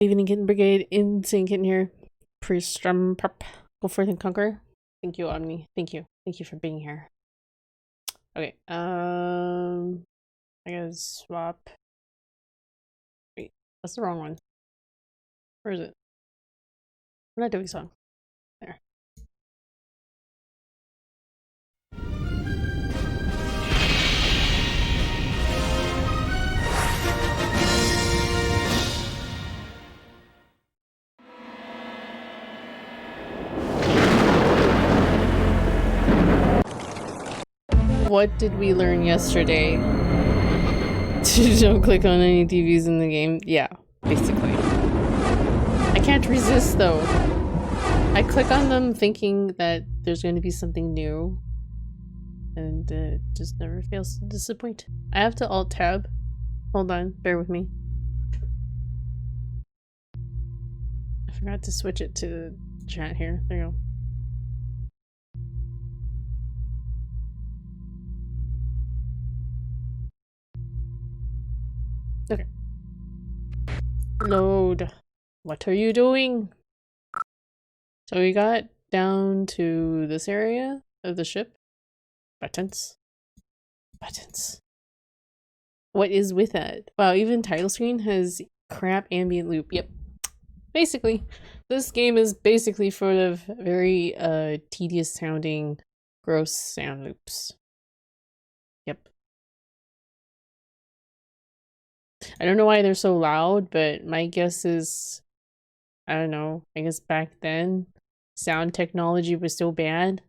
Evening Kitten Brigade, Insane Kitten here. Pre-strum prep. Go forth and conquer. Thank you, Omni. Thank you. Thank you for being here. Okay, I gotta swap. Wait, that's the wrong one. Where is it? We're not doing song. There. What did we learn yesterday? Don't click on any TVs in the game. Yeah, basically. I can't resist though. I click on them thinking that there's going to be something new, and it just never fails to disappoint. I have to alt tab. Hold on, bear with me. I forgot to switch it to chat here. There you go. Okay. Load. What are you doing? So we got down to this area of the ship. Buttons. Buttons. What is with that? Wow, even title screen has crap ambient loop. Yep. Basically, this game is basically full of very tedious sounding, gross sound loops. Yep. I don't know why they're so loud, but my guess is, I don't know, I guess back then, sound technology was so bad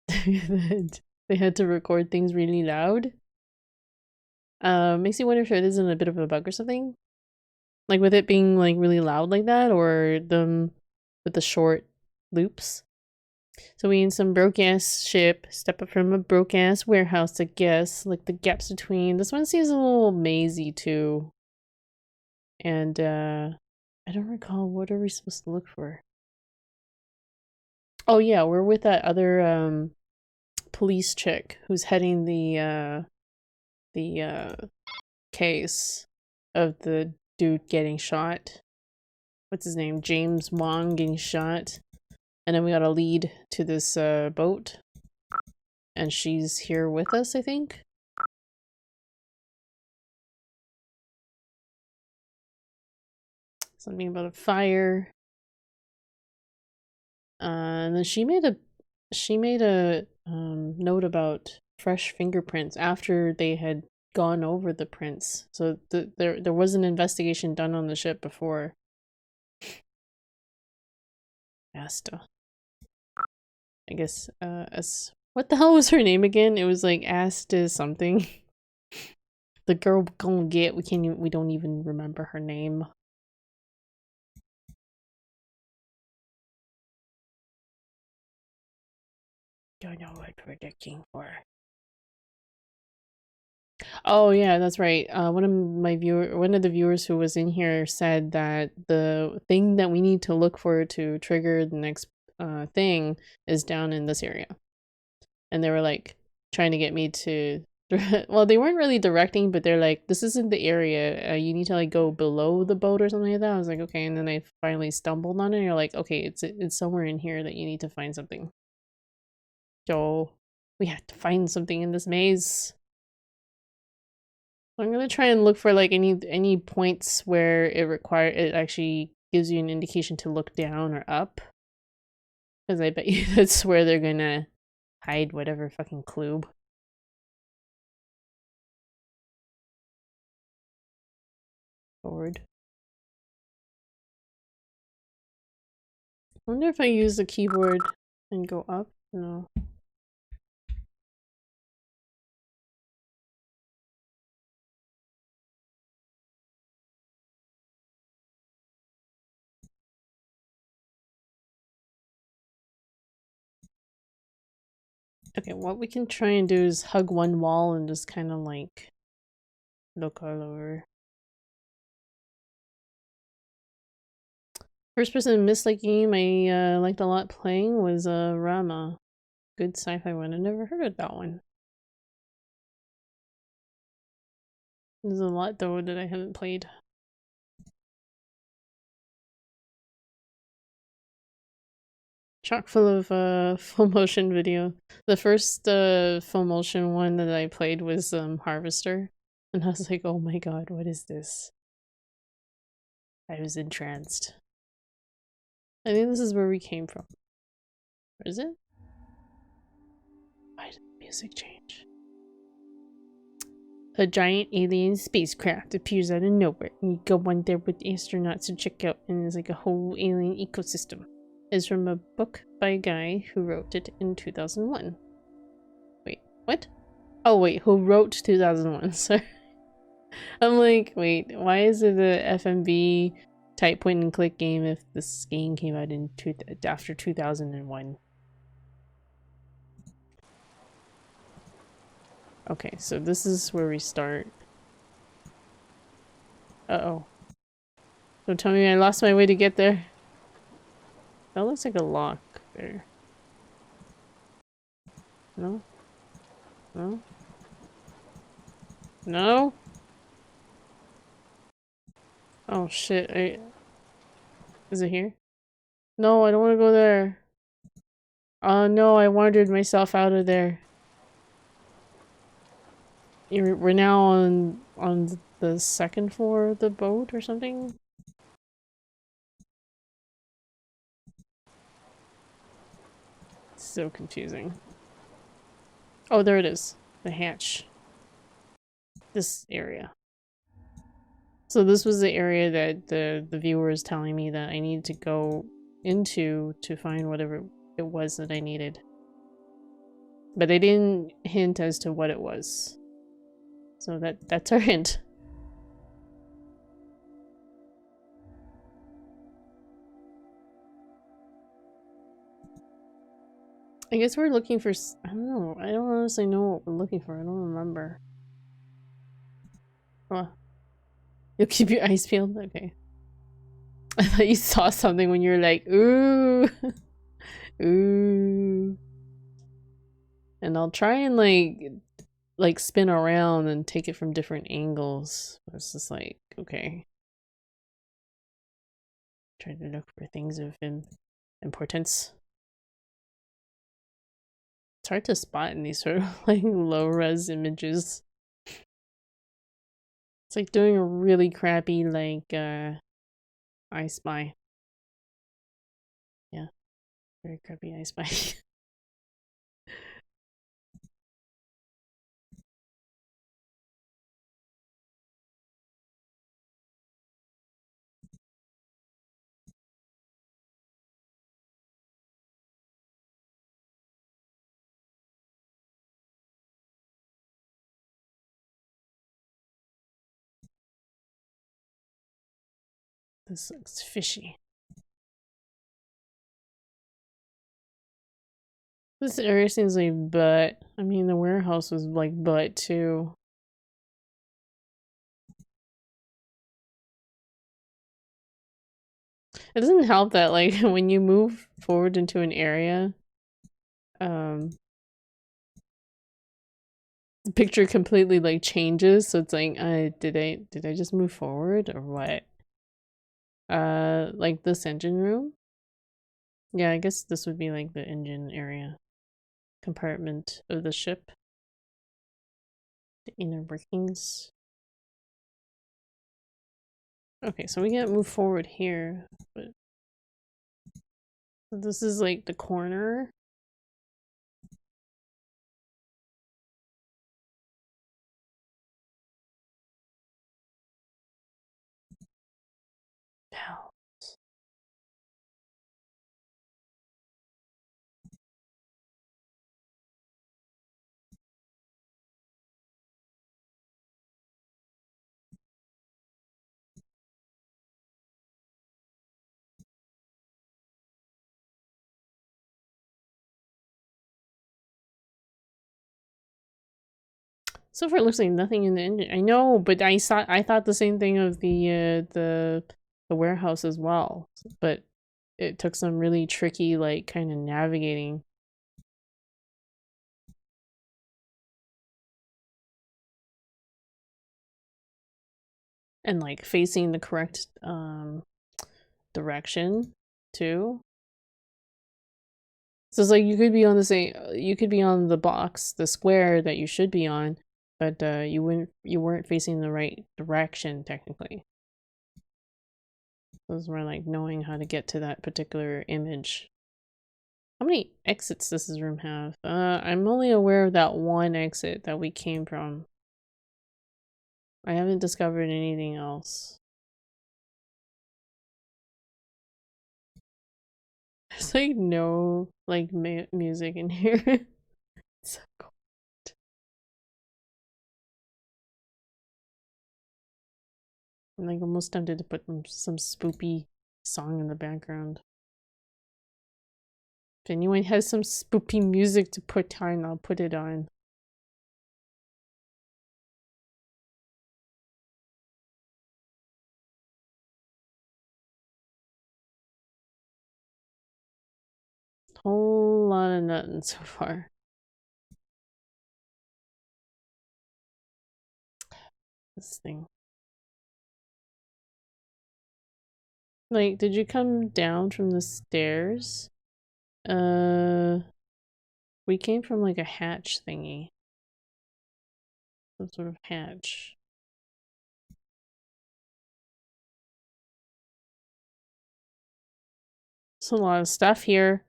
that they had to record things really loud. Makes you wonder if it isn't a bit of a bug or something. Like with it being like really loud like that, or them with the short loops. So we in some broke-ass ship, step up from a broke-ass warehouse, I guess. Like the gaps between. This one seems a little mazy too. And I don't recall, what are we supposed to look for? Oh yeah, we're with that other police chick who's heading the case of the dude getting shot. What's his name? James Wong getting shot. And then we got a lead to this boat. And she's here with us, I think. Something about a fire. And then she made a note about fresh fingerprints after they had gone over the prints. So there was an investigation done on the ship before. Asta. I guess as what the hell was her name again? It was like Asta something. The girl we're gonna get, we don't even remember her name. Don't know what we're looking for. Oh yeah, that's right. One of the viewers who was in here said that the thing that we need to look for to trigger the next thing is down in this area. And they were like trying to get me to well, they weren't really directing, but they're like, this isn't the area. You need to like go below the boat or something like that. I was like, okay, and then I finally stumbled on it and you're like, okay, it's somewhere in here that you need to find something. So we had to find something in this maze. I'm gonna try and look for like any points where it actually gives you an indication to look down or up. Because I bet you that's where they're gonna hide whatever fucking clue. Forward. I wonder if I use the keyboard and go up? No. Okay, what we can try and do is hug one wall and just kind of like look all over. First person Miss-like game I liked a lot playing was Rama. Good sci-fi one. I never heard of that one. There's a lot though that I haven't played. chock full of full motion video. The first full motion one that I played was Harvester, and I was like, oh my god, what is this? I was entranced. I think this is where we came from. Or is it? Why did the music change? A giant alien spacecraft appears out of nowhere, and you go on there with astronauts to check out, and there's like a whole alien ecosystem. It's from a book by a guy who wrote it in 2001. Wait, what? Oh wait, who wrote 2001? Sorry. I'm like, wait, why is it a FMV type point and click game if this game came out in after 2001? Okay, so this is where we start. Uh-oh. Don't tell me I lost my way to get there. That looks like a lock there. No? No? No? Oh shit, is it here? No, I don't want to go there. Oh no, I wandered myself out of there. We're now on the second floor of the boat or something? So confusing. Oh, there it is. The hatch. This area. So this was the area that the viewer is telling me that I needed to go into to find whatever it was that I needed. But they didn't hint as to what it was. So that's our hint. I guess we're looking for... I don't know. I don't honestly know what we're looking for. I don't remember. Oh. You'll keep your eyes peeled? Okay. I thought you saw something when you were like, ooh. Ooh. And I'll try and like spin around and take it from different angles. It's just like, okay. Try to look for things of importance. It's hard to spot in these sort of like low-res images. It's like doing a really crappy like I Spy. Yeah. Very crappy I Spy. This looks fishy. This area seems like butt. I mean, the warehouse was like butt too. It doesn't help that like when you move forward into an area, the picture completely like changes. So it's like, did I just move forward or what? Like this engine room. Yeah, I guess this would be like the engine area, compartment of the ship. The inner workings. Okay, so we can't move forward here, but this is like the corner. Valves. So far, it looks like nothing in the engine. I know, but I thought the same thing of the warehouse as well. But it took some really tricky, like, kind of navigating. And like facing the correct direction too. So it's like you could be on the same, you could be on the box, the square that you should be on, but you weren't facing the right direction technically. Those were like knowing how to get to that particular image. How many exits does this room have? I'm only aware of that one exit that we came from. I haven't discovered anything else. There's like no like music in here. It's so cool. I'm like almost tempted to put some spoopy song in the background. If anyone has some spoopy music to put on, I'll put it on. Whole lot of nothing so far. This thing. Like, did you come down from the stairs? We came from like a hatch thingy. Some sort of hatch. There's a lot of stuff here.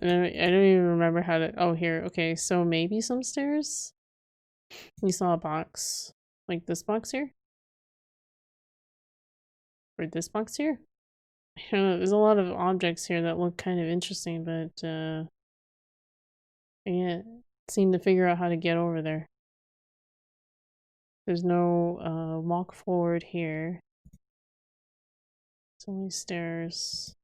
I don't even remember how to. Oh, here. Okay, so maybe some stairs? You saw a box. Like this box here? Or this box here? I don't know. There's a lot of objects here that look kind of interesting, but I can't seem to figure out how to get over there. There's no walk forward here. It's only stairs.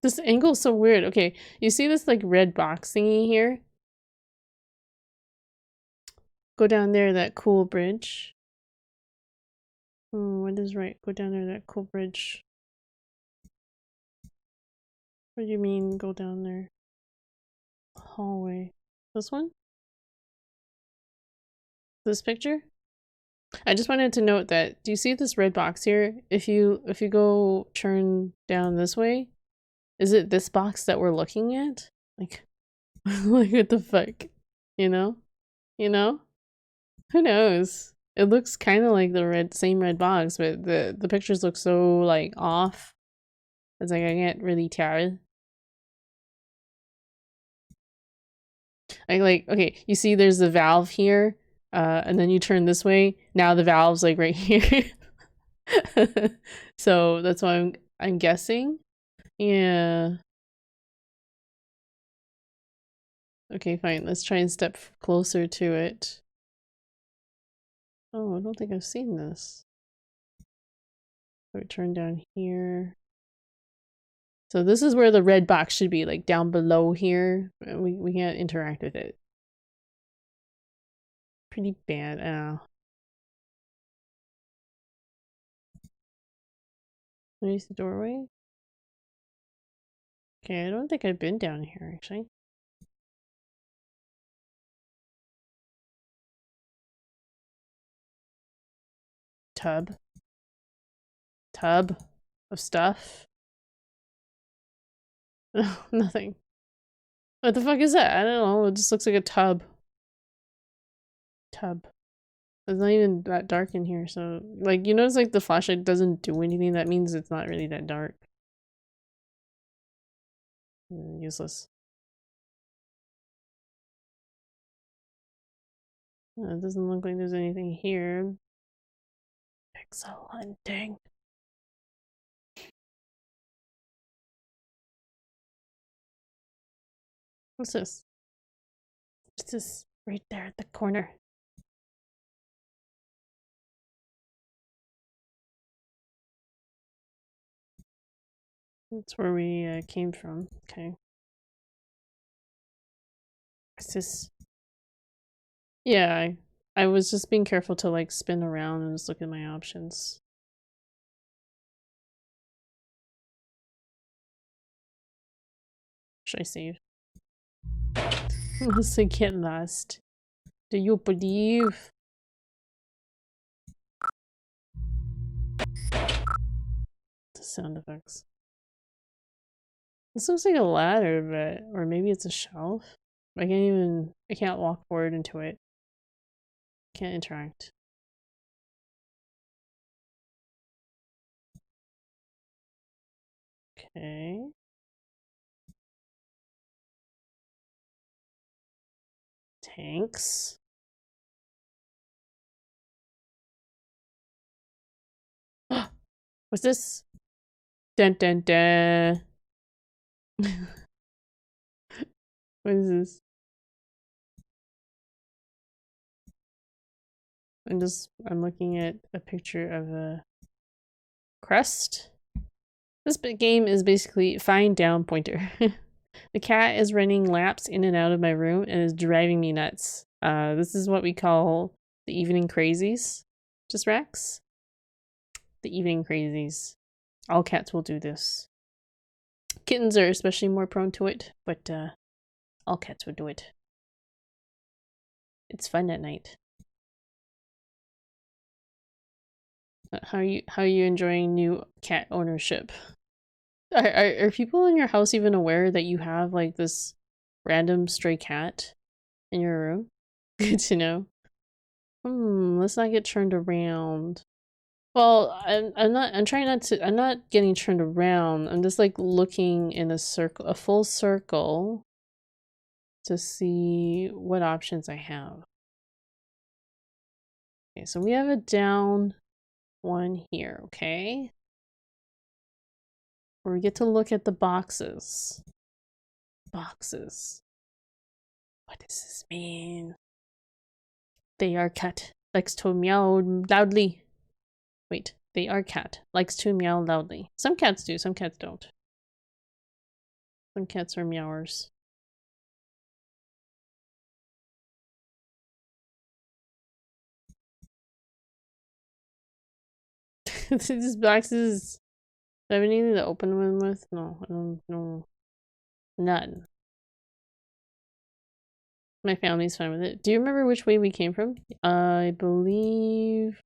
This angle's so weird. Okay, you see this like red box thingy here? Go down there, that cool bridge. Oh, what is right? Go down there, that cool bridge. What do you mean, go down there? Hallway. This one? This picture? I just wanted to note that, do you see this red box here? If you go turn down this way, is it this box that we're looking at? Like, like what the fuck? You know? You know? Who knows? It looks kind of like the same red box, but the pictures look so like off. It's like I can't really tell. Like okay, you see there's the valve here, and then you turn this way. Now the valve's like right here. So that's why I'm guessing. Yeah. Okay, fine. Let's try and step closer to it. Oh, I don't think I've seen this. So we turn down here. So this is where the red box should be, like down below here. We can't interact with it. Pretty bad. There's the doorway. Okay, I don't think I've been down here actually. Tub. Tub of stuff. No, nothing. What the fuck is that? I don't know. It just looks like a tub. Tub. It's not even that dark in here, so like you notice like the flashlight doesn't do anything. That means it's not really that dark. Useless. It doesn't look like there's anything here. Pixel hunting. What's this? What's this right there at the corner? That's where we came from. Okay. What's this? Yeah, I was just being careful to like spin around and just look at my options. Should I save? Unless I get lost. Do you believe? The sound effects. This looks like a ladder, but or maybe it's a shelf. I can't walk forward into it. Can't interact. Okay. Tanks. What's this? Dun dun dun. What is this? I'm looking at a picture of a crest. This game is basically find down pointer. The cat is running laps in and out of my room and is driving me nuts. This is what we call the evening crazies. Just Rex? The evening crazies. All cats will do this. Kittens are especially more prone to it, but all cats would do it. It's fun at night. How are you enjoying new cat ownership? Are people in your house even aware that you have like this random stray cat in your room? Good to know. Let's not get turned around. Well, I'm not getting turned around. I'm just like looking in a circle, a full circle to see what options I have. Okay, so we have a down one here, okay? Where we get to look at the boxes. Boxes. What does this mean? They are cat. Likes to meow loudly. Wait, they are cat. Likes to meow loudly. Some cats do, some cats don't. Some cats are meowers. These boxes. Do I have anything to open them with? No, I don't know. None. My family's fine with it. Do you remember which way we came from? I believe...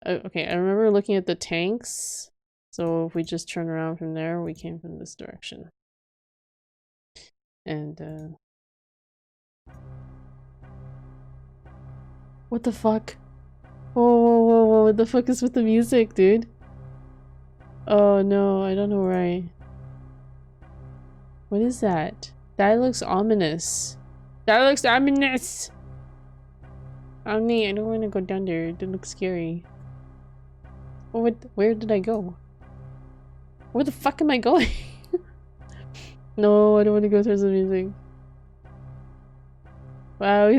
okay, I remember looking at the tanks. So if we just turn around from there, we came from this direction. And, what the fuck? Whoa, what the fuck is with the music, dude? Oh no, I don't know where What is that? That looks ominous. That looks ominous! Oh nee, I don't want to go down there. It looks scary. Oh, where did I go? Where the fuck am I going? No, I don't want to go towards the music. Wow.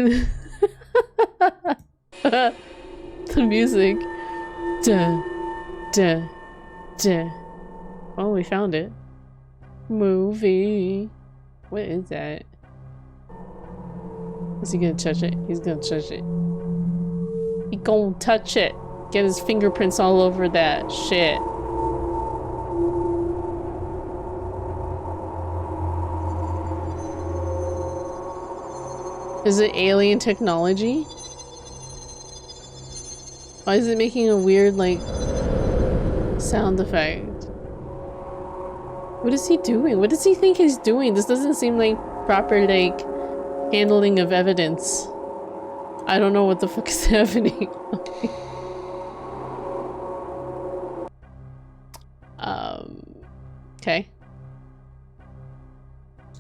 The music. Duh. Duh. Duh. Oh, we found it. Movie. What is that? Is he gonna touch it? He's gonna touch it. He gonna touch it. Get his fingerprints all over that shit. Is it alien technology? Why is it making a weird, like, sound effect? What is he doing? What does he think he's doing? This doesn't seem like proper, like, handling of evidence. I don't know what the fuck is happening. Okay.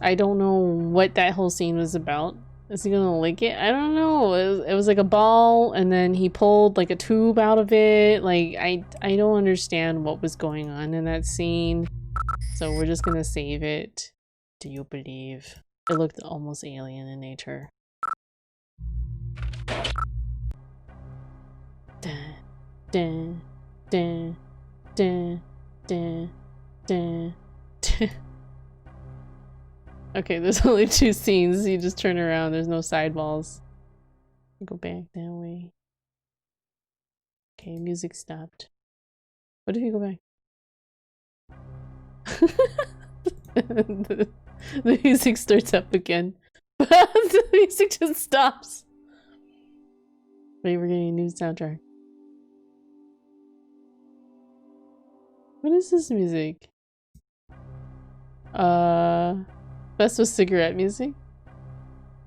I don't know what that whole scene was about. Is he gonna lick it? I don't know. It was like a ball, and then he pulled like a tube out of it. Like, I don't understand what was going on in that scene. So we're just gonna save it. Do you believe? It looked almost alien in nature. Dun, dun, dun, dun, dun, dun, dun. Okay, there's only two scenes. You just turn around. There's no sidewalls. Go back that way. Okay, music stopped. What if you go back? the music starts up again. The music just stops. Wait, we're getting a new soundtrack. What is this music? Best was cigarette music?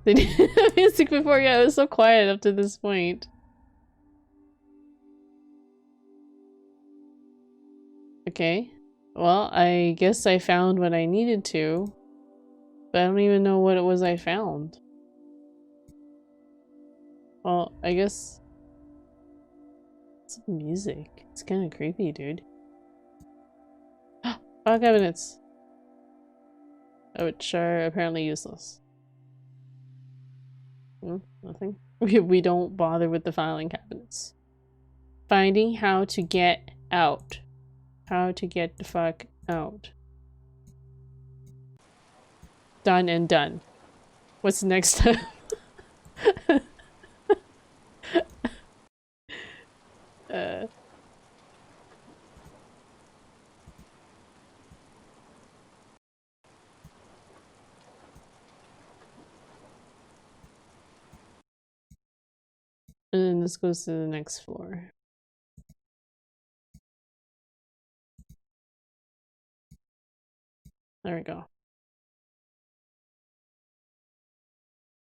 They didn't have music before, yeah, it was so quiet up to this point. Okay. Well, I guess I found what I needed to. But I don't even know what it was I found. Well, I guess... What's the music? It's kind of creepy, dude. File cabinets! Which are apparently useless. Nothing. We don't bother with the filing cabinets. Finding how to get out. How to get the fuck out. Done and done. What's next time? And then this goes to the next floor. There we go.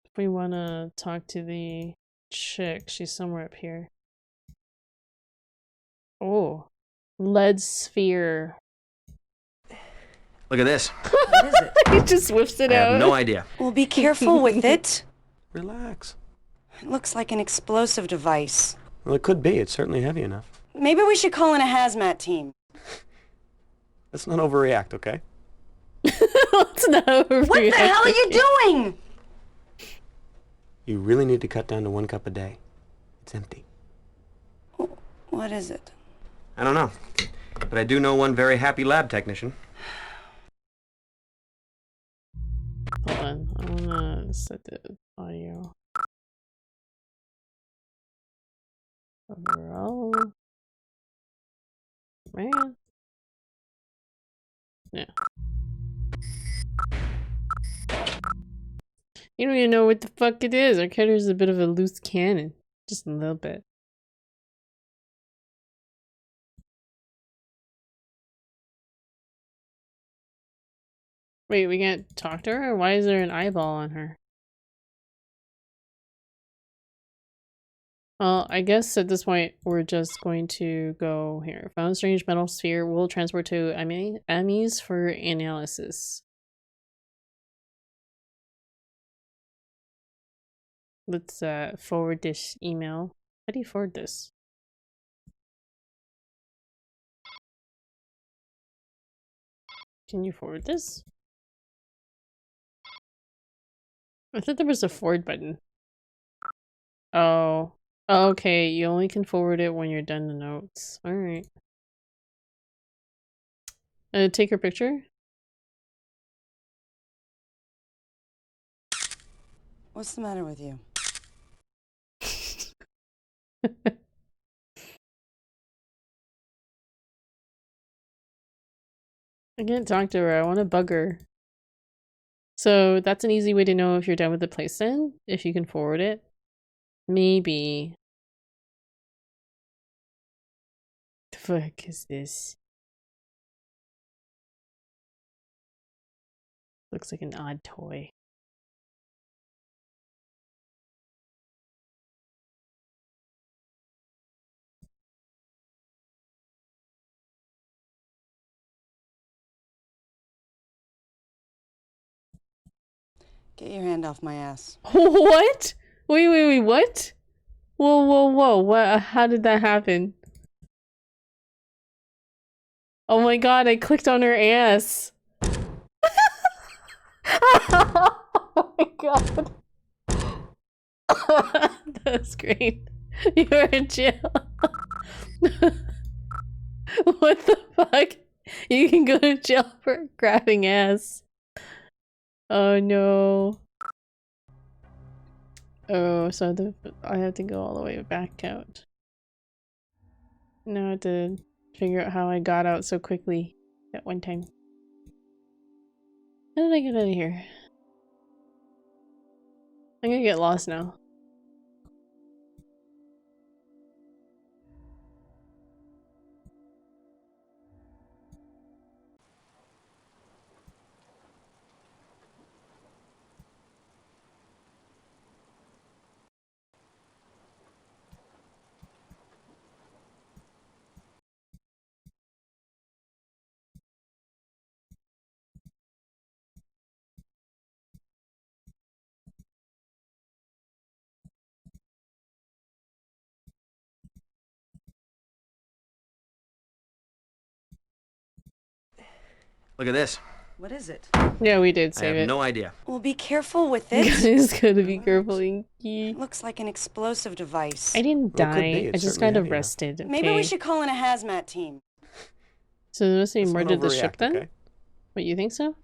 If we want to talk to the chick, she's somewhere up here. Oh, lead sphere. Look at this. What is it? He just whips it out. I have no idea. Well, be careful with it. Relax. It looks like an explosive device. Well, it could be. It's certainly heavy enough. Maybe we should call in a hazmat team. Let's not overreact, okay? Let's not overreact. What the hell are you doing? You really need to cut down to 1 cup a day. It's empty. What is it? I don't know. But I do know one very happy lab technician. Hold on, I wanna set the audio. Overall. Man. Yeah. You don't even know what the fuck it is. Our character's a bit of a loose cannon. Just a little bit. Wait, we can't talk to her? Why is there an eyeball on her? Well, I guess at this point we're just going to go here. Found strange metal sphere. Will transport to Ames for analysis. Let's forward this email. How do you forward this? Can you forward this? I thought there was a forward button. Oh. Okay, you only can forward it when you're done the notes. Alright. Take her picture? What's the matter with you? I can't talk to her. I want to bug her. So that's an easy way to know if you're done with the playstand, if you can forward it. Maybe. The fuck is this? Looks like an odd toy. Get your hand off my ass. What? Wait, what? Whoa, what? How did that happen? Oh my god, I clicked on her ass. Oh my god. That's great. You're in jail. What the fuck? You can go to jail for grabbing ass. Oh no. Oh, so I have to go all the way back out. Now I have to figure out how I got out so quickly that one time. How did I get out of here? I'm gonna get lost now. Look at this. What is it? Yeah, we did I save have it. no idea. Well, be careful with You it. guys gotta be What? careful, Inky. It looks like an explosive device. I didn't Well, it could be. die. I It's just certainly got heavy enough. arrested. Okay. Maybe we should call in a hazmat team. So there must be Let's more not to the ship overreact, then? okay? What, you think so?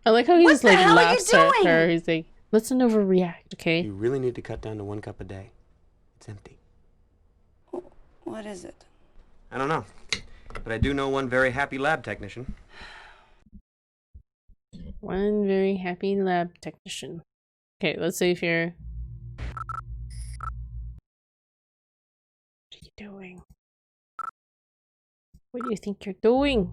I like how he What just the like hell are you laughs at doing? her. He's like, let's not overreact, okay? You really need to cut down to 1 cup a day. It's empty. What is it? I don't know. But I do know one very happy lab technician. One very happy lab technician. Okay, let's save here. What are you doing? What do you think you're doing?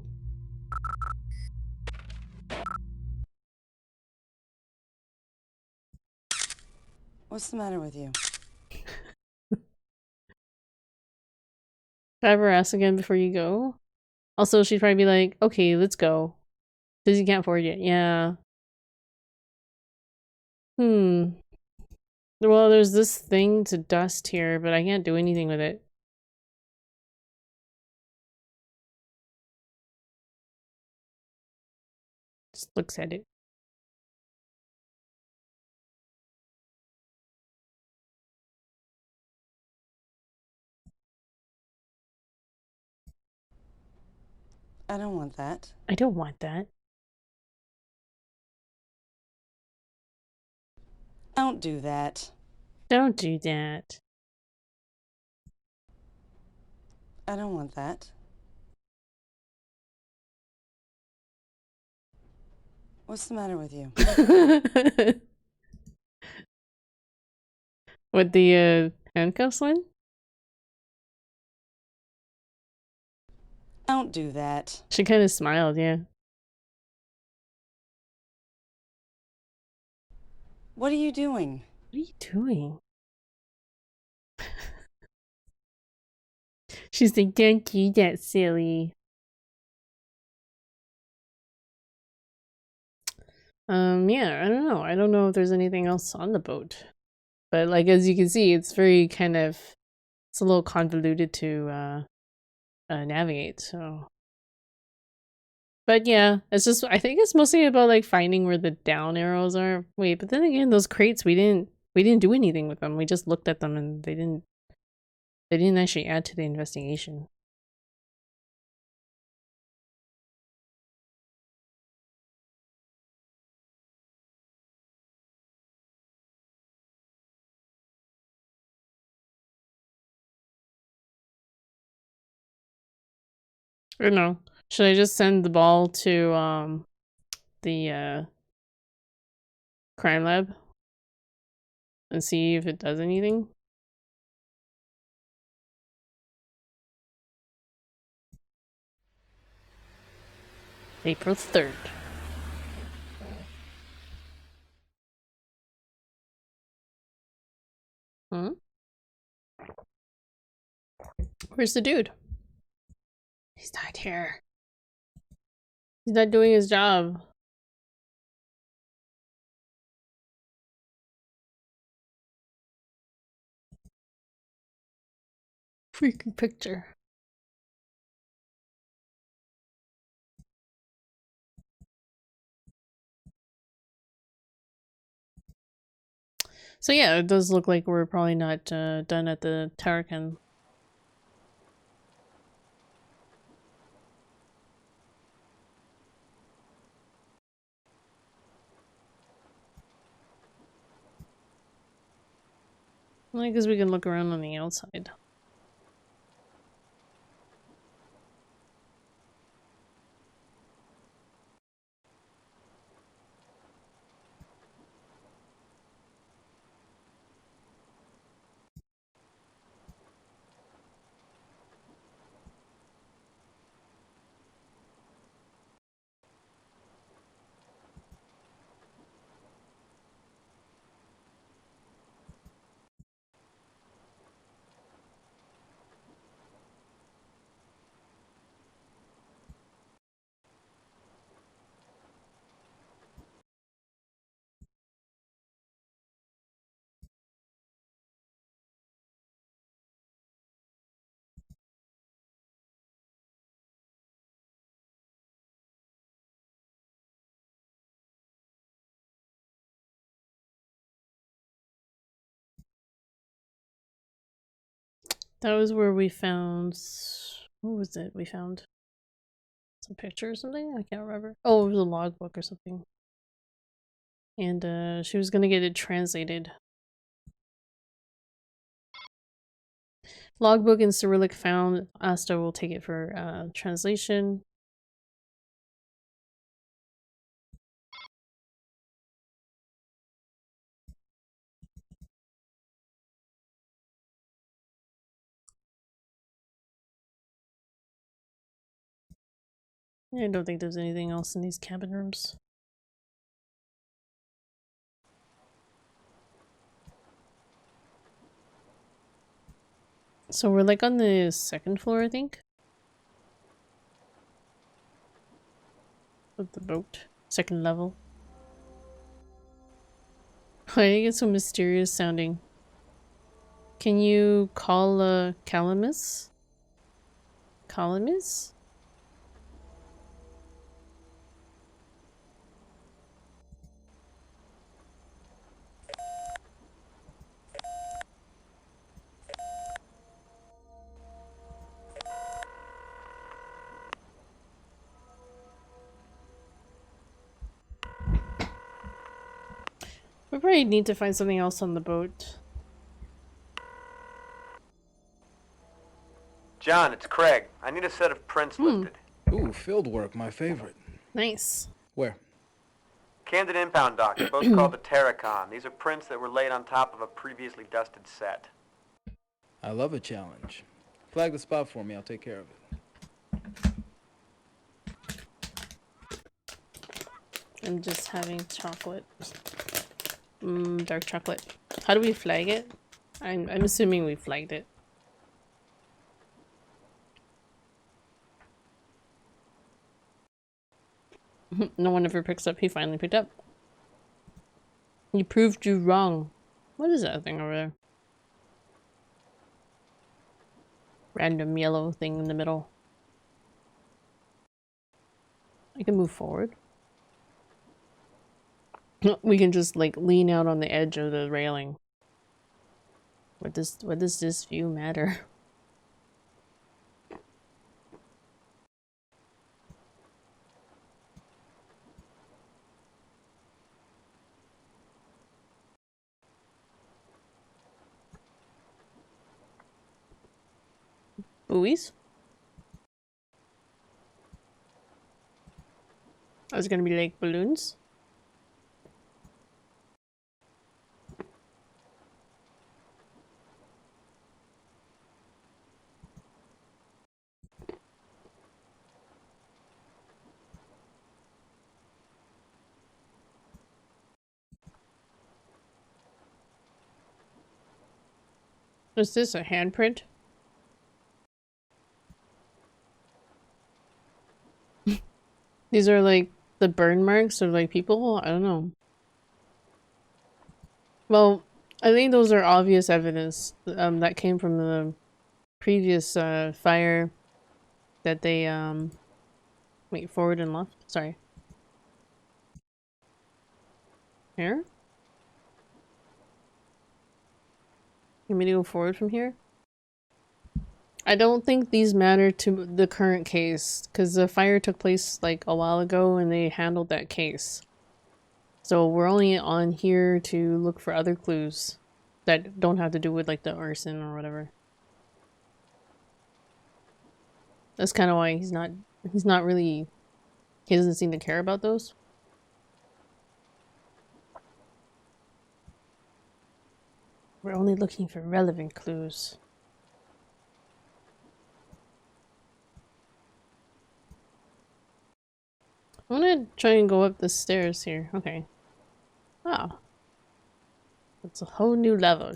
What's the matter with you? Have her ask again before you go. Also, she'd probably be like, okay, let's go. Because you can't afford it. Yeah. Hmm. Well, there's this thing to dust here, but I can't do anything with it. Just looks at it. I don't want that. I don't want that. Don't do that. Don't do that. I don't want that. What's the matter with you? With the handcuffs one? Don't do that. She kind of smiled, yeah. What are you doing? What are you doing? She's like, don't do that, silly. Yeah, I don't know. I don't know if there's anything else on the boat. But like, as you can see, it's very kind of, it's a little convoluted to navigate, so. But yeah, it's just, I think it's mostly about like finding where the down arrows are. Wait, but then again, those crates, we didn't do anything with them. We just looked at them and they didn't actually add to the investigation. Or no. Should I just send the ball to the crime lab and see if it does anything? April 3rd. Hmm? Where's the dude? He's not here. He's not doing his job. Freaking picture. So yeah, it does look like we're probably not done at the Tarracan. Well, I guess we can look around on the outside. That was where we found... What was it? We found some picture or something? I can't remember. Oh, it was a logbook or something. And she was gonna get it translated. Logbook in Cyrillic found. Asta will take it for translation. I don't think there's anything else in these cabin rooms. So we're like on the second floor, I think. Of the boat. Second level. Why do you get so mysterious sounding? Can you call Calamus? Calamus? We probably need to find something else on the boat. John, it's Craig. I need a set of prints lifted. Ooh, field work, my favorite. Nice. Where? Camden impound dock. They're both called the Terracon. These are prints that were laid on top of a previously dusted set. I love a challenge. Flag the spot for me, I'll take care of it. I'm just having chocolate. Dark chocolate. How do we flag it? I'm assuming we flagged it. No one ever picks up. He finally picked up. He proved you wrong. What is that thing over there? Random yellow thing in the middle. I can move forward. We can just like lean out on the edge of the railing. What does this view matter? Buoys? I was gonna be like balloons. Is this a handprint? These are like the burn marks of like people? I don't know. Well, I think those are obvious evidence that came from the previous fire that they wait, forward and left. Sorry. Here? You want me to go forward from here? I don't think these matter to the current case because the fire took place like a while ago and they handled that case. So we're only on here to look for other clues that don't have to do with like the arson or whatever. That's kind of why he's not really, he doesn't seem to care about those. We're only looking for relevant clues. I'm gonna try and go up the stairs here. Okay. Oh. It's a whole new level.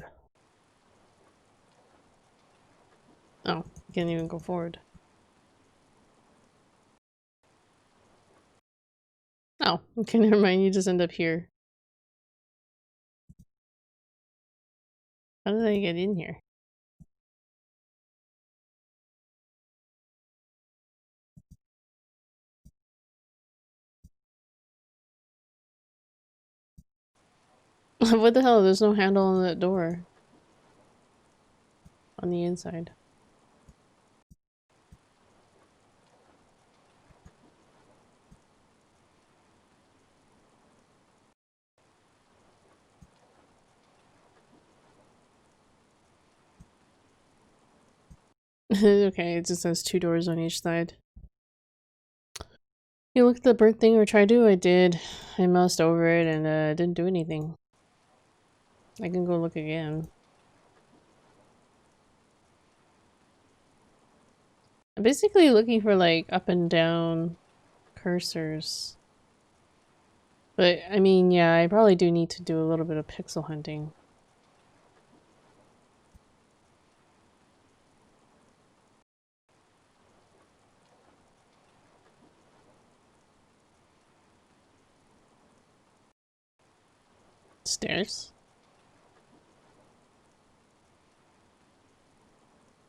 Oh, you can't even go forward. Oh, okay, never mind. You just end up here. How did I get in here? What the hell? There's no handle on that door. On the inside. Okay, it just has 2 doors on each side. You looked at the burnt thing or tried to? I did. I moused over it and didn't do anything. I can go look again. I'm basically looking for like up and down cursors. But I mean, yeah, I probably do need to do a little bit of pixel hunting. Stairs?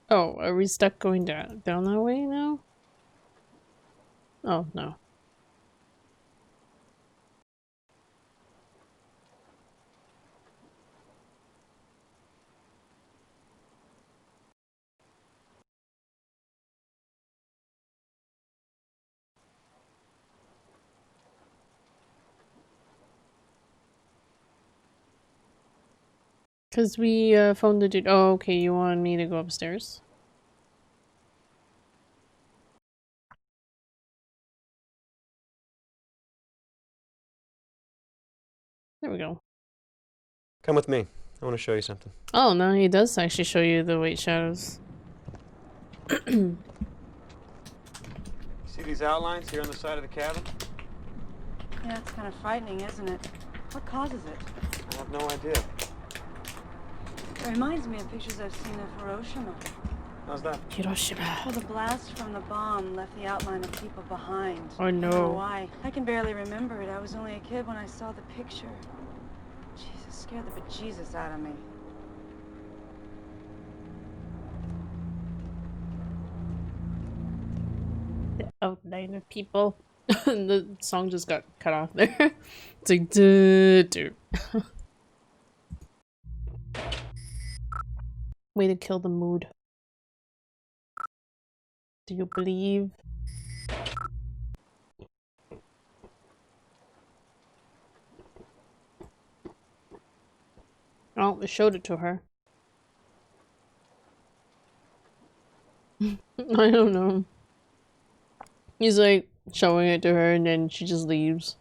Oh, are we stuck going down that way now? Oh, no. Because we phoned the dude. Oh, okay, you want me to go upstairs? There we go. Come with me. I want to show you something. Oh, no, he does actually show you the white shadows. See these outlines here on the side of the cabin? Yeah, it's kind of frightening, isn't it? What causes it? I have no idea. It reminds me of pictures I've seen of Hiroshima. How's that? Hiroshima. Well, the blast from the bomb left the outline of people behind. Oh, I don't know no. why. I can barely remember it. I was only a kid when I saw the picture. Jesus, scared the bejesus out of me. The outline of people. The song just got cut off there. It's like, duh, duh. Way to kill the mood. Do you believe? Oh, they showed it to her. I don't know. He's like showing it to her and then she just leaves.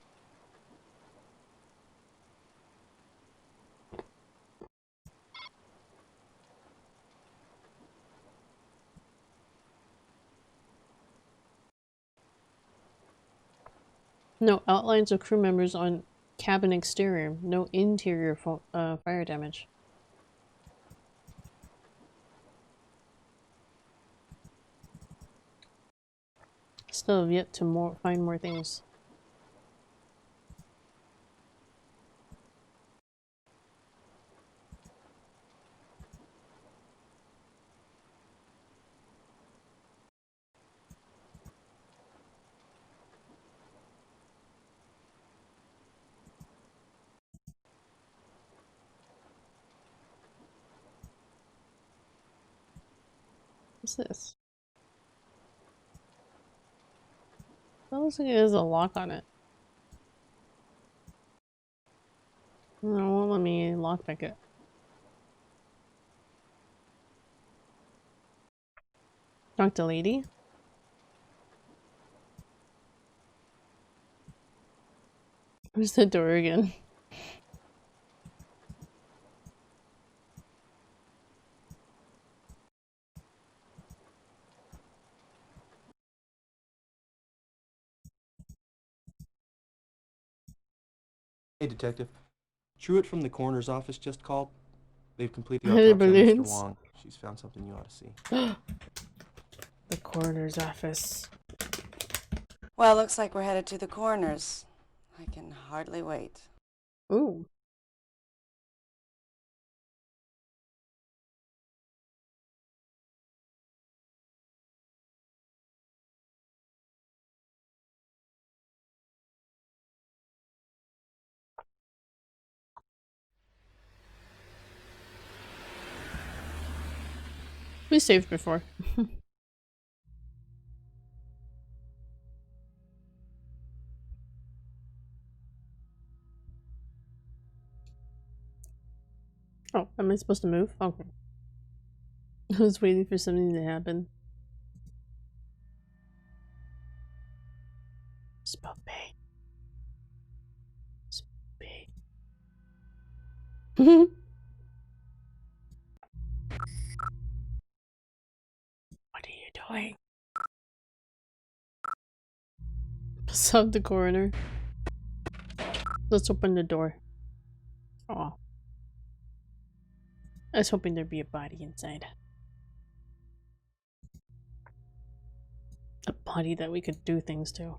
No outlines of crew members on cabin exterior. No interior fire damage. Still have yet to find more things. What's this? That looks like it has a lock on it. No, it won't let me lockpick it. Talk to lady? Where's the door again? Hey, Detective. Truett from the coroner's office just called. They've completed the The autopsy on Mr. balloons. Wong. She's found something you ought to see. The coroner's office. Well, looks like we're headed to the coroner's. I can hardly wait. Ooh. We saved before. Oh, am I supposed to move? Okay. I was waiting for something to happen. Spoopy. Spoopy. What are you doing? Stop the coroner. Let's open the door. Oh. I was hoping there'd be a body inside. A body that we could do things to.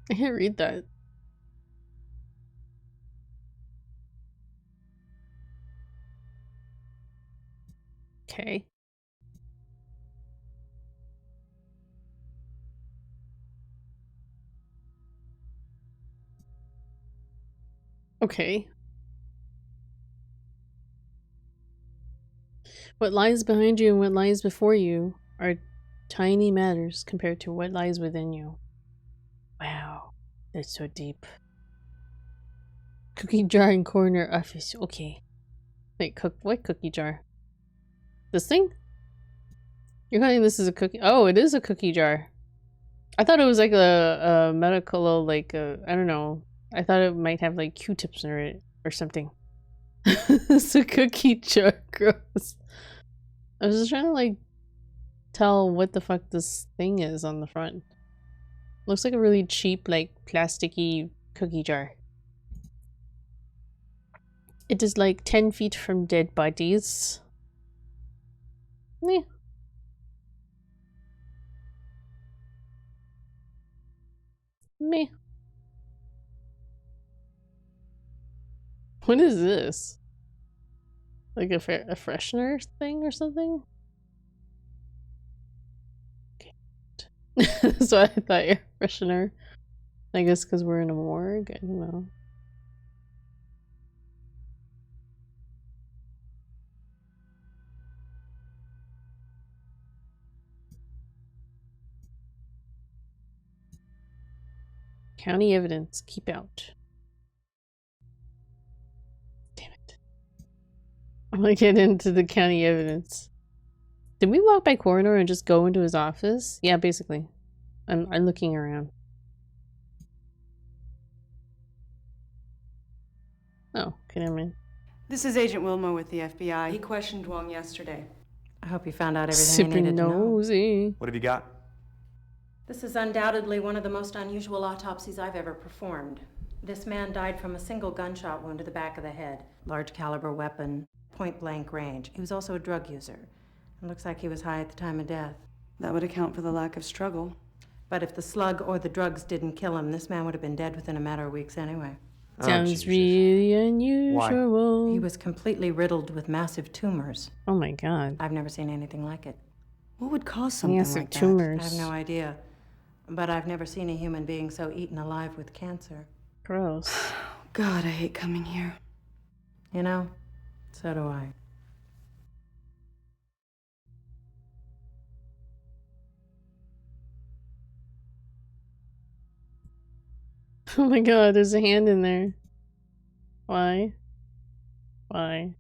I can't read that. Okay. Okay. What lies behind you and what lies before you are tiny matters compared to what lies within you. Wow, that's so deep. Cookie jar in corner office. Okay. Wait, what cookie jar? This thing? You're calling this is a cookie? Oh, it is a cookie jar. I thought it was like a medical, like I don't know. I thought it might have like Q-tips in it or something. It's a cookie jar. Gross. I was just trying to like tell what the fuck this thing is on the front. Looks like a really cheap, like plasticky cookie jar. It is like 10 feet from dead bodies. Meh. Meh. What is this? Like a freshener thing or something? Okay. So I thought air freshener. I guess because we're in a morgue. I don't know. County evidence. Keep out. Damn it. I'm gonna get into the county evidence. Did we walk by coroner and just go into his office? Yeah, basically. I'm looking around. Oh, okay, never mind. This is Agent Wilmore with the FBI. He questioned Wong yesterday. I hope you found out everything Super you needed to know. nosy. What have you got? This is undoubtedly one of the most unusual autopsies I've ever performed. This man died from a single gunshot wound to the back of the head. Large caliber weapon, point blank range. He was also a drug user. It looks like he was high at the time of death. That would account for the lack of struggle. But if the slug or the drugs didn't kill him, this man would have been dead within a matter of weeks anyway. Sounds Jesus. really unusual. He was completely riddled with massive tumors. Oh my god. I've never seen anything like it. What would cause something Massive like that? tumors. I have no idea. But I've never seen a human being so eaten alive with cancer. Gross. God, I hate coming here. You know, so do I. Oh my god, there's a hand in there. Why? Why?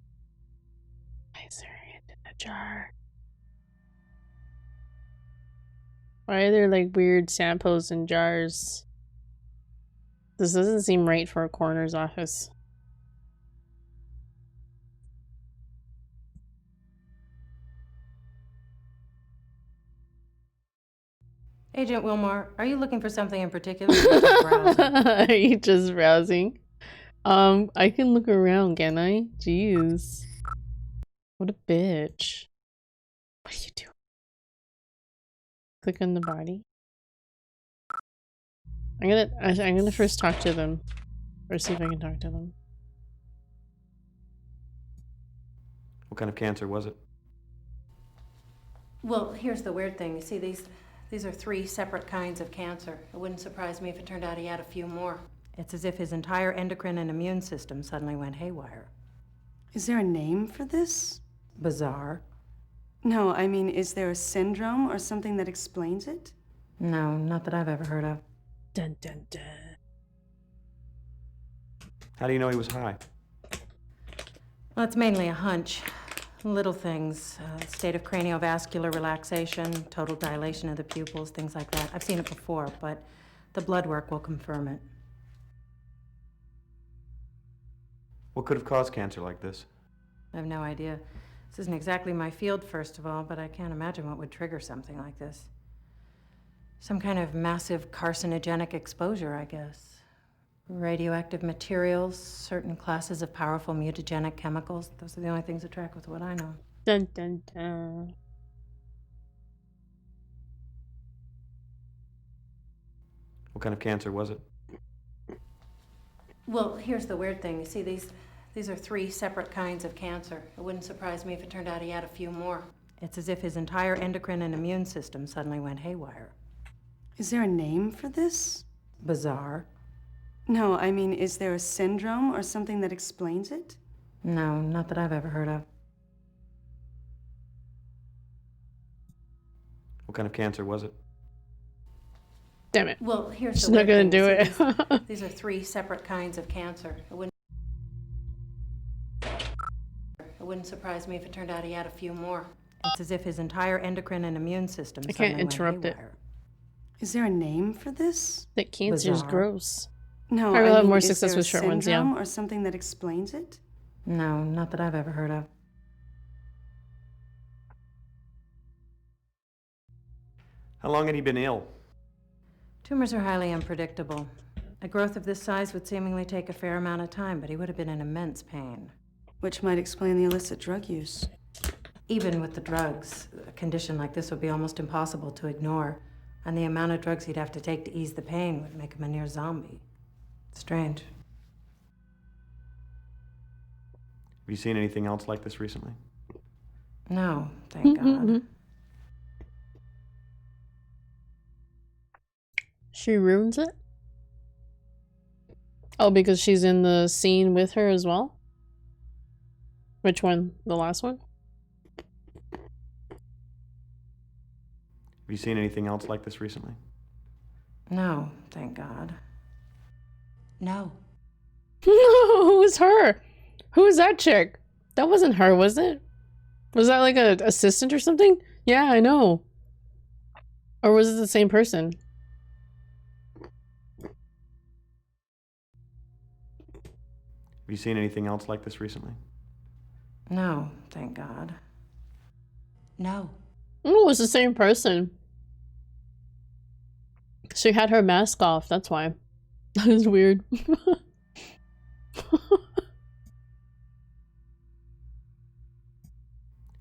Why is there a hand in the jar? Why are there like weird samples in jars? This doesn't seem right for a coroner's office. Agent Wilmore, are you looking for something in particular? Or just browsing? Are you just browsing? I can look around, can I? Jeez. What a bitch. What are you doing? Click on the body. I'm gonna first talk to them. Or see if I can talk to them. What kind of cancer was it? Well, here's the weird thing. You see, these are 3 separate kinds of cancer. It wouldn't surprise me if it turned out he had a few more. It's as if his entire endocrine and immune system suddenly went haywire. Is there a name for this? Bizarre. No, I mean, is there a syndrome or something that explains it? No, not that I've ever heard of. Dun dun dun. How do you know he was high? Well, it's mainly a hunch. Little things, state of craniovascular relaxation, total dilation of the pupils, things like that. I've seen it before, but the blood work will confirm it. What could have caused cancer like this? I have no idea. This isn't exactly my field, first of all, but I can't imagine what would trigger something like this. Some kind of massive carcinogenic exposure, I guess. Radioactive materials, certain classes of powerful mutagenic chemicals. Those are the only things that track with what I know. Dun dun dun. What kind of cancer was it? Well, here's the weird thing. You see, these are 3 separate kinds of cancer. It wouldn't surprise me if it turned out he had a few more. It's as if his entire endocrine and immune system suddenly went haywire. Is there a name for this? Bizarre. No, I mean, is there a syndrome or something that explains it? No, not that I've ever heard of. What kind of cancer was it? Damn it. Well, here's She's the not weird gonna thing. do You see, it. these are 3 separate kinds of cancer. It wouldn't surprise me if it turned out he had a few more. It's as if his entire endocrine and immune system I can't suddenly interrupt went it. haywire. Is there a name for this? That cancer is Bizarre. gross. No, I will I have mean, more is success there with a short ones, yeah. syndrome or something that explains it? No, not that I've ever heard of. How long had he been ill? Tumors are highly unpredictable. A growth of this size would seemingly take a fair amount of time, but he would have been in immense pain. Which might explain the illicit drug use. Even with the drugs, a condition like this would be almost impossible to ignore, and the amount of drugs he'd have to take to ease the pain would make him a near zombie. Strange. Have you seen anything else like this recently? No, thank God. She ruins it? Oh, because she's in the scene with her as well? Which one? The last one? Have you seen anything else like this recently? No, thank God. No. No, who's her? Who is that chick? That wasn't her, was it? Was that like an assistant or something? Yeah, I know. Or was it the same person? Have you seen anything else like this recently? No, thank God. No. Oh, it was the same person. She had her mask off, that's why. That is weird. Have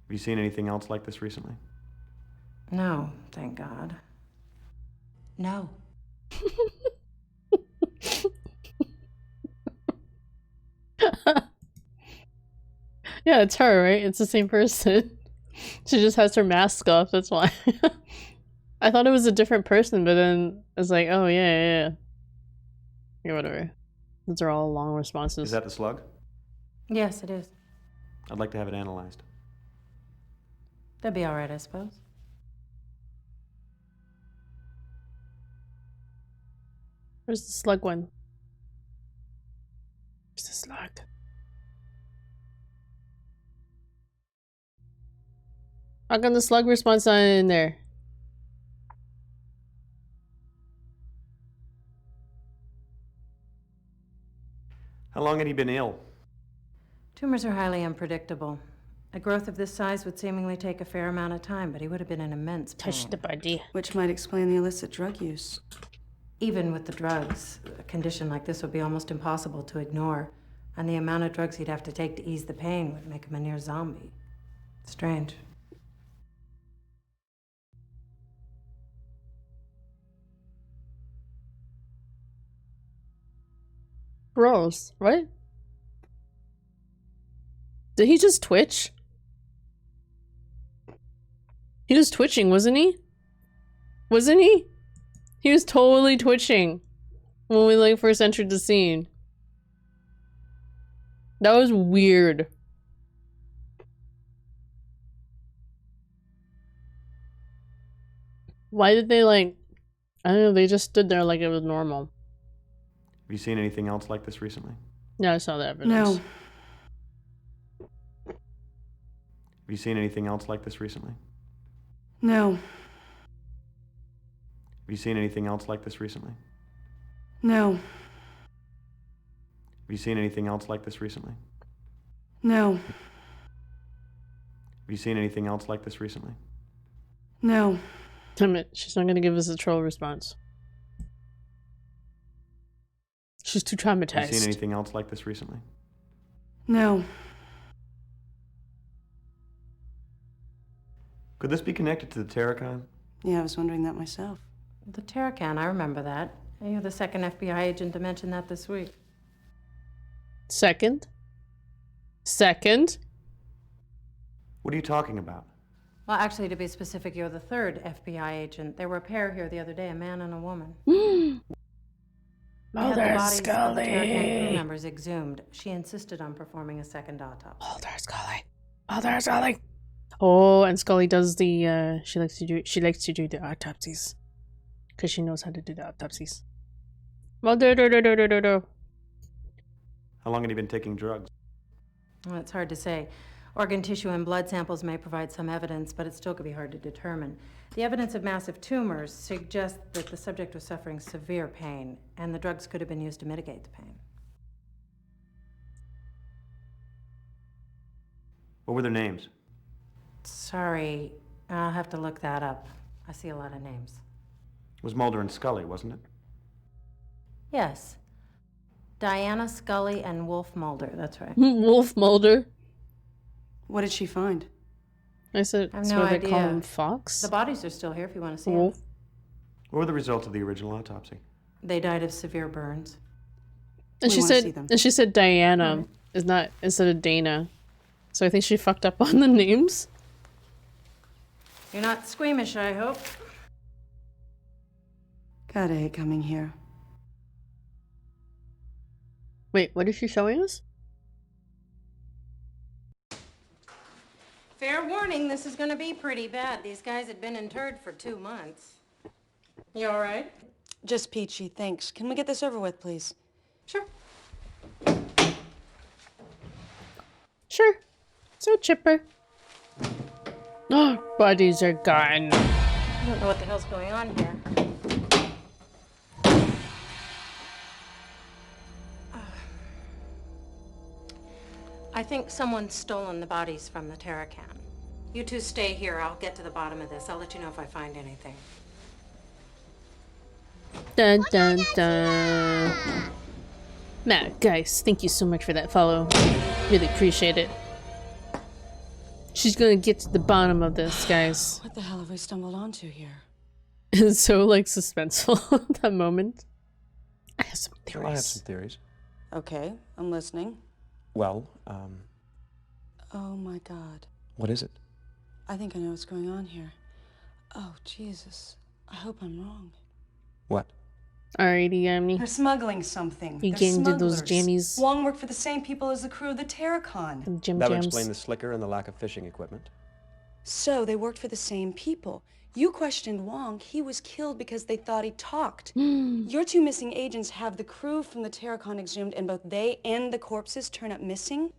you seen anything else like this recently? No, thank God. No. Yeah, it's her, right? It's the same person. She just has her mask off, that's why. I thought it was a different person, but then it's like, oh yeah. Yeah, whatever. Those are all long responses. Is that the slug? Yes, it is. I'd like to have it analyzed. That'd be all right, I suppose. Where's the slug one? Where's the slug? How come the slug response not in there? How long had he been ill? Tumors are highly unpredictable. A growth of this size would seemingly take a fair amount of time, but he would have been in immense pain. Touch the body. Which might explain the illicit drug use. Even with the drugs, a condition like this would be almost impossible to ignore, and the amount of drugs he'd have to take to ease the pain would make him a near zombie. Strange. Gross. What? Did he just twitch? He was twitching, wasn't he? Wasn't he? He was totally twitching. when we like first entered the scene. That was weird. Why did they like, I don't know, they just stood there like it was normal. Have you seen anything else like this recently? Yeah, I saw the evidence. No. Have you seen anything else like this recently? No. Have you seen anything else like this recently? No. Have you seen anything else like this recently? No. Have you seen anything else like this recently? No. Damn it, she's not gonna give us a troll response. She's too Have you traumatized. seen anything else like this recently? No. Could this be connected to the Terracon? Yeah, I was wondering that myself. The Terracan, I remember that. You're the second FBI agent to mention that this week. Second? Second? What are you talking about? Well, actually, to be specific, you're the third FBI agent. There were a pair here the other day, a man and a woman. Oh, We had the there's bodies of the Terracan crew Scully. members exhumed. She insisted on performing a second autopsy. Oh, there's Scully. Oh, there's Scully. Oh, and Scully does the she likes to do the autopsies. Cause she knows how to do the autopsies. Well, How long have you been taking drugs? Well, it's hard to say. Organ tissue and blood samples may provide some evidence, but it still could be hard to determine. The evidence of massive tumors suggests that the subject was suffering severe pain, and the drugs could have been used to mitigate the pain. What were their names? Sorry, I'll have to look that up. I see a lot of names. It was Mulder and Scully, wasn't it? Yes. Diana Scully and Wolf Mulder, that's right. Wolf Mulder. What did she find? I said I have that's no what they call idea. him, Fox. The bodies are still here if you want to see Wolf. them. What were the results of the original autopsy? They died of severe burns. And We she wanna see said, them. and she said Diana Alright. is not instead of Dana. So I think she fucked up on the names. You're not squeamish, I hope. God, I hate coming here. Wait, what is she showing us? Fair warning, this is gonna be pretty bad. These guys had been interred for 2 months. You all right? Just peachy, thanks. Can we get this over with, please? Sure. Sure. So chipper. Oh, bodies are gone. I don't know what the hell's going on here. I think someone's stolen the bodies from the Terracan. You two stay here. I'll get to the bottom of this. I'll let you know if I find anything. Dun dun dun. Matt, guys, thank you so much for that follow. Really appreciate it. She's gonna get to the bottom of this, guys. What the hell have we stumbled onto here? It's so like suspenseful that moment. I have some theories. I have some theories. Okay, I'm listening. Well, Oh my God. what is it? I think I know what's going on here. Oh, Jesus. I hope I'm wrong. What? Alrighty, Yummy. They're smuggling something. You They're getting into those smugglers. jammies? Wong worked for the same people as the crew of the Terracon. Jim That would Jams. explain the slicker and the lack of fishing equipment. So they worked for the same people. You questioned Wong. He was killed because they thought he talked. Your two missing agents have the crew from the Terracon exhumed, and both they and the corpses turn up missing?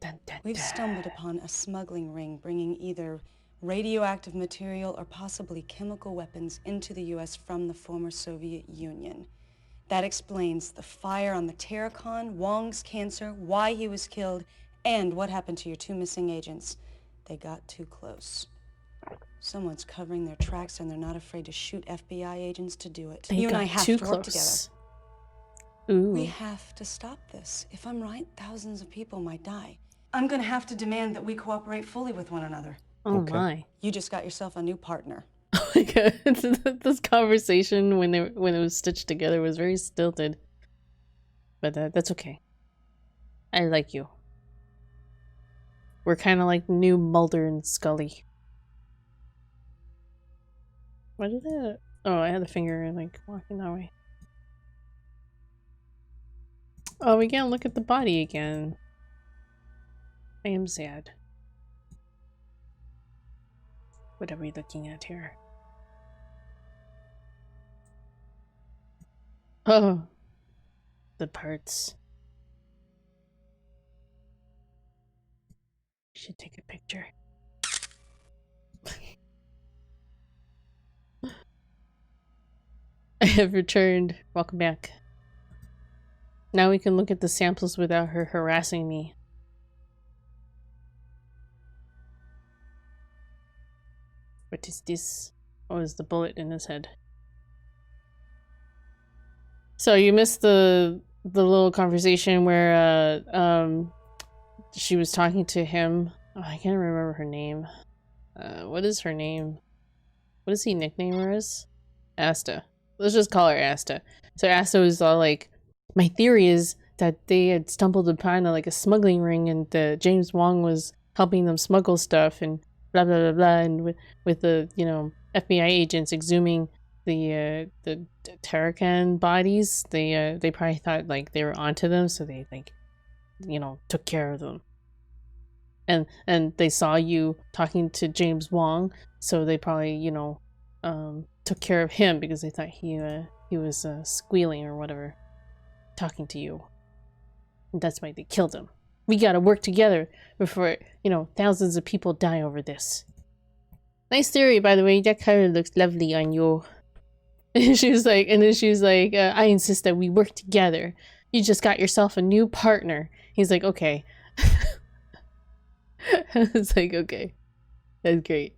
Dun, dun, We've dun. stumbled upon a smuggling ring bringing either radioactive material or possibly chemical weapons into the U.S. from the former Soviet Union. That explains the fire on the Terracon, Wong's cancer, why he was killed, and what happened to your two missing agents. They got too close. Someone's covering their tracks, and they're not afraid to shoot FBI agents to do it. They You and got I have too to work together. close. Ooh. We have to stop this. If I'm right, thousands of people might die. I'm gonna have to demand that we cooperate fully with one another. Oh Okay. my. You just got yourself a new partner. Oh my god. This conversation when it was stitched together was very stilted. But that's okay. I like you. We're kind of like new Mulder and Scully. What did that? Oh, I had the finger like walking that way. Oh, we can't look at the body again. I am sad. What are we looking at here? Oh, the parts. Should take a picture. I have returned. Welcome back. Now we can look at the samples without her harassing me. What is this? Oh, is the bullet in his head? So you missed the little conversation where she was talking to him. Oh, I can't remember her name. What is her name? What does he nickname her as? Asta. Let's just call her Asta. So Asta was all like, my theory is that they had stumbled upon like a smuggling ring, and James Wong was helping them smuggle stuff, and blah blah blah blah, and with the FBI agents exhuming the Tarakan bodies, they probably thought like they were onto them, so they like took care of them. And they saw you talking to James Wong, so they probably took care of him because they thought he was squealing or whatever, talking to you. And that's why they killed him. We gotta work together before thousands of people die over this. Nice theory, by the way. That color looks lovely on you. And she was like, I insist that we work together. You just got yourself a new partner. He's like, okay. It's like, okay. That's great.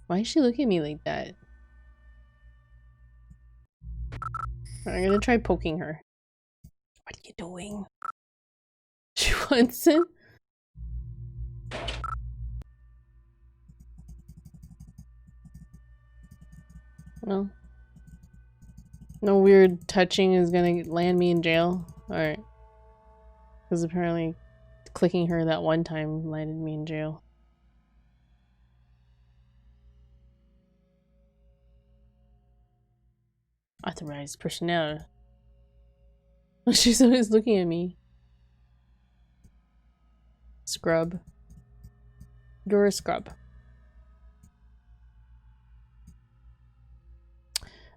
Why is she looking at me like that? I'm gonna try poking her. What are you doing? She wants it? Well, no weird touching is gonna land me in jail. Alright. Because apparently clicking her that one time landed me in jail. Authorized personnel. She's always looking at me. Scrub. You're a scrub.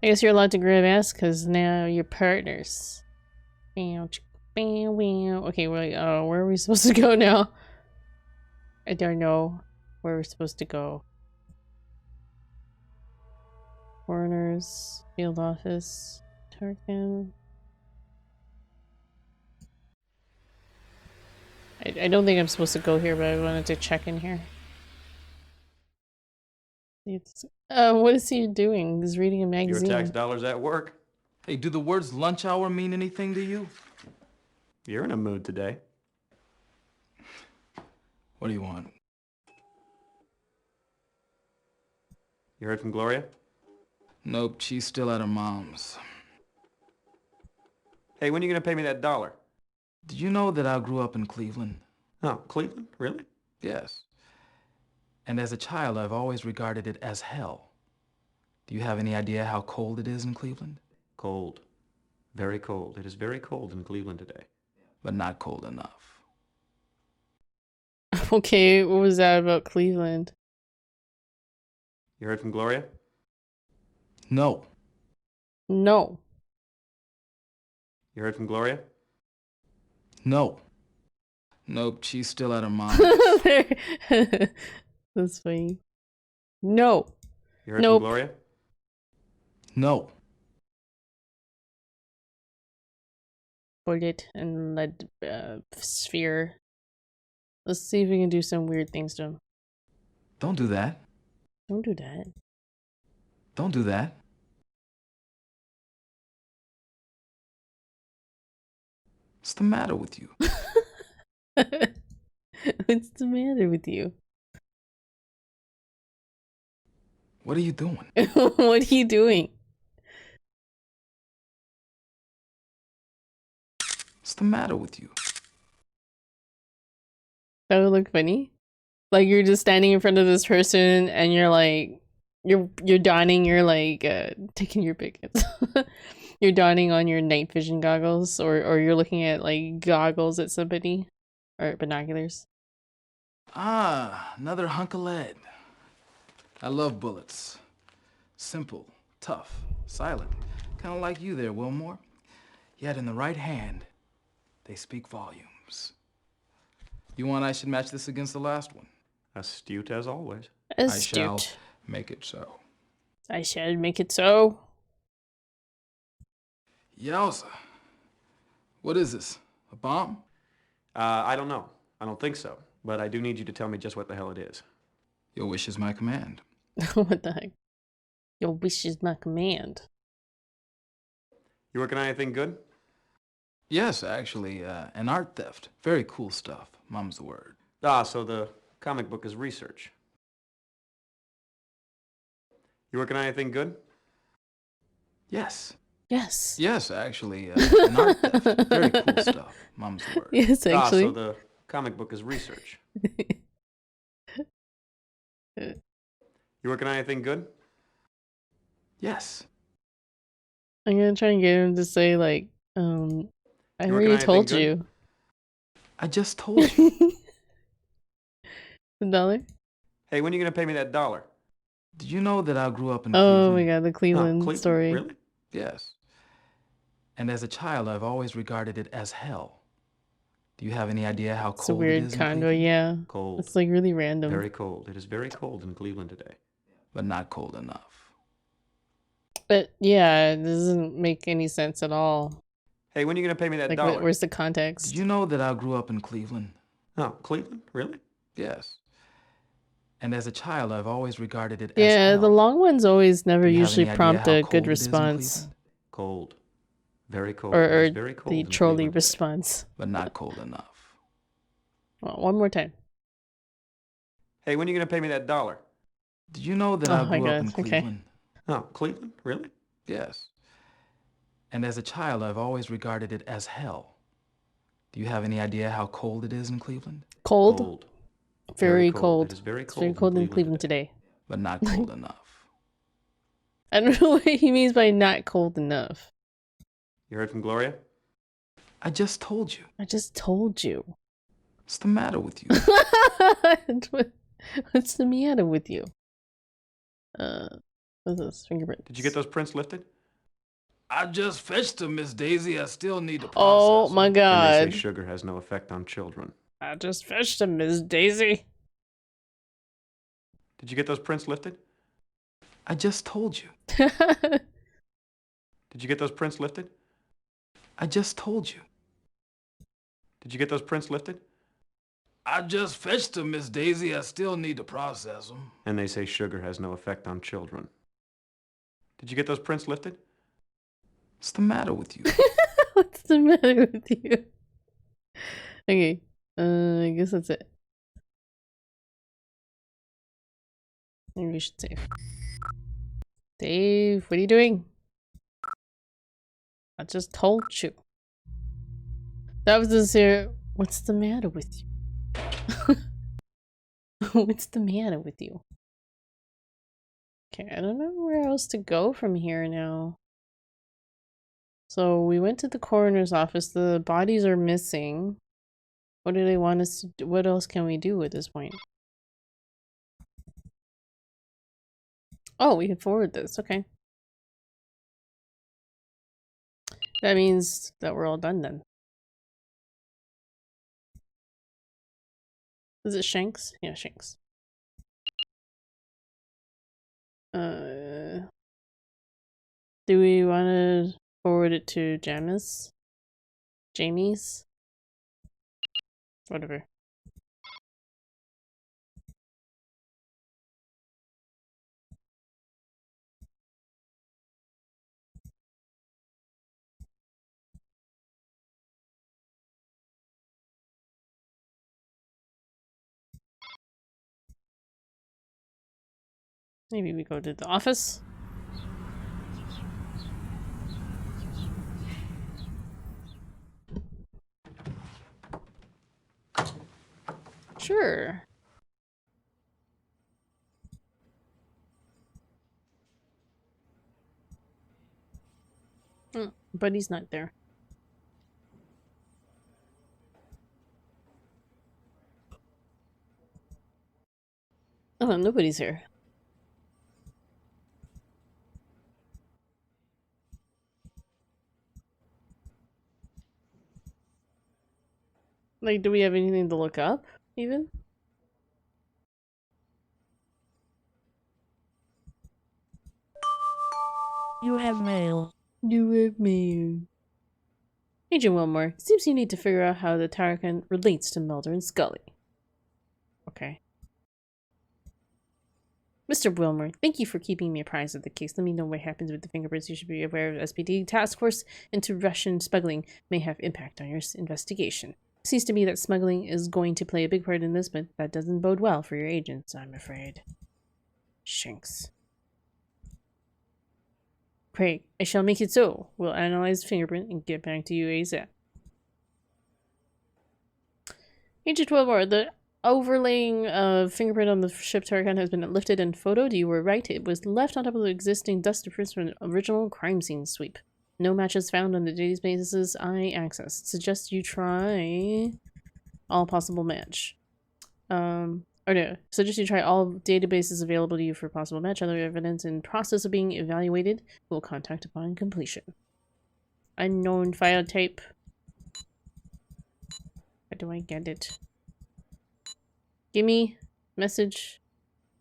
I guess you're allowed to grab ass because now you're partners. Okay, wait, where are we supposed to go now? I don't know where we're supposed to go. Foreigners, field office, Tarkin. I don't think I'm supposed to go here, but I wanted to check in here. What is he doing? He's reading a magazine. Your tax dollars at work. Hey, do the words lunch hour mean anything to you? You're in a mood today. What do you want? You heard from Gloria? Nope, she's still at her mom's. Hey, when are you gonna pay me that $1? Did you know that I grew up in Cleveland? Oh, Cleveland? Really? Yes. And as a child, I've always regarded it as hell. Do you have any idea how cold it is in Cleveland? Cold. Very cold. It is very cold in Cleveland today. But not cold enough. Okay, what was that about Cleveland? You heard from Gloria? No. No. You heard from Gloria? No. Nope, she's still at her mom's. That's funny. No. You heard Nope. from Gloria? No. Bullet and lead sphere. Let's see if we can do some weird things to him. Don't do that. Don't do that. Don't do that. What's the matter with you? What's the matter with you? What are you doing? What are you doing? What's the matter with you? That would look funny. Like you're just standing in front of this person and you're like you're donning your like taking your pickets. You're donning on your night vision goggles, or you're looking at like goggles at somebody, or binoculars. Ah, another hunk of lead. I love bullets. Simple, tough, silent. Kind of like you there, Wilmore. Yet in the right hand, they speak volumes. You want I should match this against the last one? Astute as always. I shall Astute. make it so. I shall make it so. Yowza. What is this? A bomb? I don't know. I don't think so. But I do need you to tell me just what the hell it is. Your wish is my command. What the heck? Your wish is my command. You working on anything good? Yes, actually, an art theft. Very cool stuff. Mum's the word. Ah, so the comic book is research. You working on anything good? Yes. Yes. Yes, actually, an art theft. Very cool stuff. Mum's the word. Yes, Ah, actually. so the comic book is research. You working on anything good? Yes. I'm gonna try and get him to say like, I You working already on told anything you. I just told you. The dollar? Hey, when are you gonna pay me that $1? Did you know that I grew up in Oh my Cleveland? god, the Oh, Cleveland Cleveland? story. Really? Yes. And as a child, I've always regarded it as hell. Do you have any idea how It's a cold it weird is in condo, Cleveland? yeah. Cold. It's like really random. Very cold. It is very cold in Cleveland today. But not cold enough. But yeah, it doesn't make any sense at all. Hey, when are you gonna pay me that Like, $1? where's the context? Did you know that I grew up in Cleveland? Oh, Cleveland? Really? Yes. And as a child, I've always regarded it as Yeah, hell. the long ones always never Do you have usually any idea prompt how a cold good it is in response. Cleveland? Cold. Very cold. Or, It is or very cold the in trolley Cleveland today. response. But not cold enough. Well, one more time. Hey, when are you gonna pay me that $1? Did you know that Oh I my grew up God, in okay. Cleveland? Oh, Cleveland? Really? Yes. And as a child, I've always regarded it as hell. Do you have any idea how cold it is in Cleveland? Cold? Cold. Very cold. cold. It is very It's cold, very cold in Cleveland today. But not cold enough. I don't know what he means by not cold enough. You heard from Gloria? I just told you. I just told you. What's the matter with you? What's the matter with you? What's this? Fingerprint. Did you get those prints lifted? I just fetched them, Miss Daisy. I still need to process Oh my them. god. And they say sugar has no effect on children. I just fetched him, Miss Daisy. Did you get those prints lifted? I just told you. Did you get those prints lifted? I just told you. Did you get those prints lifted? I just fetched them, Miss Daisy. I still need to process them. And they say sugar has no effect on children. Did you get those prints lifted? What's the matter with you? What's the matter with you? Okay, I guess that's it. Maybe we should save. Dave, what are you doing? I just told you. That was sincere. What's the matter with you? What's the matter with you? Okay, I don't know where else to go from here now. So we went to the coroner's office. The bodies are missing. What do they want us to do? What else can we do at this point? Oh, we can forward this. Okay. That means that we're all done then. Is it Shanks? Yeah, Shanks. Do we want to forward it to Jamis? Jamie's? Whatever. Maybe we go to the office. Sure. But he's not there. Oh, nobody's here. Like, do we have anything to look up, even? You have mail. You have mail. Agent Wilmore, it seems you need to figure out how the Tarakan relates to Mulder and Scully. Okay. Mr. Wilmer, thank you for keeping me apprised of the case. Let me know what happens with the fingerprints. You should be aware of SPD task force into Russian smuggling may have impact on your investigation. It seems to me that smuggling is going to play a big part in this, but that doesn't bode well for your agents, I'm afraid. Shanks. Craig, I shall make it so. We'll analyze the fingerprint and get back to you ASAP. Agent Wilmore, the overlaying fingerprint on the ship Tarakan has been lifted and photoed. You were right. It was left on top of the existing dust prints from an original crime scene sweep. No matches found on the databases I accessed. Suggest you try all possible match. Or no, suggest you try all databases available to you for possible match. Other evidence in process of being evaluated will contact upon completion. Unknown file type. How do I get it? Gimme message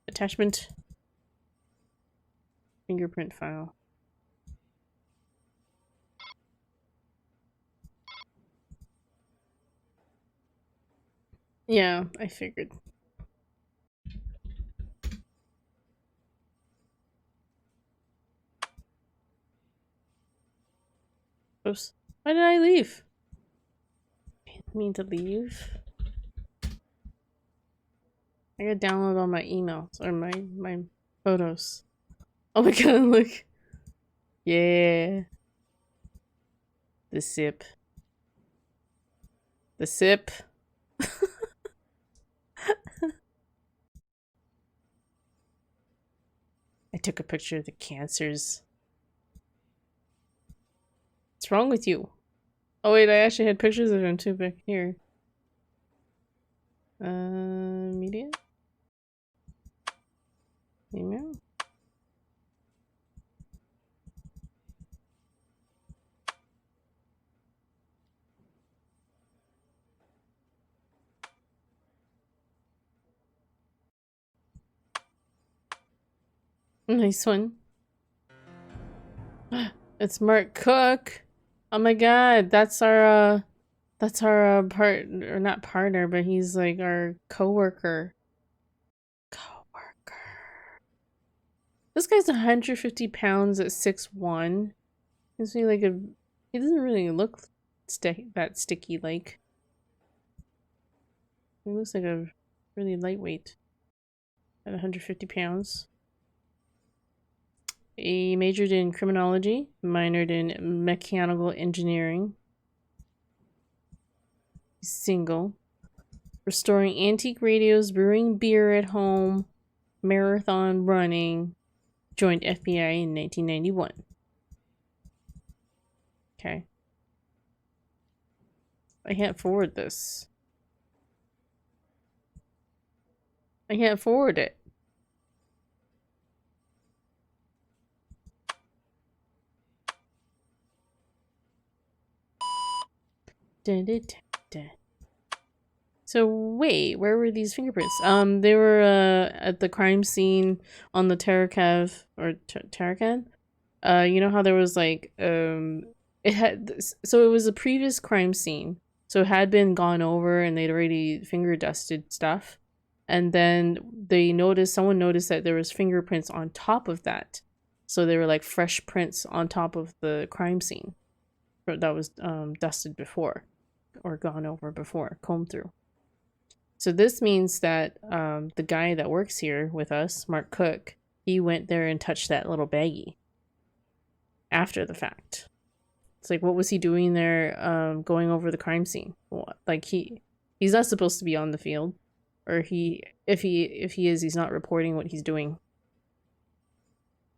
attachment fingerprint file. Yeah, I figured. Oops. Why did I leave? I didn't mean to leave. I gotta download all my emails or my photos. Oh my god, look. Yeah. The sip. The sip. I took a picture of the cancers. What's wrong with you? Oh wait, I actually had pictures of him too back here. Media? Email? Nice one. It's Mark Cook. Oh my god, that's our part, or not partner, but he's like our coworker. This guy's 150 pounds at 6'1". He's like a, he doesn't really look that sticky like. He looks like a really lightweight at 150 pounds. He majored in criminology, minored in mechanical engineering. He's single. Restoring antique radios, brewing beer at home, marathon running. Joined FBI in 1991. Okay. I can't forward this. I can't forward it. Dun, dun, dun, dun. So wait, where were these fingerprints? They were at the crime scene on the Tarakan or Tarakan. You know how there was like it had, so it was a previous crime scene, so it had been gone over and they'd already finger dusted stuff, and then someone noticed that there was fingerprints on top of that, so they were like fresh prints on top of the crime scene that was dusted before or gone over before, combed through. So this means that the guy that works here with us, Mark Cook, he went there and touched that little baggie after the fact. It's like, what was he doing there going over the crime scene? Like he's not supposed to be on the field, or if he is, he's not reporting what he's doing.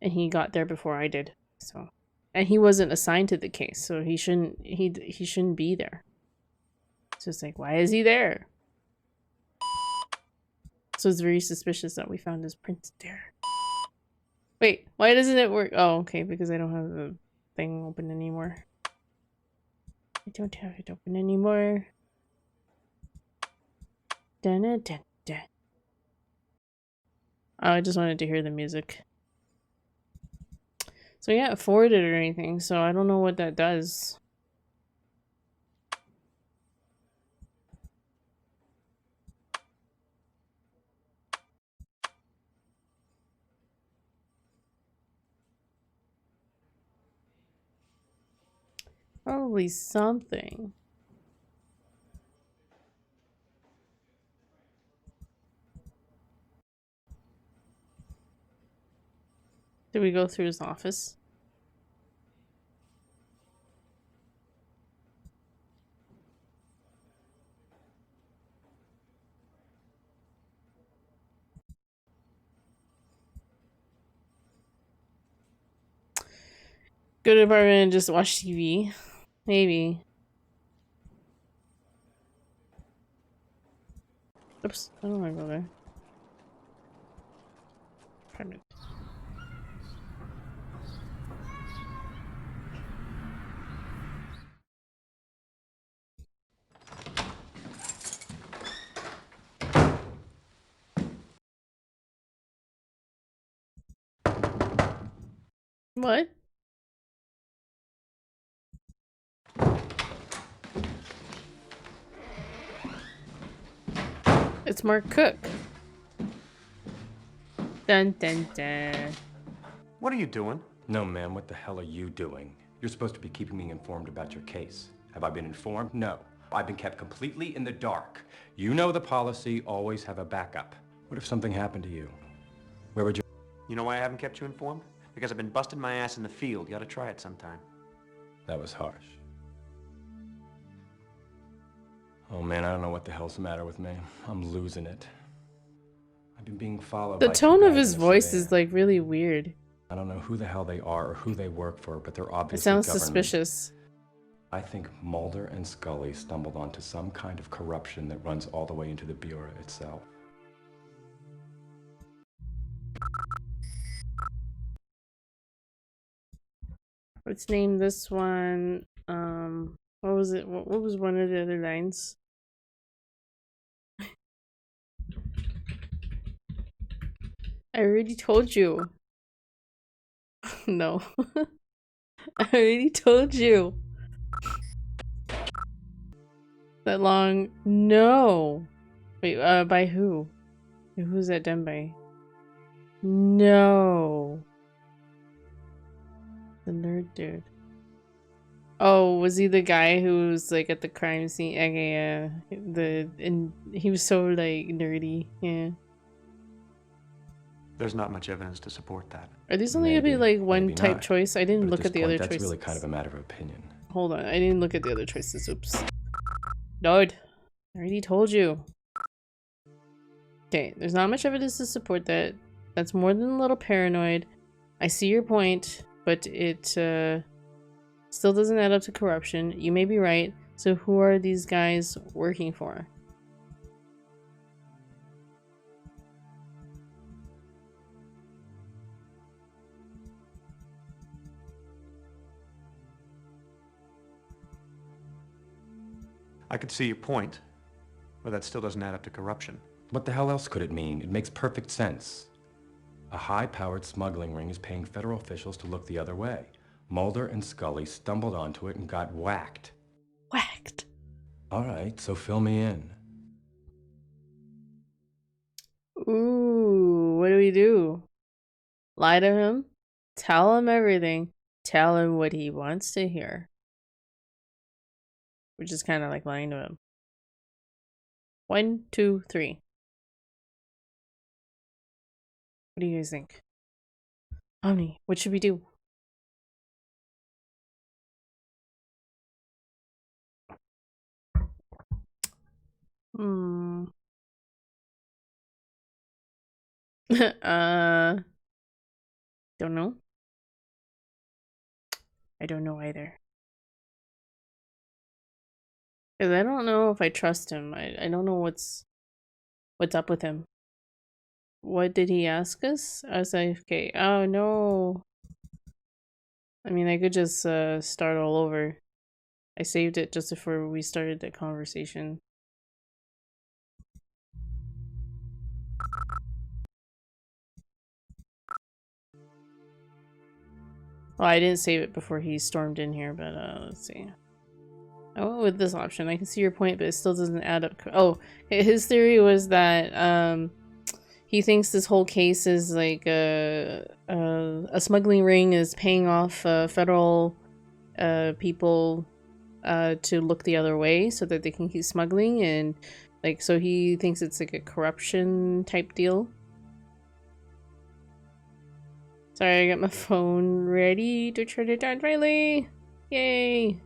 And he got there before I did. So And he wasn't assigned to the case, so he shouldn't be there. So it's like, why is he there? So it's very suspicious that we found his print there. Wait, why doesn't it work? Oh, okay, because I don't have the thing open anymore. I don't have it open anymore. Dun -dun -dun -dun. Oh, I just wanted to hear the music. So yeah, forwarded or anything, so I don't know what that does. Probably something. Did we go through his office? Go to the apartment and just watch TV. Maybe. Oops, I don't want to go there. Apartment. What? It's Mark Cook. Dun dun dun. What are you doing? No, ma'am, what the hell are you doing? You're supposed to be keeping me informed about your case. Have I been informed? No. I've been kept completely in the dark. You know the policy, always have a backup. What if something happened to you? Where would you... You know why I haven't kept you informed? Because I've been busting my ass in the field. You ought to try it sometime. That was harsh. Oh man, I don't know what the hell's the matter with me. I'm losing it. I've been being followed The by two tone of guys his in a voice sedan. is like really weird. I don't know who the hell they are or who they work for, but they're It obviously sounds government. suspicious. I think Mulder and Scully stumbled onto some kind of corruption that runs all the way into the Bureau itself. Let's name this one. What was it? What was one of the other lines? I already told you. No. I already told you. That long. No. Wait, by who? Who's that done by? No. The nerd dude. Oh, was he the guy who was like at the crime scene? Okay, yeah. He was so like nerdy. Yeah. There's not much evidence to support that. Are these only gonna be like one maybe type not. choice? I didn't But look this at the point, other that's choices. really kind of a matter of opinion. Hold on, I didn't look at the other choices. Oops. Nerd. I already told you. Okay, there's not much evidence to support that. That's more than a little paranoid. I see your point, but it still doesn't add up to corruption. You may be right. So who are these guys working for? I could see your point, but that still doesn't add up to corruption. What the hell else could it mean? It makes perfect sense. A high-powered smuggling ring is paying federal officials to look the other way. Mulder and Scully stumbled onto it and got whacked. Whacked. All right, so fill me in. Ooh, what do we do? Lie to him? Tell him everything. Tell him what he wants to hear. Which is kind of like lying to him. 1, 2, 3. What do you guys think? Omni, what should we do? Hmm. Don't know. I don't know either. Because I don't know if I trust him. I don't know what's up with him. What did he ask us? I was like, okay, oh no. I mean, I could just start all over. I saved it just before we started the conversation. Well, I didn't save it before he stormed in here, but let's see. I went with this option. I can see your point, but it still doesn't add up. Oh, his theory was that he thinks this whole case is like a smuggling ring is paying off federal people to look the other way so that they can keep smuggling, and like so he thinks it's like a corruption type deal. Sorry, I got my phone ready to turn it down finally. Yay.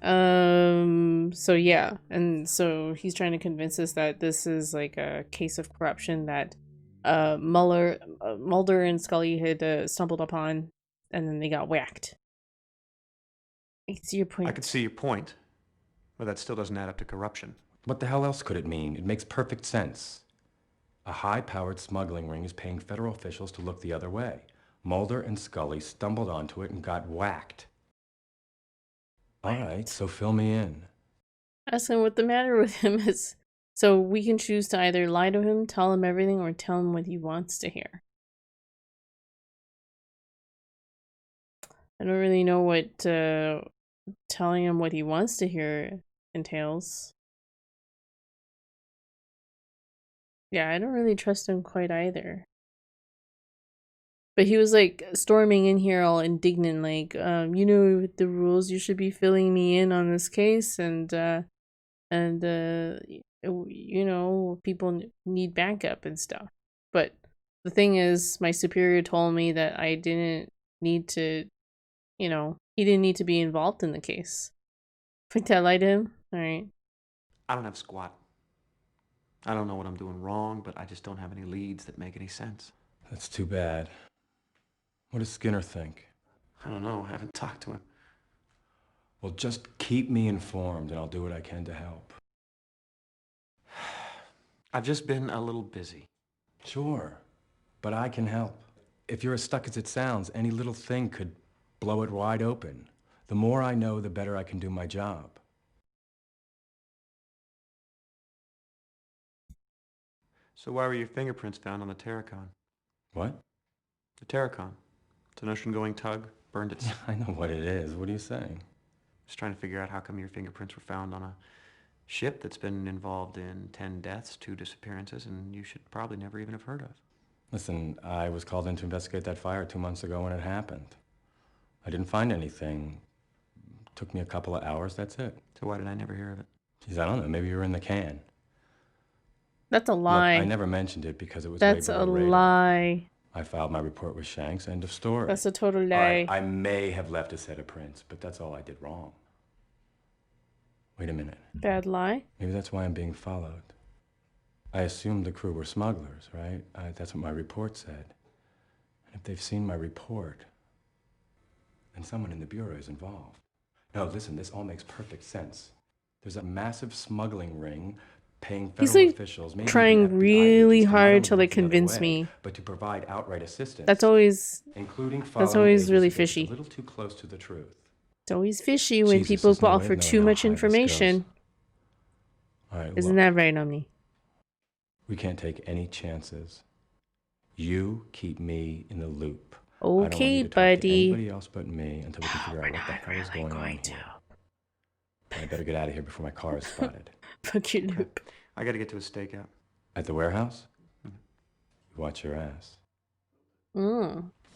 So yeah, and so he's trying to convince us that this is like a case of corruption that Mulder and Scully had stumbled upon, and then they got whacked. I can see your point. I could see your point, but that still doesn't add up to corruption. What the hell else could it mean? It makes perfect sense. A high-powered smuggling ring is paying federal officials to look the other way. Mulder and Scully stumbled onto it and got whacked. All right, so fill me in. Ask him what the matter with him is. So we can choose to either lie to him, tell him everything, or tell him what he wants to hear. I don't really know what telling him what he wants to hear entails. Yeah, I don't really trust him quite either. But he was like storming in here all indignant, like, you know the rules, you should be filling me in on this case, and you know, people need backup and stuff. But the thing is, my superior told me that I didn't need to, you know, he didn't need to be involved in the case. Think that lied to him? Alright. I don't have squat. I don't know what I'm doing wrong, but I just don't have any leads that make any sense. That's too bad. What does Skinner think? I don't know. I haven't talked to him. Well, just keep me informed and I'll do what I can to help. I've just been a little busy. Sure, but I can help. If you're as stuck as it sounds, any little thing could blow it wide open. The more I know, the better I can do my job. So why were your fingerprints found on the Terracon? What? The Terracon. It's an ocean-going tug. Burned its... I know what it is. What are you saying? Just trying to figure out how come your fingerprints were found on a ship that's been involved in 10 deaths, 2 disappearances, and you should probably never even have heard of. Listen, I was called in to investigate that fire 2 months ago when it happened. I didn't find anything. It took me a couple of hours, that's it. So why did I never hear of it? Geez, I don't know. Maybe you were in the can. That's a lie. Look, I never mentioned it because it was That's way a below radar. lie. I filed my report with Shanks, end of story. That's a total lie. All right, I may have left a set of prints, but that's all I did wrong. Wait a minute. Bad lie? Maybe that's why I'm being followed. I assumed the crew were smugglers, right? That's what my report said. And if they've seen my report, then someone in the Bureau is involved. No, listen, this all makes perfect sense. There's a massive smuggling ring paying federal officials, maybe trying even FBI really agents, hard to not only like look the other convince way, me. but to provide outright assistance. That's always including really a fishy. little too close to the truth. It's always fishy when Jesus, people there's no way offer of too knowing much how high this information. goes. All right, Isn't look, that right, Omni? we can't take any chances. You keep me in the loop. I Okay, don't want you to talk buddy. to anybody else but me until we can figure out what the hell is going on here. I better get out of here before my car is spotted. Fuck your loop. I gotta get to a stakeout. At the warehouse? Watch your ass.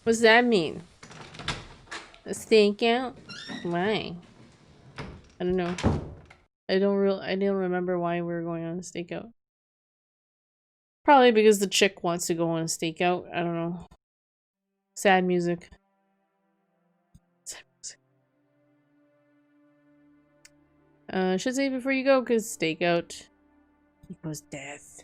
What's that mean? A stakeout? Why? I don't know. I didn't remember why we were going on a stakeout. Probably because the chick wants to go on a stakeout. I don't know. Sad music. Sad music. Should say before you go, because stakeout equals death.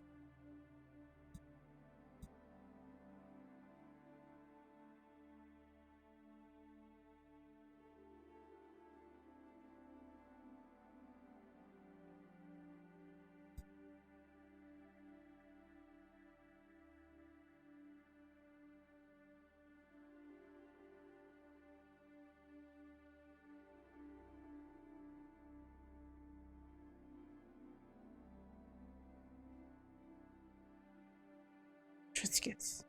Biscuits.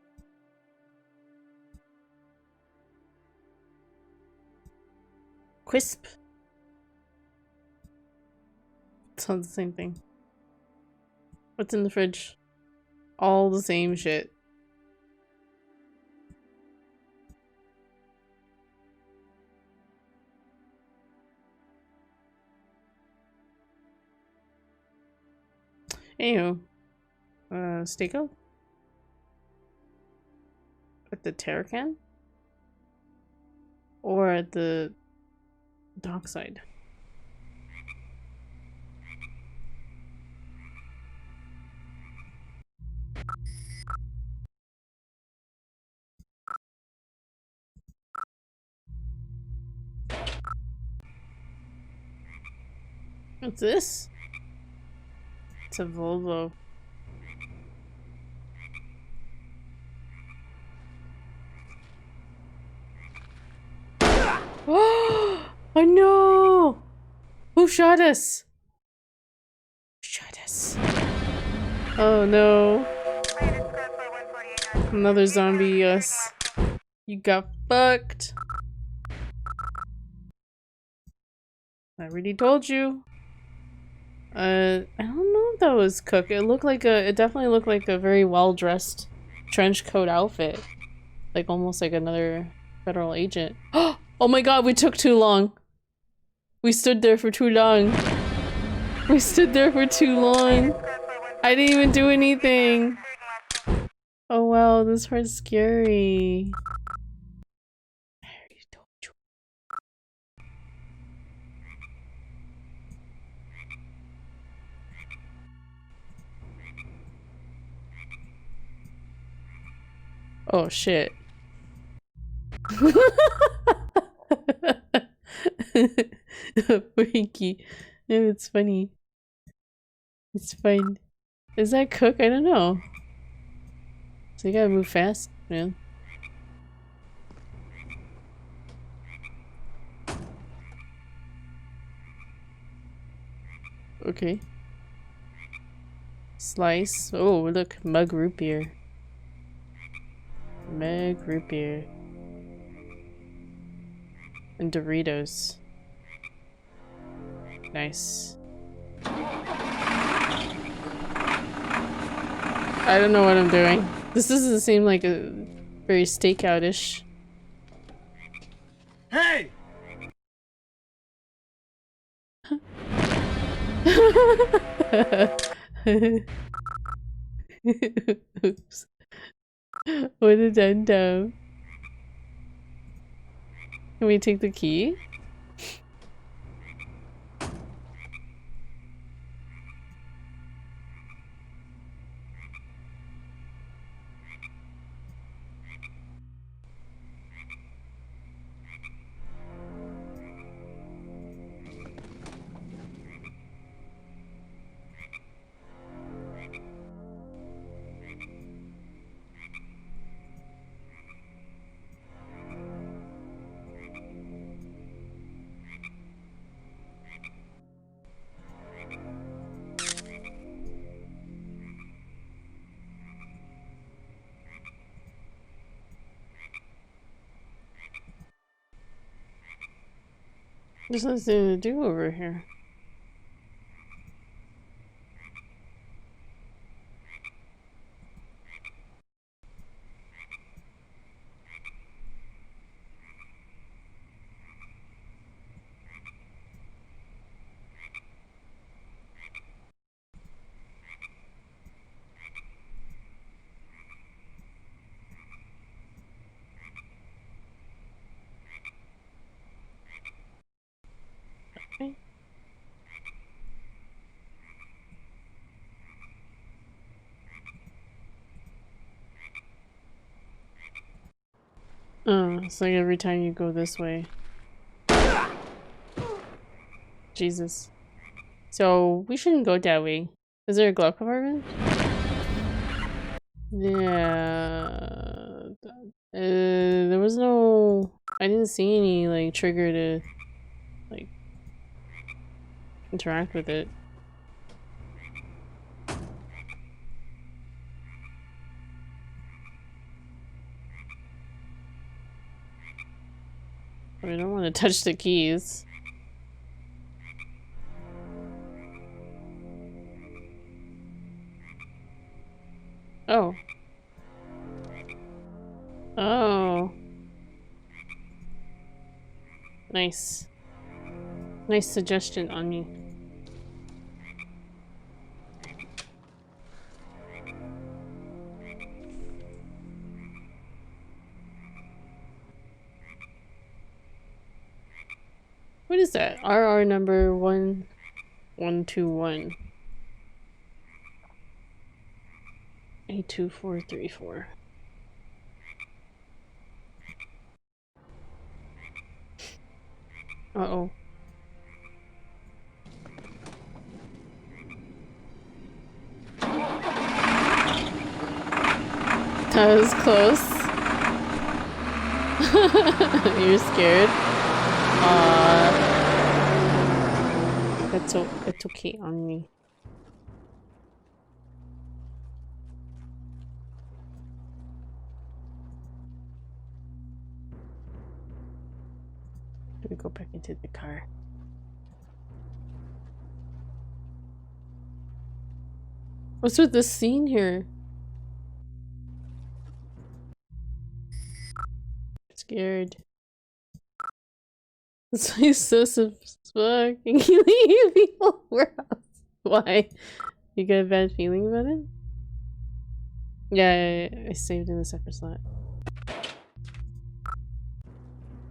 Crisp. It's all the same thing. What's in the fridge? All the same shit. Anywho, stakeout at the Terracan or at the dockside. What's this? It's a Volvo. Oh no! Who shot us? Who shot us? Oh no. Another zombie, yes. You got fucked. I already told you. I don't know if that was Cook. It looked like it definitely looked like a very well-dressed trench coat outfit. Like almost like another federal agent. Oh my god, we took too long. We stood there for too long. We stood there for too long. I didn't even do anything. Oh wow, this part's scary. I already told you. Oh shit. Freaky. No, it's funny. It's fine. Is that Cook? I don't know. So you gotta move fast, man. Okay. Slice. Oh, look. Mug root beer. Mug root beer. And Doritos. Nice. I don't know what I'm doing. This doesn't seem like a very stakeout-ish. Hey! Oops. What a dum-dum. Can we take the key? There's nothing to do over here. Okay. Oh, it's like every time you go this way. Jesus. So, we shouldn't go that way. Is there a glove compartment? Yeah. There was no... I didn't see any, like, trigger to, like, interact with it. We don't want to touch the keys. Oh. Oh. Nice. Nice suggestion on me. What is that? RR number 1121. 82434. Uh-oh. That was close. You're scared. That's okay on me. Do we go back into the car? What's with this scene here? Scared. This place so fuck. Can you leave people warehouse? Why? You got a bad feeling about it? Yeah, I saved in a separate slot.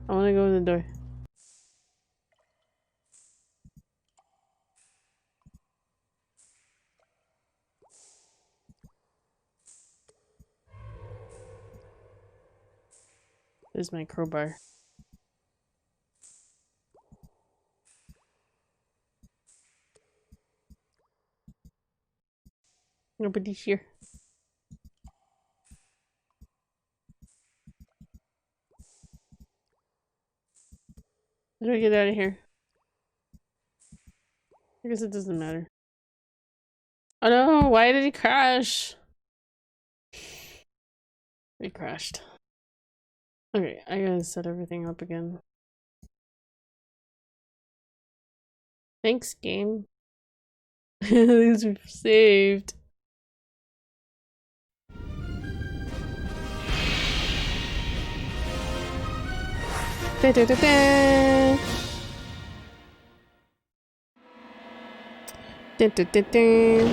I wanna go to the door. There's my crowbar. Nobody's here. How do I get out of here? I guess it doesn't matter. Oh no, why did he crash? He crashed. Okay, I gotta set everything up again. Thanks, game. At least we've saved. Da, da, da, da. Da, da, da, da.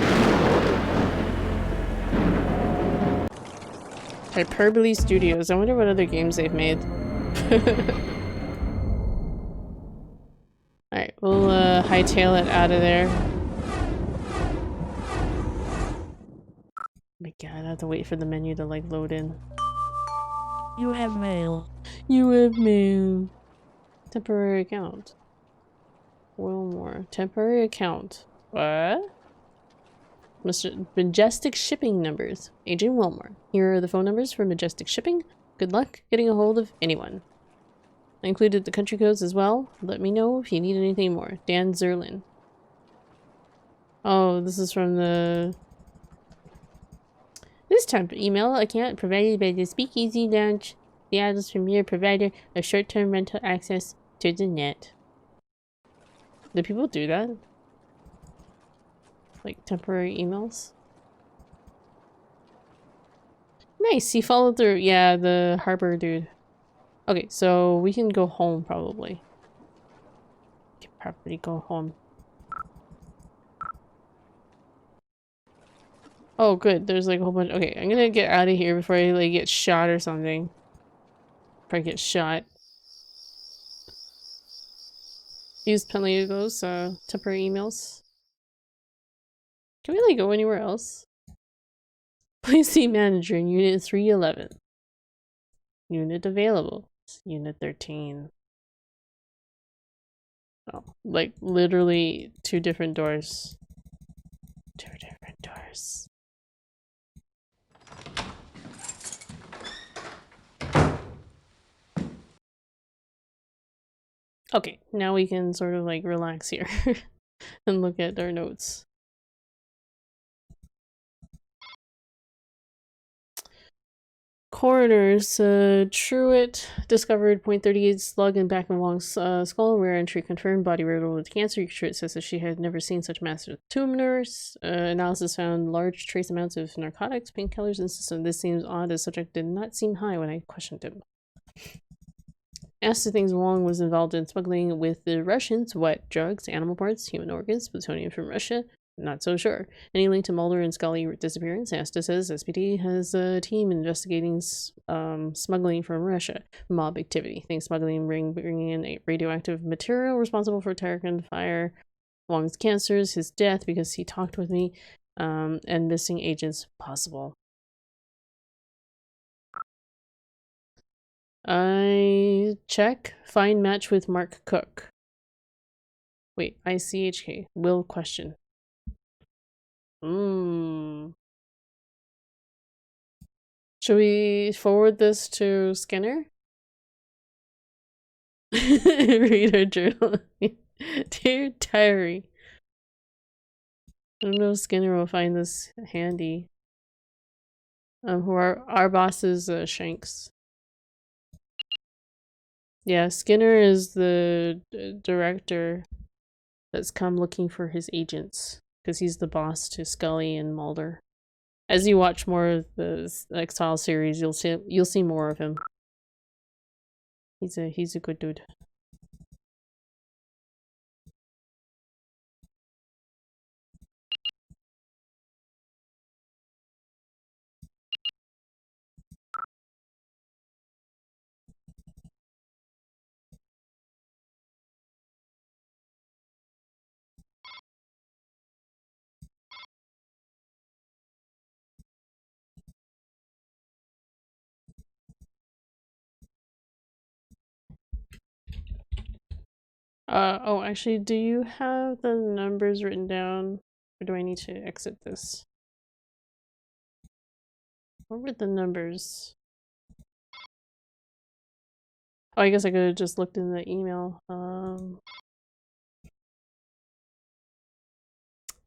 Hyperbole Studios. I wonder what other games they've made. Alright, we'll hightail it out of there. Oh my god, I have to wait for the menu to like load in. You have mail. You have mail. Temporary account. Wilmore. Temporary account. What? Majestic shipping numbers. Agent Wilmore. Here are the phone numbers for Majestic Shipping. Good luck getting a hold of anyone. I included the country codes as well. Let me know if you need anything more. Dan Zerlin. Oh, this is from the... This type of email account provided by the Speakeasy Lounge, Seattle's premier provider of short-term rental access to the net. Do people do that? Like temporary emails? Nice, he followed through. Yeah, the harbor dude. Okay, so we can go home probably. Can probably go home. Oh, good. There's like a whole bunch. Okay, I'm gonna get out of here before I like get shot or something. Before I get shot. Used plenty of those temporary emails. Can we like go anywhere else? Please see manager in unit 311. Unit available. Unit 13. Oh, like literally two different doors. Two different doors. Okay, now we can sort of like relax here and look at our notes. Coroners, Truitt discovered .38 slug in back of Wong's skull. Rare entry confirmed. Body riddled with cancer. Truitt says that she had never seen such massive tumors. Analysis found large trace amounts of narcotics, painkillers in the system. This seems odd as subject did not seem high when I questioned him. Asked the things Wong was involved in smuggling with the Russians: wet drugs, animal parts, human organs, plutonium from Russia. Not so sure. Any link to Mulder and Scully disappearance? Asta says SPD has a team investigating smuggling from Russia. Mob activity. Thinks smuggling ring bringing in a radioactive material responsible for Tarakan fire, Wong's cancers, his death because he talked with me, and missing agents possible. I check. Find match with Mark Cook. Wait, ICHK. Will question. Should we forward this to Skinner? Read her journal. Dear diary. I don't know if Skinner will find this handy. Who are our boss is Shanks. Yeah, Skinner is the director that's come looking for his agents because he's the boss to Scully and Mulder. As you watch more of the X-Files series, you'll see more of him. He's a good dude. Oh, actually, do you have the numbers written down? Or do I need to exit this? What were the numbers? Oh, I guess I could have just looked in the email.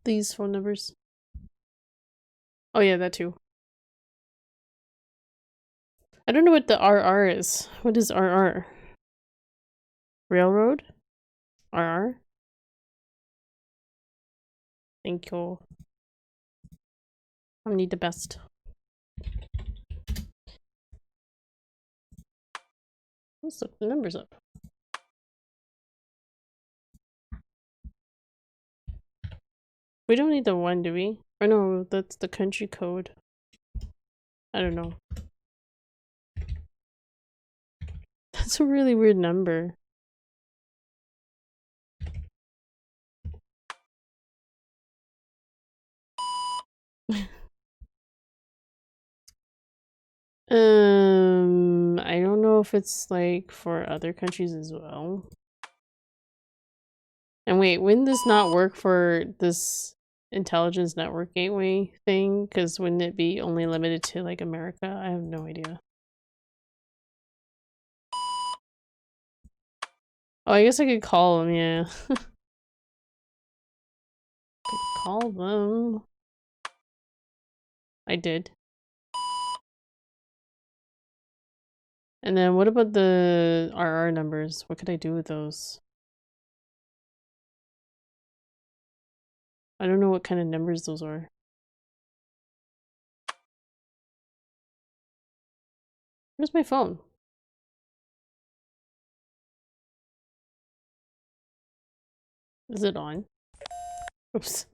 These phone numbers. Oh yeah, that too. I don't know what the RR is. What is RR? Railroad? RR? Thank you. I need the best. Let's look the numbers up. We don't need the one, do we? Or no, that's the country code. I don't know. That's a really weird number. I don't know if it's like for other countries as well. And wait, wouldn't this not work for this intelligence network gateway thing? Because wouldn't it be only limited to like America? I have no idea. Oh, I guess I could call them, yeah. Could call them. I did. And then what about the RR numbers? What could I do with those? I don't know what kind of numbers those are. Where's my phone? Is it on? Oops.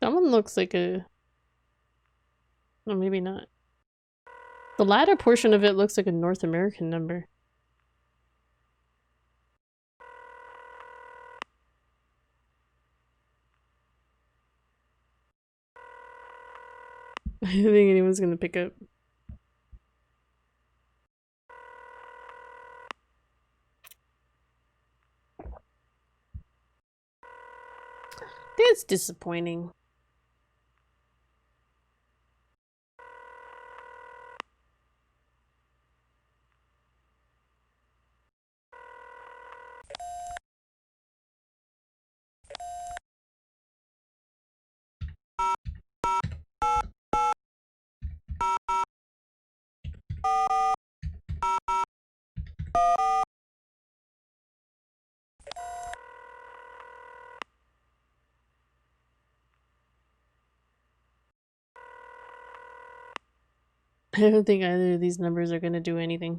That one looks like a... No, maybe not. The latter portion of it looks like a North American number. I don't think anyone's gonna pick up. That's disappointing. I don't think either of these numbers are gonna do anything.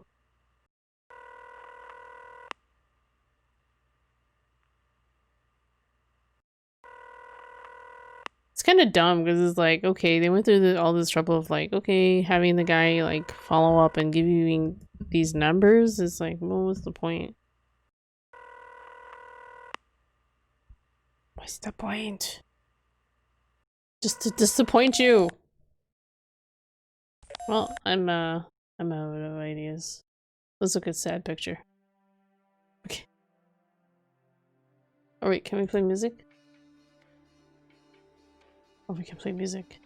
It's kind of dumb because it's like, okay, they went through all this trouble of like, okay, having the guy like follow up and give you these numbers. It's like, well, what's the point? What's the point? Just to disappoint you. Well, I'm out of ideas. Let's look at sad picture. Okay. Oh wait, can we play music? Oh, we can play music.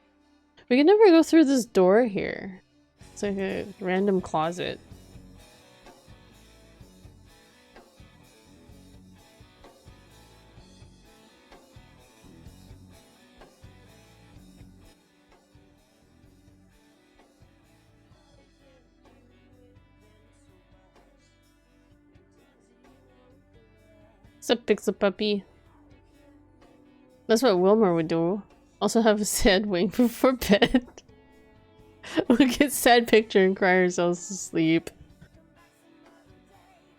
We can never go through this door here. It's like a random closet. What's up, Pixel Puppy? That's what Wilmer would do. Also have a sad wing before bed. Look at sad picture and cry ourselves to sleep.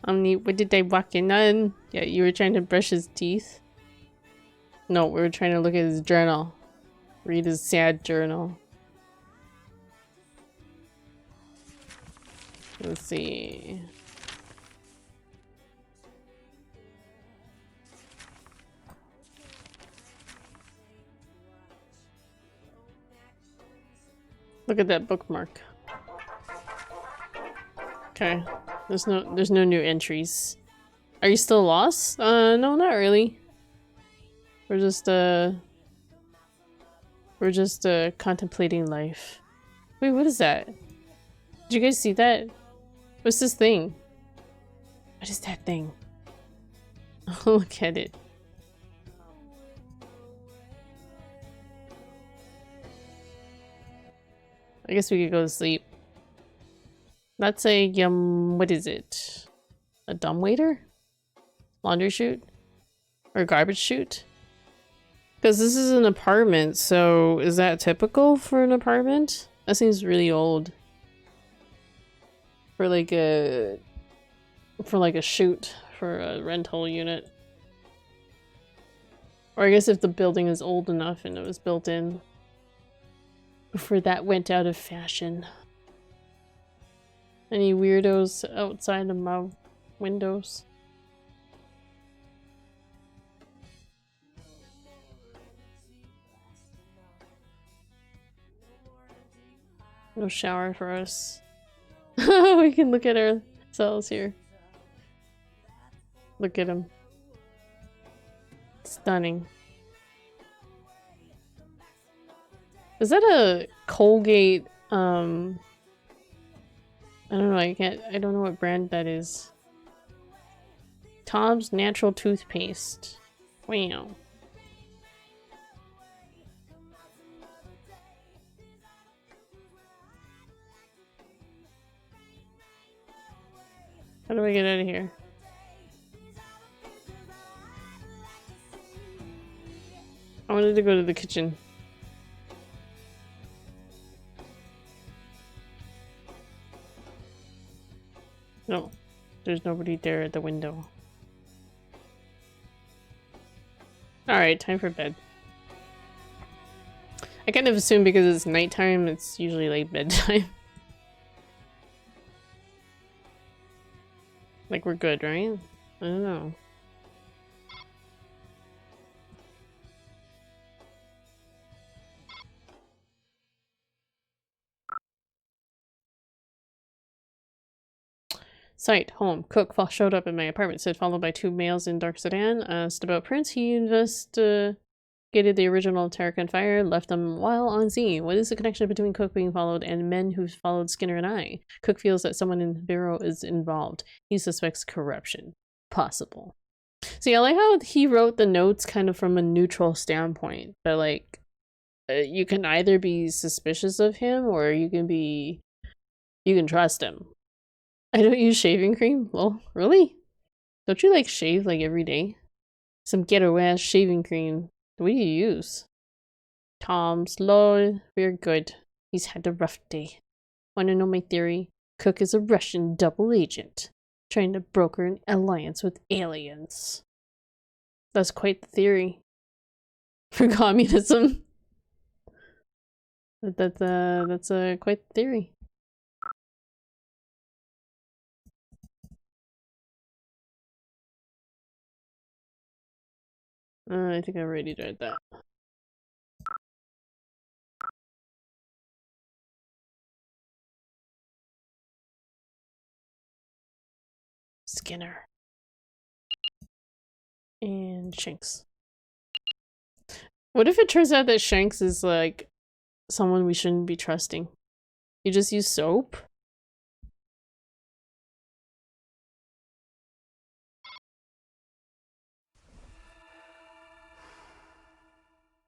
What did I walk in on? Yeah, you were trying to brush his teeth? No, we were trying to look at his journal. Read his sad journal. Let's see. Look at that bookmark. Okay. There's no new entries. Are you still lost? No, not really. We're just contemplating life. Wait, what is that? Did you guys see that? What's this thing? What is that thing? Look at it. I guess we could go to sleep. That's a, what is it? A dumbwaiter? Laundry chute? Or garbage chute? Because this is an apartment, so is that typical for an apartment? That seems really old. For like a chute for a rental unit. Or I guess if the building is old enough and it was built in before that went out of fashion. Any weirdos outside of my windows? No shower for us. We can look at ourselves here. Look at him. Stunning. Is that a Colgate, I don't know, I don't know what brand that is. Tom's Natural Toothpaste. Wow. How do I get out of here? I wanted to go to the kitchen. No, there's nobody there at the window. Alright, time for bed. I kind of assume because it's nighttime, it's usually like bedtime. Like we're good, right? I don't know. Site, home, cook showed up in my apartment, said followed by two males in dark sedan, asked about Prince, he Gated the original Terracan fire, left them while on scene. What is the connection between Cook being followed and men who followed Skinner and I? Cook feels that someone in the Bureau is involved. He suspects corruption. Possible. See, I like how he wrote the notes kind of from a neutral standpoint, but like, you can either be suspicious of him or you can trust him. I don't use shaving cream. Well, really? Don't you like shave like every day? Some ghetto ass shaving cream. What do you use? Tom's Lord, we're good. He's had a rough day. Wanna know my theory? Cook is a Russian double agent, trying to broker an alliance with aliens. That's quite the theory. For communism. That's quite the theory. I think I already tried that. Skinner. And Shanks. What if it turns out that Shanks is like someone we shouldn't be trusting? You just use soap?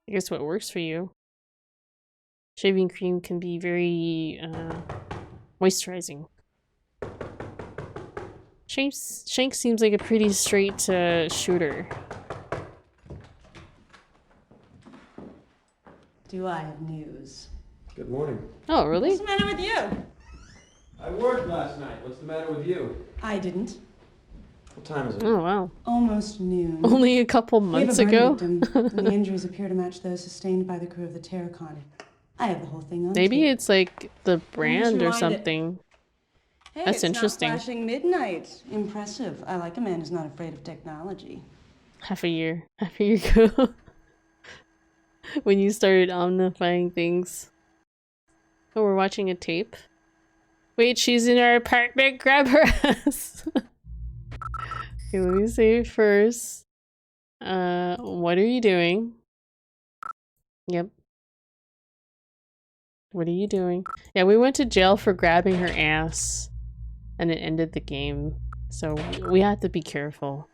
I guess what works for you. Shaving cream can be very moisturizing. Shanks seems like a pretty straight shooter. Do I have news? Good morning. Oh, really? What's the matter with you? I worked last night. What's the matter with you? I didn't. What time is it? Oh, wow. Almost noon. Only a couple months we have a ago? burn victim, and the injuries appear to match those sustained by the crew of the Terracon. I have the whole thing on Maybe tape. it's like the brand or rewind it. something. Hey, That's it's interesting. Not flashing midnight. Impressive. I like a man who's not afraid of technology. Half a year ago. When you started omnifying things. Oh, we're watching a tape? Wait, she's in our apartment? Grab her ass! Okay, let me save first. What are you doing? Yep. What are you doing? Yeah, we went to jail for grabbing her ass. And it ended the game. So we have to be careful.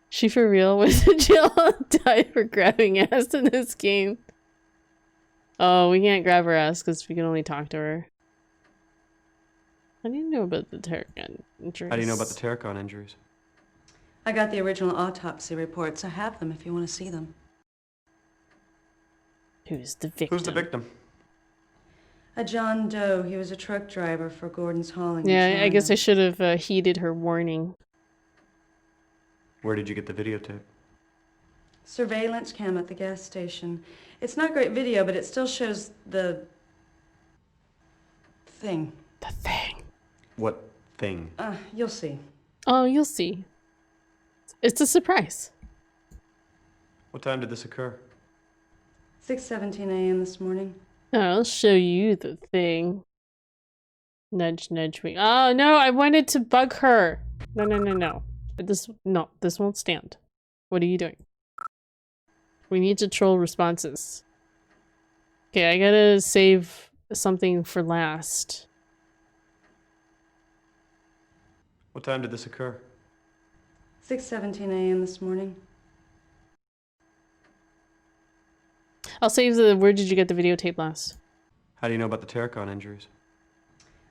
She for real went to jail and died for grabbing ass in this game. Oh, we can't grab her ass because we can only talk to her. How do you know about the Terracan injuries? How do you know about the Terracon injuries? I got the original autopsy reports. I have them if you want to see them. Who's the victim? Who's the victim? A John Doe. He was a truck driver for Gordon's Hauling. Yeah, I guess I should have heeded her warning. Where did you get the videotape? Surveillance cam at the gas station. It's not great video, but it still shows the thing. The thing. What thing? You'll see. Oh, you'll see. It's a surprise. What time did this occur? 6:17 a.m. this morning. I'll show you the thing. Nudge, nudge, wink. Oh no, I wanted to bug her. No. This won't stand. What are you doing? We need to troll responses. Okay, I gotta save something for last. What time did this occur? 6:17 a.m. this morning. I'll save the where did you get the videotape last? How do you know about the Terracon injuries?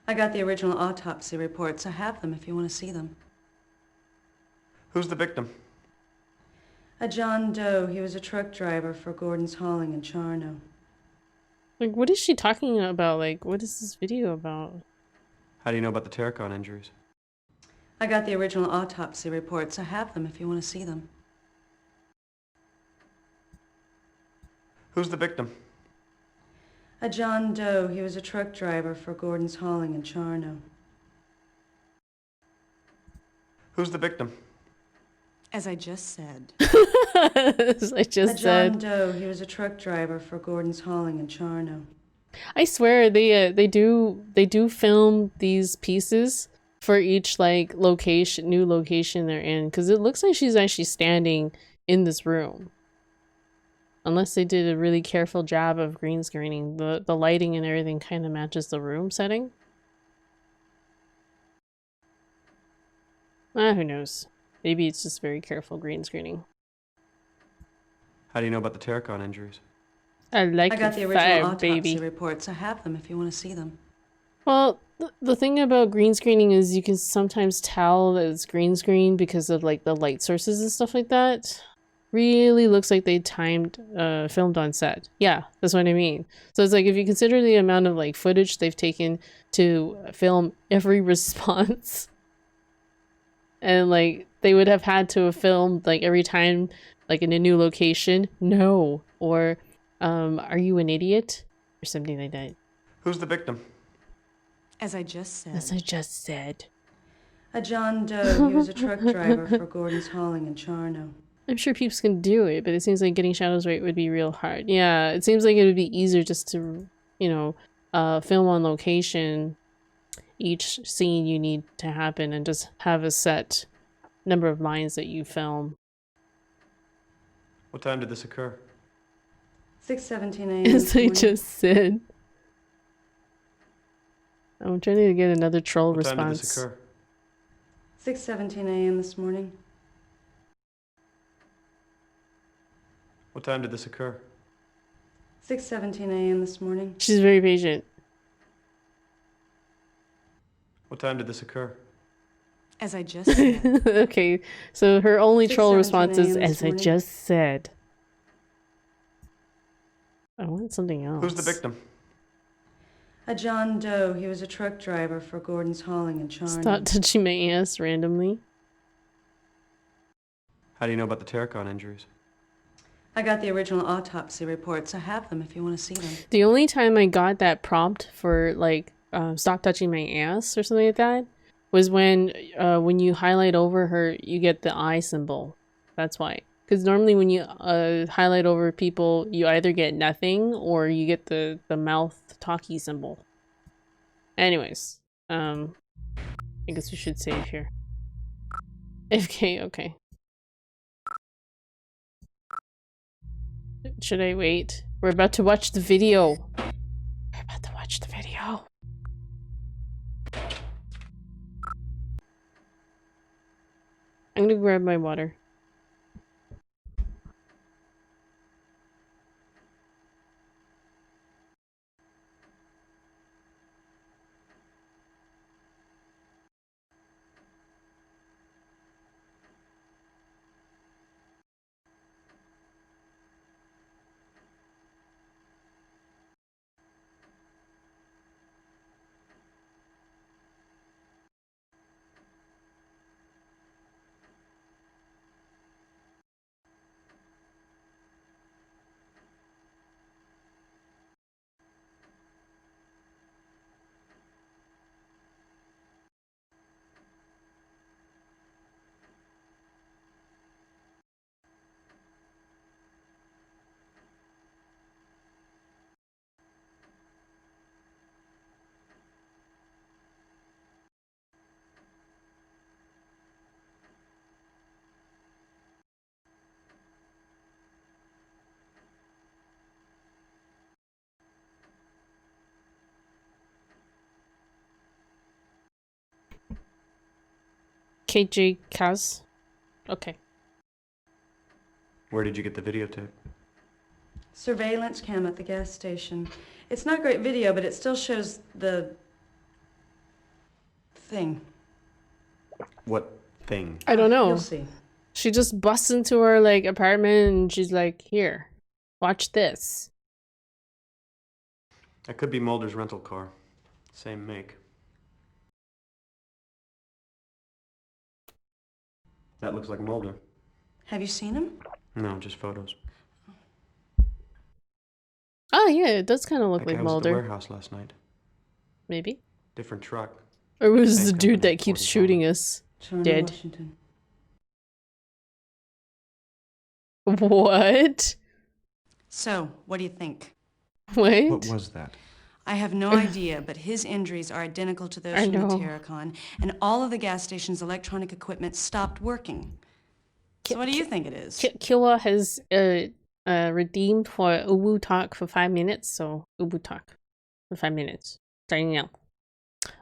I got the original autopsy reports. I have them if you want to see them. Who's the victim? A John Doe. He was a truck driver for Gordon's Hauling in Charno. Like, what is she talking about? Like, what is this video about? How do you know about the Terracon injuries? I got the original autopsy reports. I have them if you want to see them. Who's the victim? A John Doe. He was a truck driver for Gordon's Hauling in Charno. Who's the victim? As I just said. As I just a said. John Doe. He was a truck driver for Gordon's Hauling in Charno. I swear they do film these pieces for each like new location they're in, because it looks like she's actually standing in this room. Unless they did a really careful job of green screening. The lighting and everything kind of matches the room setting. Who knows? Maybe it's just very careful green screening. How do you know about the Terracon injuries? I like I got the the original fire, autopsy baby. reports. I have them if you want to see them. Well, the thing about green screening is you can sometimes tell that it's green screen because of like the light sources and stuff like that. Really looks like they filmed on set. Yeah, that's what I mean. So it's like if you consider the amount of like footage they've taken to film every response, and like they would have had to have filmed like every time like in a new location. No, or are you an idiot or something like that. Who's the victim? As I just said. As I just said. A John Doe. He was a truck driver for Gordon's Hauling in Charno. I'm sure peeps can do it, but it seems like getting shadows right would be real hard. Yeah, it seems like it would be easier just to, you know, film on location each scene you need to happen and just have a set number of lines that you film. What time did this occur? 6:17 a.m. As this I morning. just said. I'm trying to get another troll What time did response. this occur? 6:17 a.m. this morning. What time did this occur? 6:17 a.m. this morning. She's very patient. What time did this occur? As I just said. Okay, so her only troll 6:17 response is, a.m. this as I morning. just said. I want something else. Who's the victim? A John Doe. He was a truck driver for Gordon's Hauling in Charno. Stop touching my ass randomly. How do you know about the Terracon injuries? I got the original autopsy reports. I have them if you want to see them. The only time I got that prompt for like stop touching my ass or something like that was when you highlight over her, you get the eye symbol. That's why. Because normally when you highlight over people, you either get nothing or you get the mouth talkie symbol. Anyways, I guess we should save here. FK, okay. Should I wait? We're about to watch the video. We're about to watch the video. I'm gonna grab my water. KJ Kaz. Okay. Where did you get the videotape? Surveillance cam at the gas station. It's not great video, but it still shows the thing. What thing? I don't know. You'll see. She just busts into her like apartment and she's like, "Here, watch this." That could be Mulder's rental car. Same make. That looks like Mulder. Have you seen him? No, just photos. Oh yeah, it does kind of look That like guy was at the Mulder. warehouse last night. Maybe. Different truck. Or was Same the dude company, that keeps 40 shooting us Charno, dead? Washington. What? So, what do you think? What? What was that? I have no idea, but his injuries are identical to those I from the know. Terracon, and all of the gas station's electronic equipment stopped working. So what do you think it is? Killa has redeemed for Ubu Talk for 5 minutes. So Ubu Talk for 5 minutes. Starting now.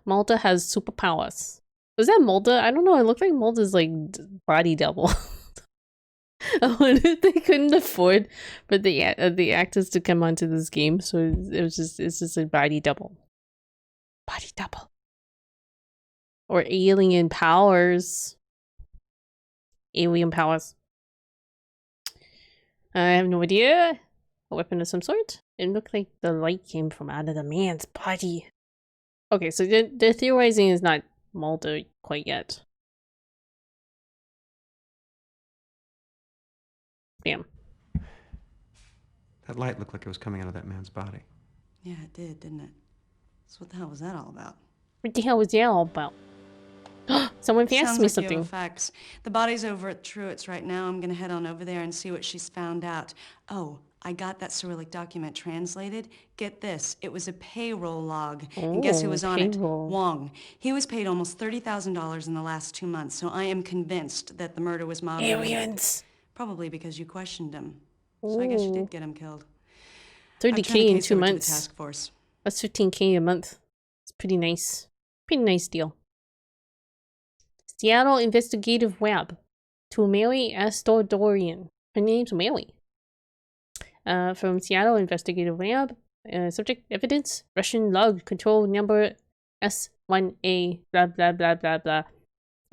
Malta has superpowers. Was that Malta? I don't know. It looked like Malta's like body double. I wonder if they couldn't afford for the actors to come onto this game, so it's just a body double. Body double. Or alien powers. Alien powers. I have no idea. A weapon of some sort. It looked like the light came from out of the man's body. Okay, so the theorizing is not Malta quite yet. Bam. That light looked like it was coming out of that man's body. Yeah, it did, didn't it? So what the hell was that all about? What the hell was that all about? Someone asked Sounds me like something. you have facts. The body's over at Truitt's right now. I'm gonna head on over there and see what she's found out. Oh, I got that Cyrillic document translated. Get this, it was a payroll log. And guess who was on it? Wong. He was paid almost $30,000 in the last 2 months, so I am convinced that the murder was mob related. Aliens. Probably because you questioned him. So I guess you did get him killed. 30K in 2 over to the months. task force. That's 15K a month. It's pretty nice. Pretty nice deal. Seattle Investigative Lab. To Mary Astordorian. Her name's Mary. From Seattle Investigative Lab. Subject evidence. Russian log control number S1A. Blah blah blah blah blah.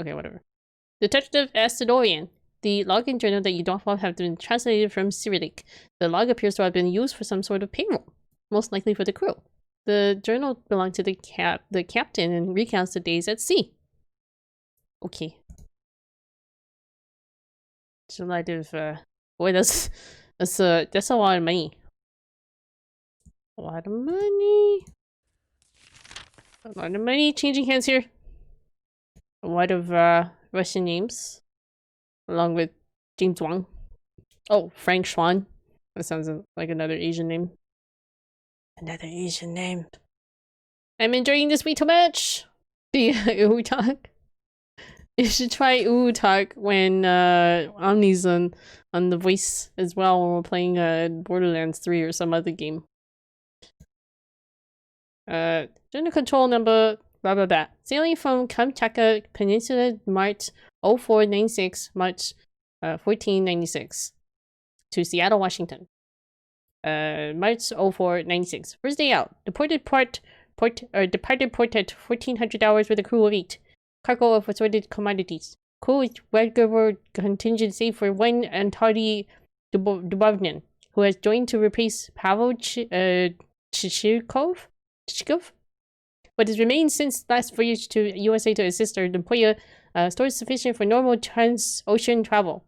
Okay, whatever. Detective Astordorian. The login journal that you don't have been translated from Cyrillic. The log appears to have been used for some sort of payroll, most likely for the crew. The journal belonged to the captain and recounts the days at sea. Okay. It's a lot of boy, that's a lot of money. A lot of money. A lot of money changing hands here. A lot of Russian names. Along with James Wong. Oh, Frank Schwan. That sounds like another Asian name. Another Asian name. I'm enjoying this way too much. The Uwu Talk. You should try Uwu Talk when Omni's on the voice as well when we're playing Borderlands 3 or some other game. General control number blah blah blah. Sailing from Kamchatka Peninsula March 0496, March 1496 to Seattle, Washington. March 0496. First day out. Departed port at 1400 hours with a crew of 8. Cargo of assorted commodities. Crew is regular contingent save for one Antari Dubovnin, who has joined to replace Pavel Chichikov, but has remained since last voyage to USA to assist our employer. Stores sufficient for normal trans-ocean travel.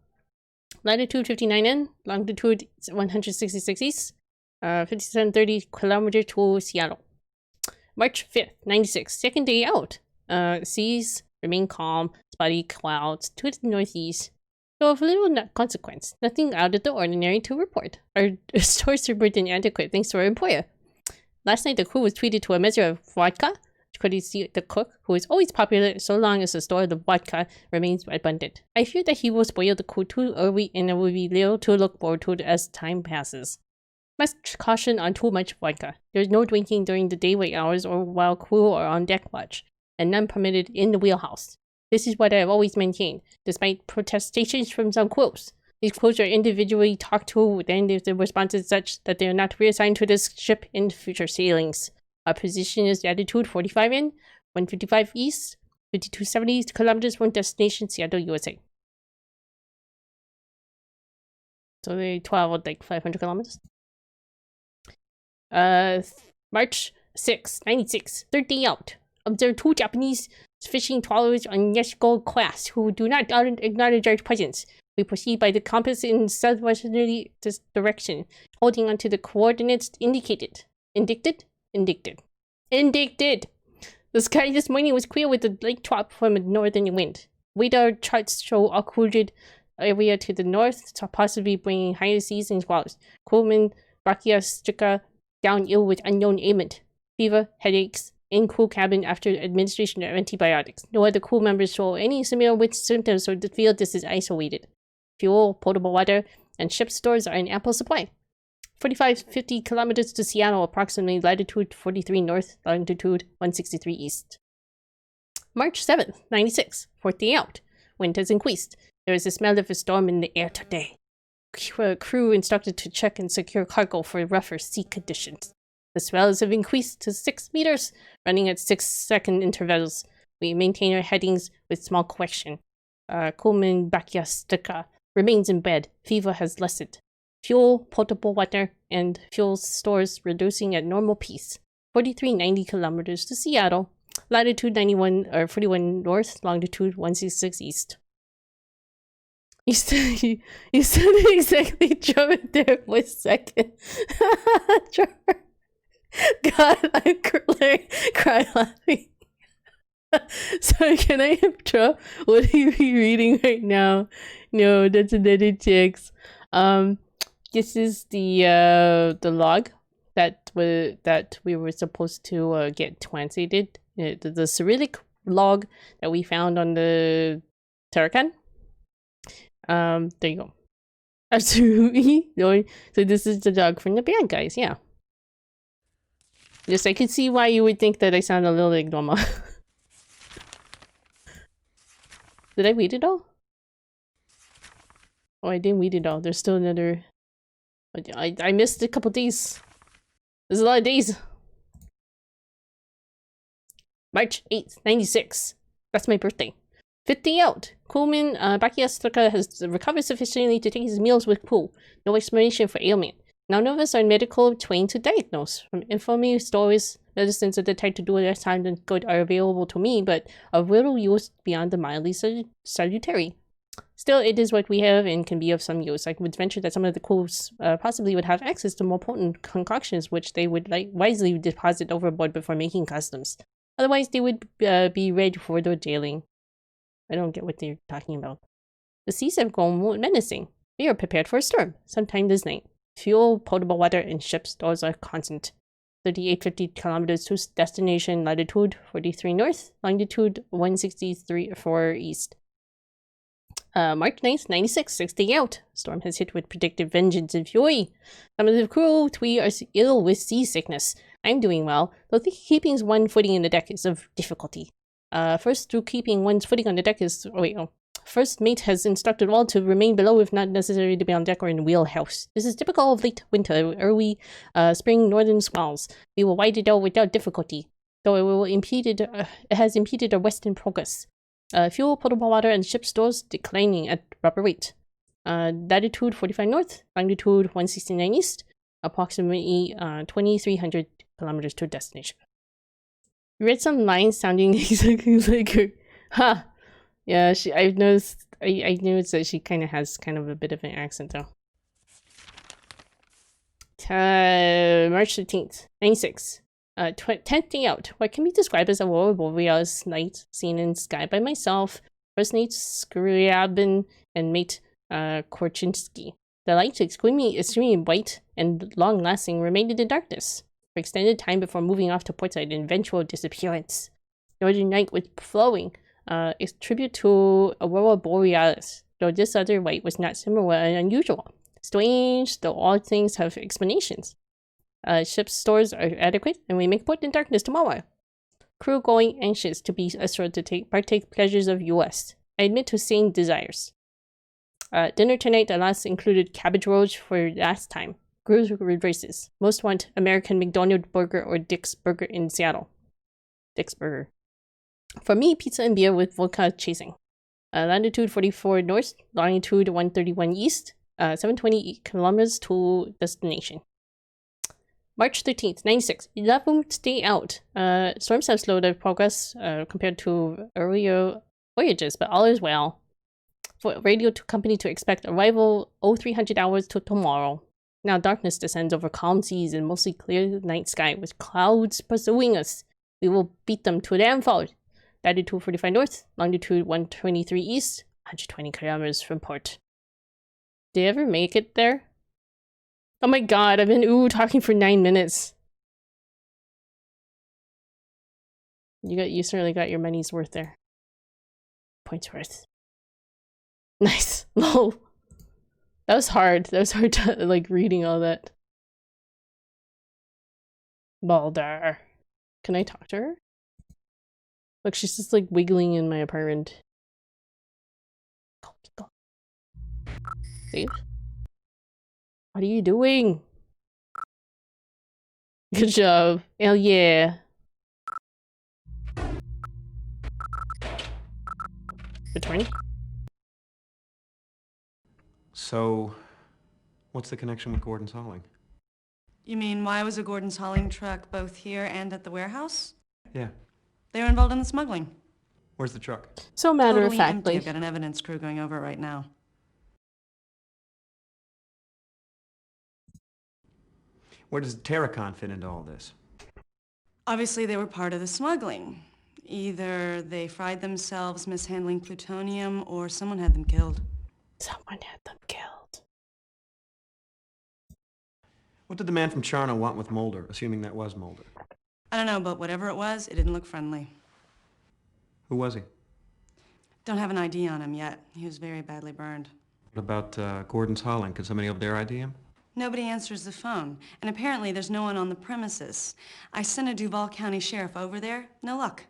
Latitude 59N, longitude 166 east, 5730 kilometers to Seattle. March 5th, 96, second day out. Seas remain calm, spotty clouds to the northeast. Though of little consequence, nothing out of the ordinary to report. Our stores are inadequate thanks to our employer. Last night the crew was treated to a measure of vodka, courtesy the cook, who is always popular so long as the store of the vodka remains abundant. I fear that he will spoil the crew too early and there will be little to look forward to as time passes. Must caution on too much vodka. There is no drinking during the daylight hours or while crew are on deck watch, and none permitted in the wheelhouse. This is what I have always maintained, despite protestations from some crews. These crews are individually talked to, then if the response is such that they are not reassigned to this ship in future sailings. Our position is latitude 45N, 155 east, 5270 kilometers from destination Seattle, USA. So they traveled like 500 kilometers. March 6, 96, third day out. Observed 2 Japanese fishing trawlers on Yeshiko class who do not acknowledge our presence. We proceed by the compass in southwesterly direction, holding onto the coordinates indicated. Indicted. The sky this morning was clear with a light drop from a northern wind. Radar charts show occluded area to the north, possibly bringing higher seas and squalls. Crewman Rakia Strika down ill with unknown ailment, fever, headaches, in crew cabin after administration of antibiotics. No other crew members show any similar with symptoms, so the field this is isolated. Fuel, potable water, and ship stores are in ample supply. 4550 kilometers to Seattle, approximately latitude 43 north, longitude 163 east. March 7th, 96, fourth day out. Wind has increased. There is a smell of a storm in the air today. Crew instructed to check and secure cargo for rougher sea conditions. The swells have increased to 6 meters, running at 6-second intervals. We maintain our headings with small correction. Kuhlman Bakyastika remains in bed. Fever has lessened. Fuel, potable water, and fuel stores reducing at normal pace. 4390 kilometers to Seattle. Latitude 41 north, longitude 166 east. You said exactly Trevor there for a second. Trevor. God, I'm crying laughing. So can I have Trevor? What are you reading right now? No, that's another text. This is the log that we were supposed to get translated. The Cyrillic log that we found on the Tarakan. There you go. Absolutely. So this is the dog from the bad guys, yeah. Yes, I could see why you would think that I sound a little like Norma. Did I read it all? Oh, I didn't read it all. There's still another... I missed a couple days. There's a lot of days. March 8th, 96. That's my birthday. 5th day out. Kuhlman Bakyastika has recovered sufficiently to take his meals with Pooh. No explanation for ailment. None of us are medical trained to diagnose. From infirmary stories, medicines of the type to do less harm than good are available to me, but of little use beyond the mildly salutary. Still, it is what we have and can be of some use. I would venture that some of the Khus possibly would have access to more potent concoctions, which they would wisely deposit overboard before making customs. Otherwise, they would be ready for their jailing. I don't get what they're talking about. The seas have grown menacing. We are prepared for a storm, sometime this night. Fuel, potable water, and ship stores are constant. 3850 kilometers to destination, latitude 43 north, longitude 163 east. March 9th, 96, 6th day out. Storm has hit with predicted vengeance and fury. Some of the crew, we are ill with seasickness. I'm doing well, though keeping one footing in the deck is of difficulty. First mate has instructed all to remain below if not necessary to be on deck or in the wheelhouse. This is typical of late winter, early spring northern swells. We will ride it out without difficulty, though it has impeded our western progress. Fuel, potable water, and ship stores declining at proper rate. Latitude 45 north, longitude 169 east, approximately 2,300 kilometers to destination. You read some lines sounding exactly like her. Ha! Yeah, I've noticed. I noticed that she kind of has a bit of an accent though. March 13th, 96. 10th day out. What can be described as a aurora borealis night seen in sky by myself, first mate Scriabin, and mate Korchinski. The light, extremely white and long-lasting, remained in the darkness for extended time before moving off to portside and eventual disappearance. Northern night was flowing. Is tribute to aurora borealis, though this other light was not similar and unusual. Strange, though all things have explanations. Ship stores are adequate, and we make port in darkness tomorrow. Crew going anxious to be assured to partake pleasures of US. I admit to sane desires. Dinner tonight alas included cabbage rolls for last time. Crew reverses. Most want American McDonald's burger or Dick's Burger in Seattle. Dick's Burger. For me, pizza and beer with vodka chasing. Latitude 44 north, longitude 131 east, 720 kilometers to destination. March 13th, 96. 11th day out. Storms have slowed their progress compared to earlier voyages, but all is well. For radio to company to expect arrival 0300 hours to tomorrow. Now darkness descends over calm seas and mostly clear night sky with clouds pursuing us. We will beat them to the endfall. Latitude 45 north, longitude 123 east, 120 kilometers from port. Did they ever make it there? Oh my god, I've been talking for 9 minutes. You certainly got your money's worth there. Points worth. Nice. Lol. That was hard. That was hard to, like, reading all that. Balder. Can I talk to her? Look, she's just, like, wiggling in my apartment. Go. Save? What are you doing? Good job. Hell yeah. Attorney? So, what's the connection with Gordon's hauling? You mean, why was a Gordon's hauling truck both here and at the warehouse? Yeah. They were involved in the smuggling. Where's the truck? So matter Totally of empty. factly. I've got an evidence crew going over it right now. Where does Terracon fit into all this? Obviously, they were part of the smuggling. Either they fried themselves mishandling plutonium, or someone had them killed. Someone had them killed. What did the man from Charno want with Mulder, assuming that was Mulder? I don't know, but whatever it was, it didn't look friendly. Who was he? Don't have an ID on him yet. He was very badly burned. What about Gordon's hauling? Could somebody over there ID him? Nobody answers the phone, and apparently there's no one on the premises. I sent a Duval County sheriff over there. No luck.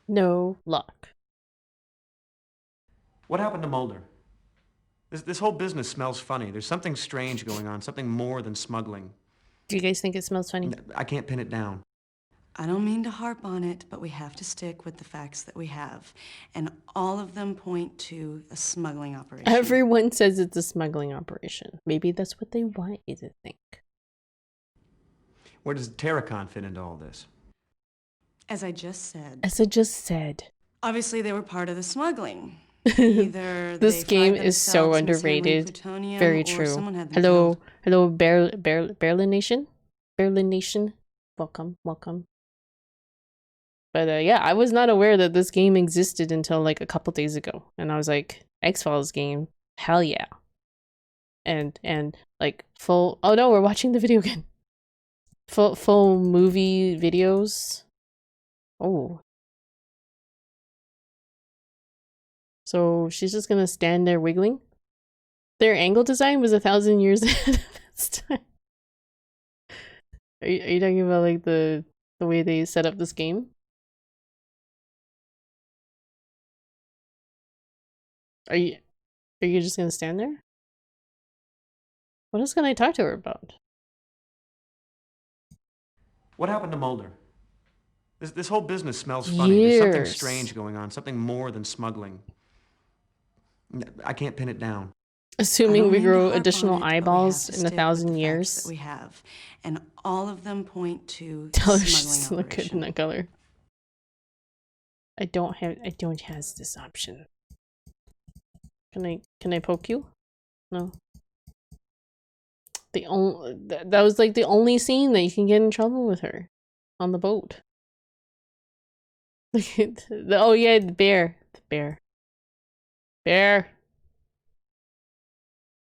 No luck. What happened to Mulder? This whole business smells funny. There's something strange going on, something more than smuggling. Do you guys think it smells funny? I can't pin it down. I don't mean to harp on it, but we have to stick with the facts that we have. And all of them point to a smuggling operation. Everyone says it's a smuggling operation. Maybe that's what they want you to think. Where does Terracon fit into all this? As I just said. Obviously, they were part of the smuggling. Either this game is so underrated. Very true. Hello, Berlin Nation. Berlin Nation. Welcome. But yeah, I was not aware that this game existed until like a couple days ago, and I was like, X-Files game, hell yeah. And like full. Oh no, we're watching the video again. Full movie videos. Oh. So she's just gonna stand there wiggling. Their angle design was 1,000 years ahead of its time. Are you talking about like the way they set up this game? Are you just gonna stand there? What else can I talk to her about? What happened to Mulder? This whole business smells funny. There's something strange going on, something more than smuggling. I can't pin it down. Assuming we grow additional eyeballs in 1,000 years. That we have, and all of them point to Tell her smuggling she's look good in operation. that color. I don't has this option. Can I poke you? No. That was like the only scene that you can get in trouble with her on the boat. Oh yeah, the bear.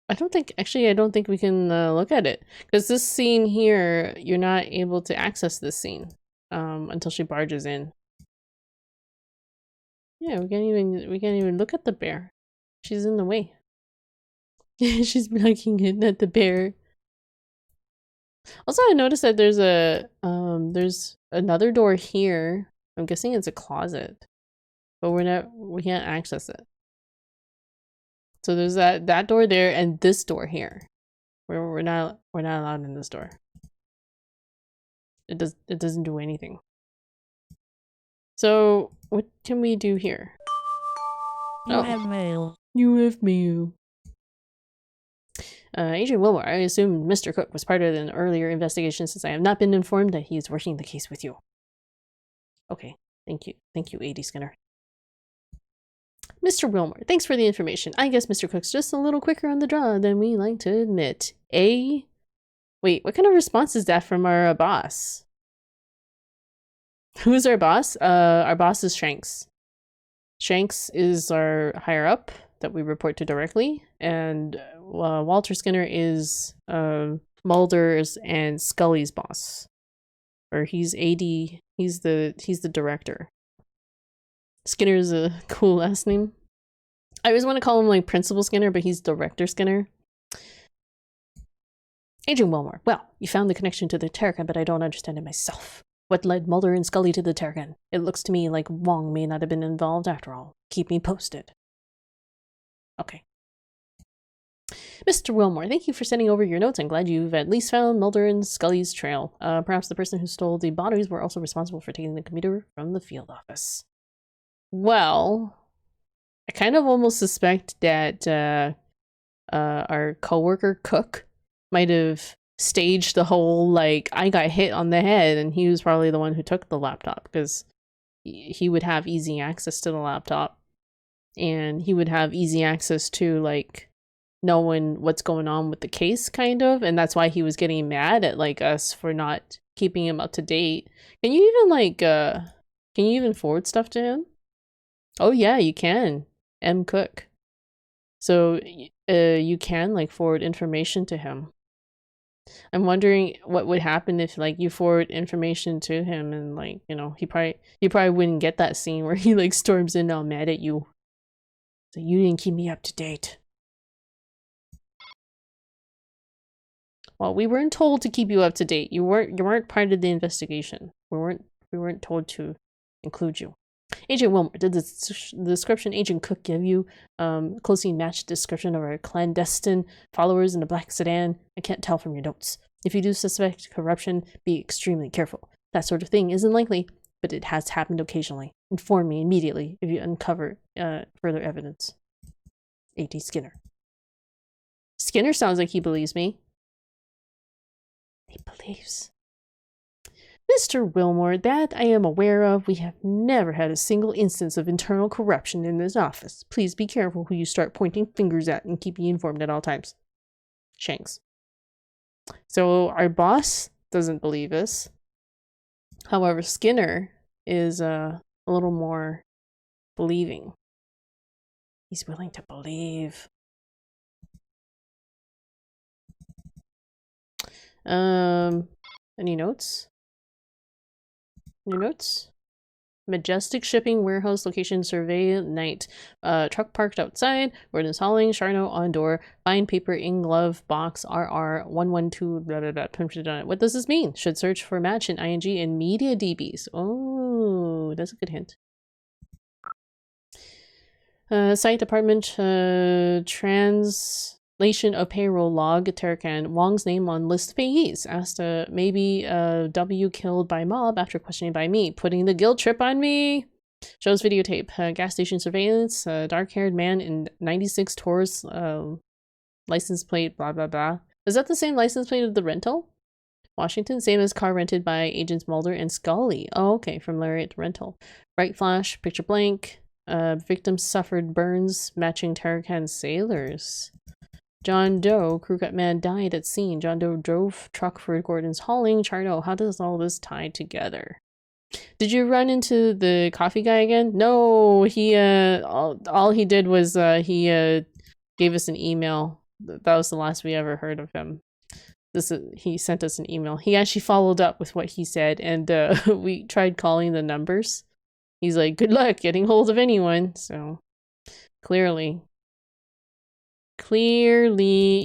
I don't think we can look at it, because this scene here, you're not able to access this scene until she barges in. Yeah, we can't even look at the bear. She's in the way. She's blocking it, not the bear. Also, I noticed that there's another door here. I'm guessing it's a closet, but we can't access it. So there's that door there and this door here. We're not allowed in this door. It doesn't do anything. So what can we do here? You have mail. You have mail. Agent Wilmore, I assume Mr. Cook was part of an earlier investigation, since I have not been informed that he is working the case with you. Okay, thank you, 80 Skinner. Mr. Wilmore, thanks for the information. I guess Mr. Cook's just a little quicker on the draw than we like to admit. Wait, what kind of response is that from our boss? Who's our boss? Our boss is Shanks. Shanks is our higher up that we report to directly, and Walter Skinner is Mulder's and Scully's boss, or he's AD. He's the director. Skinner's a cool last name. I always want to call him like Principal Skinner, but he's Director Skinner. Agent Wilmore, well, you found the connection to the Terracan, but I don't understand it myself. What led Mulder and Scully to the Terracan? It looks to me like Wong may not have been involved after all. Keep me posted. Okay. Mr. Wilmore, thank you for sending over your notes. I'm glad you've at least found Mulder and Scully's trail. Perhaps the person who stole the bodies were also responsible for taking the computer from the field office. Well, I kind of almost suspect that our coworker Cook might have staged the whole, like, I got hit on the head, and he was probably the one who took the laptop, because he would have easy access to the laptop, and he would have easy access to, like, knowing what's going on with the case, kind of, and that's why he was getting mad at, like, us for not keeping him up to date. Can you even, like, can you even forward stuff to him? Oh yeah, you can. M. Cook. So, you can, like, forward information to him. I'm wondering what would happen if, like, you forward information to him and, like, you know, he probably wouldn't get that scene where he, like, storms in all mad at you. So you didn't keep me up to date. Well, we weren't told to keep you up to date. You weren't part of the investigation. We weren't told to include you. Agent Wilmore, did the description Agent Cook give you closely matched description of our clandestine followers in the black sedan? I can't tell from your notes. If you do suspect corruption, be extremely careful. That sort of thing isn't likely, but it has happened occasionally. Inform me immediately if you uncover further evidence. A.T. Skinner. Skinner sounds like he believes me. He believes. Mr. Wilmore, that I am aware of, we have never had a single instance of internal corruption in this office. Please be careful who you start pointing fingers at and keep me informed at all times. Shanks. So our boss doesn't believe us. However, Skinner is a little more believing. He's willing to believe. Any notes? Your notes? Majestic shipping warehouse location survey at night. Truck parked outside. Ordnance hauling. Charno on door. Fine paper in glove box. RR 112. Blah blah blah. Printed on it. What does this mean? Should search for match in ING and media DBs. Oh, that's a good hint. Site department. Translation of payroll log. Terracan. Wong's name on list of payees. Asked maybe W killed by mob after questioning by me. Putting the guilt trip on me. Shows videotape. Gas station surveillance. Dark-haired man in 96 Taurus. License plate. Blah blah blah. Is that the same license plate of the rental? Washington. Same as car rented by Agents Mulder and Scully. Oh, okay. From Lariat Rental. Bright flash. Picture blank. Victim suffered burns matching Terracan sailors. John Doe, crew cut man, died at scene. John Doe drove truck for Gordon's hauling. Charno, how does all this tie together? Did you run into the coffee guy again? No, he all he did was he gave us an email. That was the last we ever heard of him. He sent us an email. He actually followed up with what he said, and we tried calling the numbers. He's like, good luck getting hold of anyone. So clearly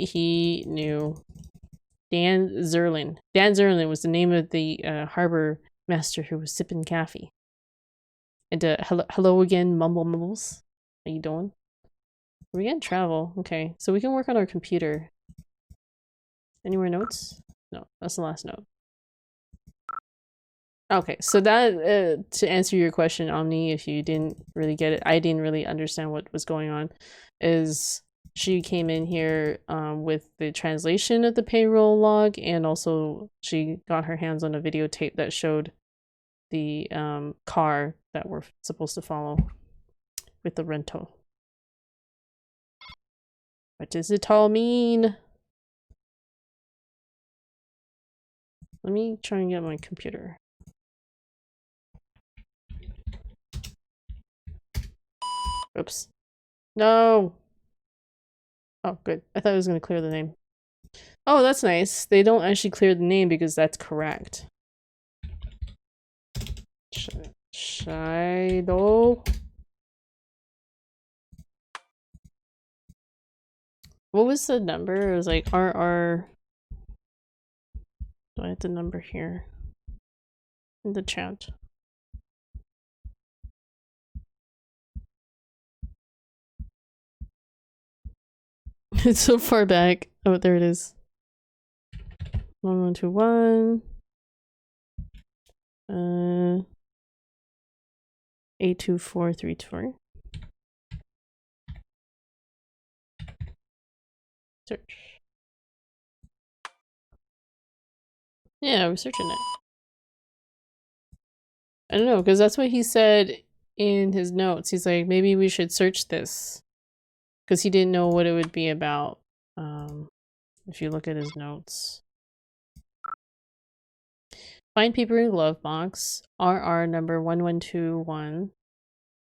he knew. Dan Zerlin. Dan Zerlin was the name of the harbor master who was sipping coffee. And hello again, mumbles. How you doing? We can travel. Okay, so we can work on our computer. Any more notes? No, that's the last note. Okay, so that, to answer your question, Omni, if you didn't really get it, I didn't really understand what was going on, is she came in here with the translation of the payroll log, and also she got her hands on a videotape that showed the car that we're supposed to follow with the rental. What does it all mean? Let me try and get my computer. Oops. No! Oh, good. I thought it was going to clear the name. Oh, that's nice. They don't actually clear the name because that's correct. Shido. What was the number? It was like RR. Do I have the number here in the chat? It's so far back. Oh, there it is. 1121. 82434. Search. Yeah, we're searching it. I don't know, because that's what he said in his notes. He's like, maybe we should search this. Because he didn't know what it would be about. If you look at his notes. Find paper and glove box. RR number 1121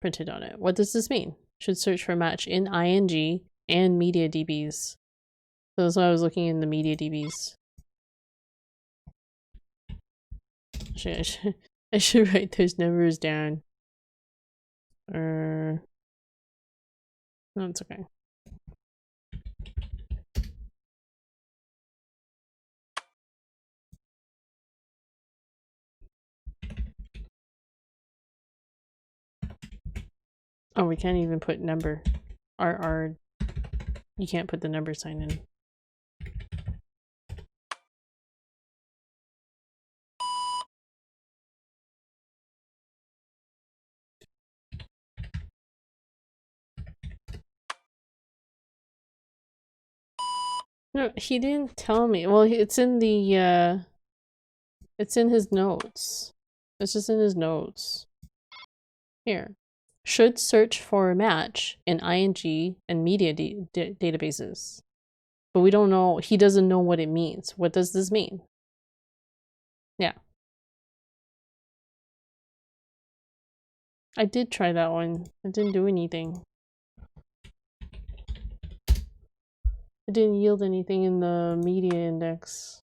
printed on it. What does this mean? Should search for match in ING and media DBs. So that's why I was looking in the media DBs. I should write those numbers down. No, it's okay. Oh, we can't even put number. RR. You can't put the number sign in. No, he didn't tell me. Well, it's in the, it's in his notes. It's just in his notes. Here. Should search for a match in ING and media databases. But we don't know, he doesn't know what it means. What does this mean? Yeah. I did try that one. It didn't do anything. It didn't yield anything in the media index.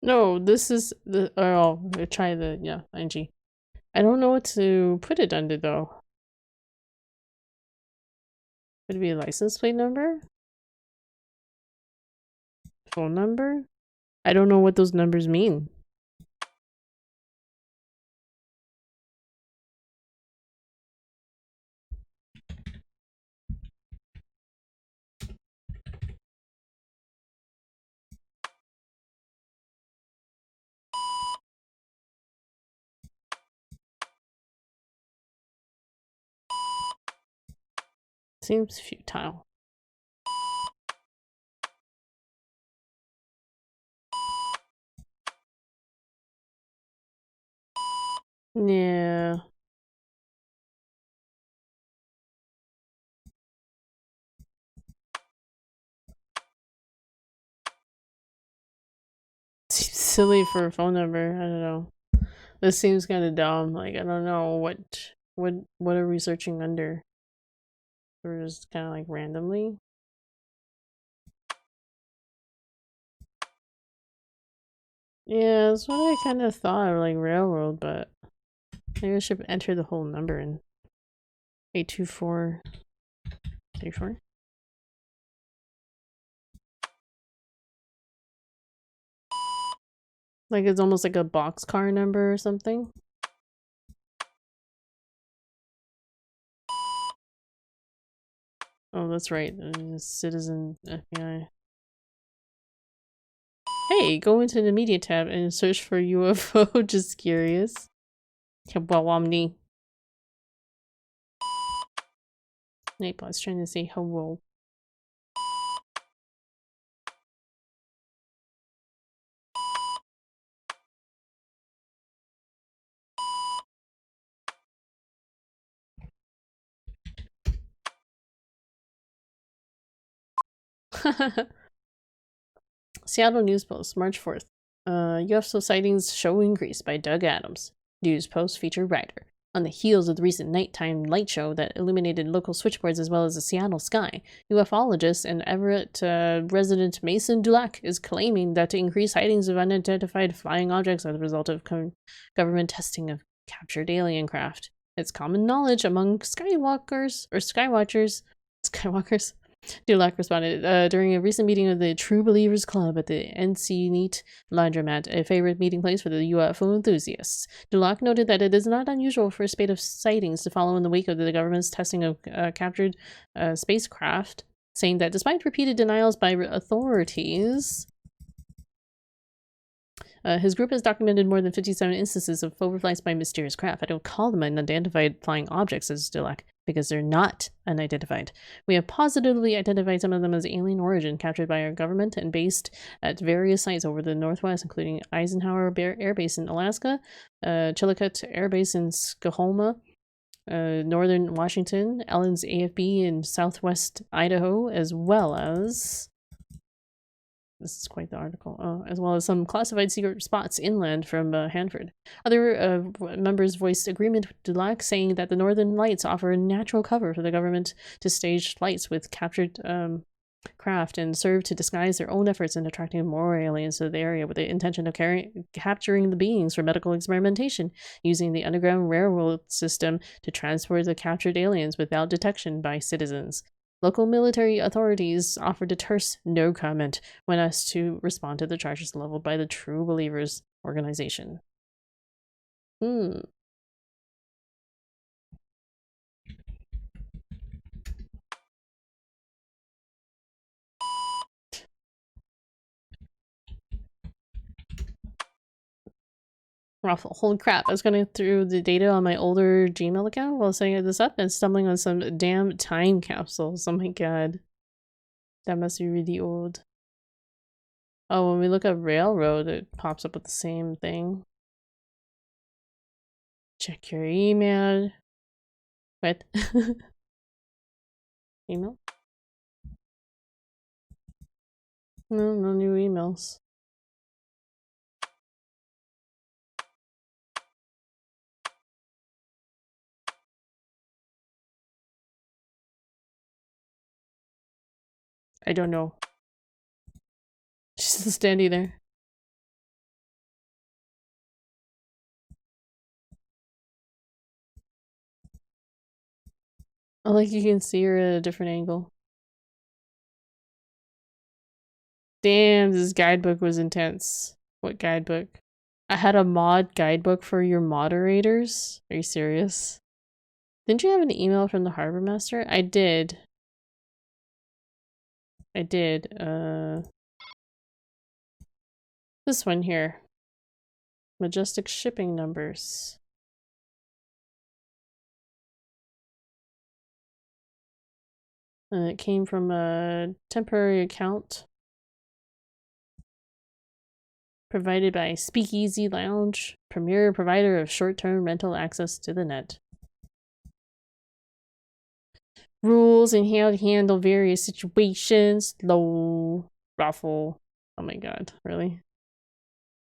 No, this is the, oh, try the, yeah, ING. I don't know what to put it under though. Would it be a license plate number? Phone number? I don't know what those numbers mean. Seems futile. Yeah. Seems silly for a phone number. I don't know. This seems kind of dumb. Like, I don't know what are we searching under? Or just kind of like randomly. Yeah, that's what I kind of thought, or like railroad, but maybe I should enter the whole number in 82434. Like it's almost like a boxcar number or something. Oh, that's right. Citizen FBI. Hey, go into the media tab and search for UFO. Just curious. Kabawamni. Nate was trying to say hello. Seattle News Post, March 4th. UFO sightings show increase by Doug Adams. News post featured writer. On the heels of the recent nighttime light show that illuminated local switchboards as well as the Seattle sky, ufologist and Everett resident Mason Dulac is claiming that to increase sightings of unidentified flying objects as a result of government testing of captured alien craft. It's common knowledge among skywatchers, Dulac responded during a recent meeting of the True Believers Club at the NC Neat Laundromat, a favorite meeting place for the UFO enthusiasts. Dulac noted that it is not unusual for a spate of sightings to follow in the wake of the government's testing of captured spacecraft, saying that despite repeated denials by authorities, his group has documented more than 57 instances of overflights by mysterious craft. I don't call them unidentified flying objects, says Dulac, because they're not unidentified. We have positively identified some of them as alien origin, captured by our government and based at various sites over the Northwest, including Eisenhower Air Base in Alaska, Chillicothe Air Base in Skokoma, Northern Washington, Ellen's AFB in Southwest Idaho, as well as... This is quite the article. As well as some classified secret spots inland from Hanford. Other members voiced agreement with Dulac, saying that the Northern Lights offer a natural cover for the government to stage flights with captured craft and serve to disguise their own efforts in attracting more aliens to the area with the intention of capturing the beings for medical experimentation, using the Underground Railroad system to transport the captured aliens without detection by citizens. Local military authorities offered a terse no comment when asked to respond to the charges leveled by the True Believers organization. Raffle. Holy crap, I was going through the data on my older Gmail account while setting this up and stumbling on some damn time capsules. Oh my god. That must be really old. Oh, when we look up Railroad, it pops up with the same thing. Check your email. What? Email? No, no new emails. I don't know. She's still standing there. I like you can see her at a different angle. Damn, this guidebook was intense. What guidebook? I had a mod guidebook for your moderators? Are you serious? Didn't you have an email from the harbor master? I did. I did. This one here. Majestic shipping numbers. And it came from a temporary account provided by Speakeasy Lounge, premier provider of short-term rental access to the net. Rules and how to handle various situations. Low. Raffle. Oh my god, really?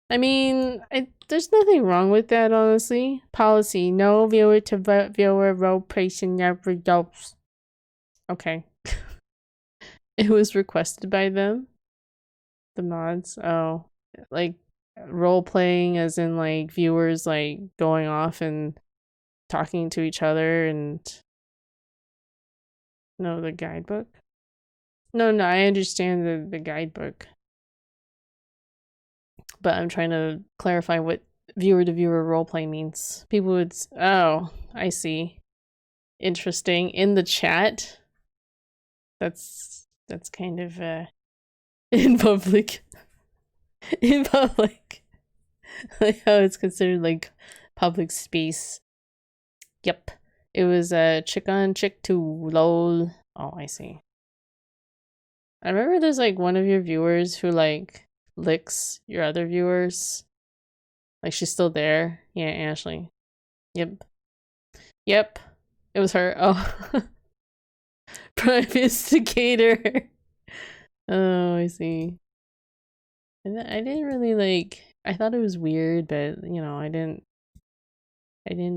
I mean, there's nothing wrong with that, honestly. Policy. No viewer to viewer role placing never results. Okay. It was requested by them. The mods. Oh. Like, role-playing as in, like, viewers, like, going off and talking to each other and... No, the guidebook? No, I understand the guidebook. But I'm trying to clarify what viewer-to-viewer roleplay means. People would... Oh, I see. Interesting. In the chat? That's kind of, in public. In public. Like how it's considered, like, public space. Yep. It was chick on chick 2, lol. Oh, I see. I remember there's like one of your viewers who like licks your other viewers. Like she's still there. Yeah, Ashley. Yep. Yep. It was her. Oh. Prime instigator. Oh, I see. I didn't really like. I thought it was weird, but you know, I didn't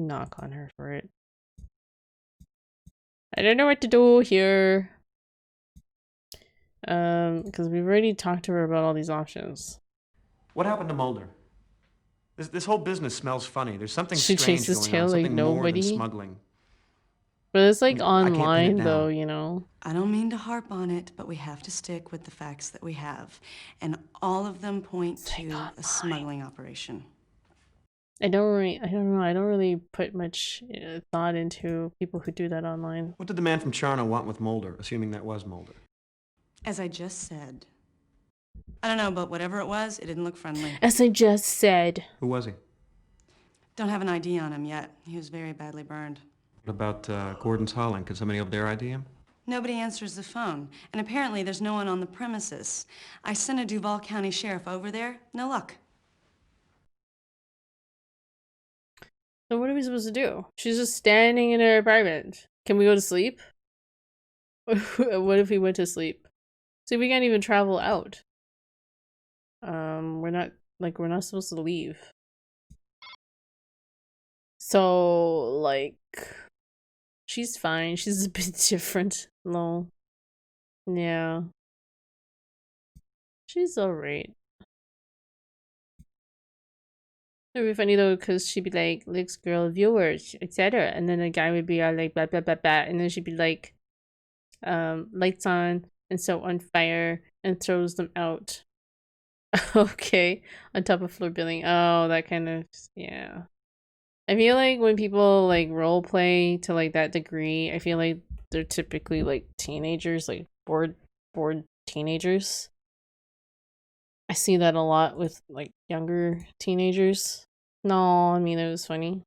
knock on her for it. I don't know what to do here. Because we've already talked to her about all these options. What happened to Mulder? This whole business smells funny. There's something She strange chases going tail on, like something more than nobody. smuggling. But it's like I can't pin it online though, down. you know. I don't mean to harp on it, but we have to stick with the facts that we have. And all of them point to a smuggling operation. I don't know. I don't really put much thought into people who do that online. What did the man from Charno want with Mulder, assuming that was Mulder? As I just said. I don't know, but whatever it was, it didn't look friendly. As I just said. Who was he? Don't have an ID on him yet. He was very badly burned. What about Gordon's Holland? Could somebody over there ID him? Nobody answers the phone, and apparently there's no one on the premises. I sent a Duval County sheriff over there. No luck. So what are we supposed to do? She's just standing in her apartment. Can we go to sleep? What if we went to sleep? See, we can't even travel out. We're not supposed to leave. So, like, she's fine. She's a bit different. Lol. Yeah. She's alright. It would be funny though, because she'd be like, Lix girl viewers, etc. And then the guy would be all like, blah, blah, blah, blah. And then she'd be like, lights on and so on fire and throws them out. Okay. On top of floor billing. Oh, that kind of, yeah. I feel like when people like role play to like that degree, I feel like they're typically like teenagers, like bored teenagers. I see that a lot with like younger teenagers. No, I mean it was funny.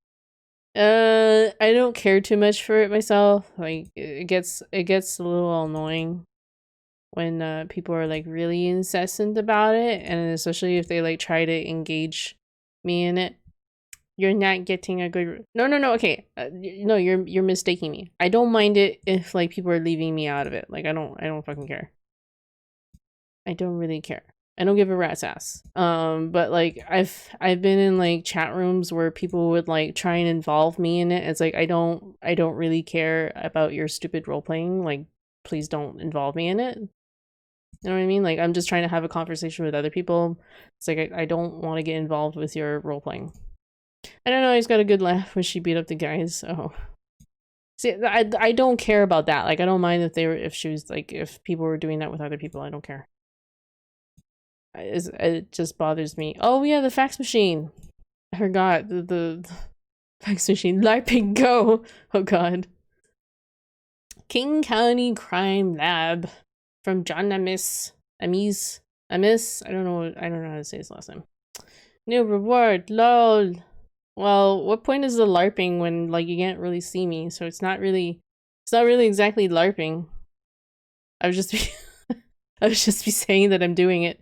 I don't care too much for it myself. Like it gets a little annoying when people are like really incessant about it, and especially if they like try to engage me in it. You're not getting a good no, okay. No, you're mistaking me. I don't mind it if like people are leaving me out of it. Like I don't fucking care. I don't really care. I don't give a rat's ass. But like I've been in like chat rooms where people would like try and involve me in it. It's like I don't really care about your stupid role playing. Like please don't involve me in it. You know what I mean? Like I'm just trying to have a conversation with other people. It's like I don't want to get involved with your role playing. I don't know, I just got a good laugh when she beat up the guys. Oh. See, I don't care about that. Like I don't mind if she was like if people were doing that with other people, I don't care. It just bothers me. Oh yeah, the fax machine. I forgot the fax machine. LARPing go. Oh god. King County Crime Lab from John Amis. I don't know how to say his last name. New reward. Lol. Well, what point is the LARPing when like you can't really see me? So it's not really exactly LARPing. I would just be saying that I'm doing it.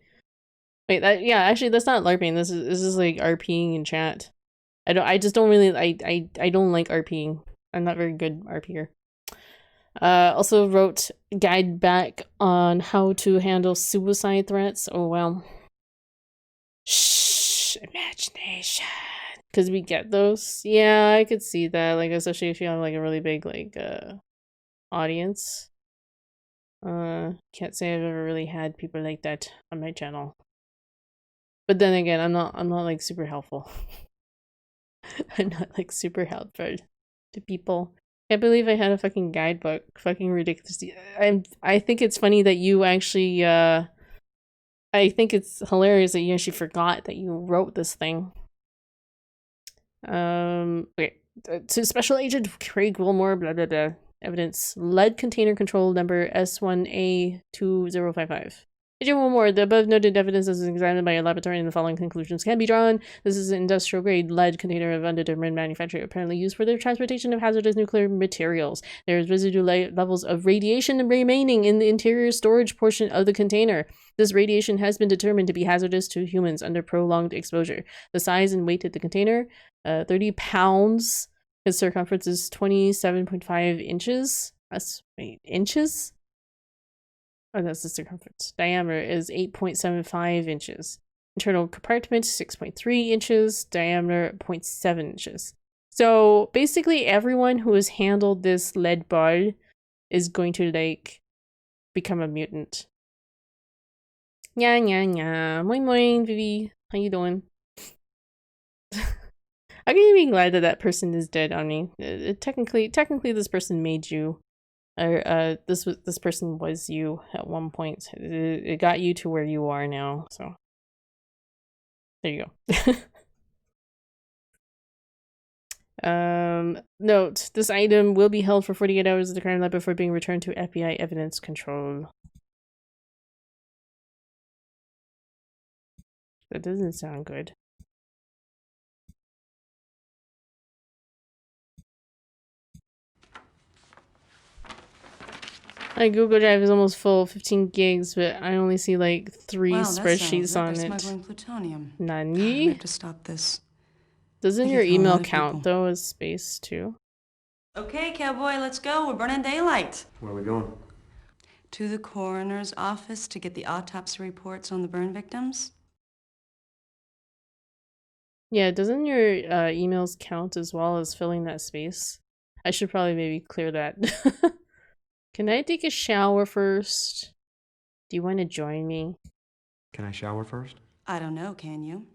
Wait, actually that's not LARPing. This is like RPing in chat. I just don't really I don't like RPing. I'm not very good RPer. Also wrote guide back on how to handle suicide threats. Oh well. Shh, imagination. Because we get those. Yeah, I could see that. Like especially if you have like a really big like audience. Can't say I've ever really had people like that on my channel. But then again, I'm not like super helpful. I'm not like super helpful to people. Can't believe I had a fucking guidebook. Fucking ridiculous. I think it's funny that you actually I think it's hilarious that you actually forgot that you wrote this thing. Okay. To Special Agent Craig Wilmore, blah blah blah. Evidence. Lead container control number S1A2055. Agent Wilmore, the above noted evidence is examined by a laboratory and the following conclusions can be drawn. This is an industrial grade lead container of undetermined manufacture, apparently used for the transportation of hazardous nuclear materials. There is residual levels of radiation remaining in the interior storage portion of the container. This radiation has been determined to be hazardous to humans under prolonged exposure. The size and weight of the container, 30 pounds. Its circumference is 27.5 inches. That's, wait, inches? Oh, that's the circumference. Diameter is 8.75 inches. Internal compartment 6.3 inches. Diameter 0.7 inches. So basically, everyone who has handled this lead ball is going to like become a mutant. Yeah, yeah, yeah. Moin, moin, Vivi. How you doing? I'm gonna be glad that that person is dead on me. Technically, this person made you. Or this person was you at one point. It got you to where you are now. So there you go. Note: this item will be held for 48 hours at the crime lab before being returned to FBI evidence control. That doesn't sound good. My Google Drive is almost full, 15 gigs, but I only see like 3 spreadsheets on They're it. smuggling plutonium. Nani? We have to stop this. Doesn't They your could kill a email lot of count people. though as space too? Okay, cowboy, let's go. We're burning daylight. Where are we going? To the coroner's office to get the autopsy reports on the burn victims. Yeah, doesn't your emails count as well as filling that space? I should probably maybe clear that. Can I take a shower first? Do you want to join me? Can I shower first? I don't know, can you?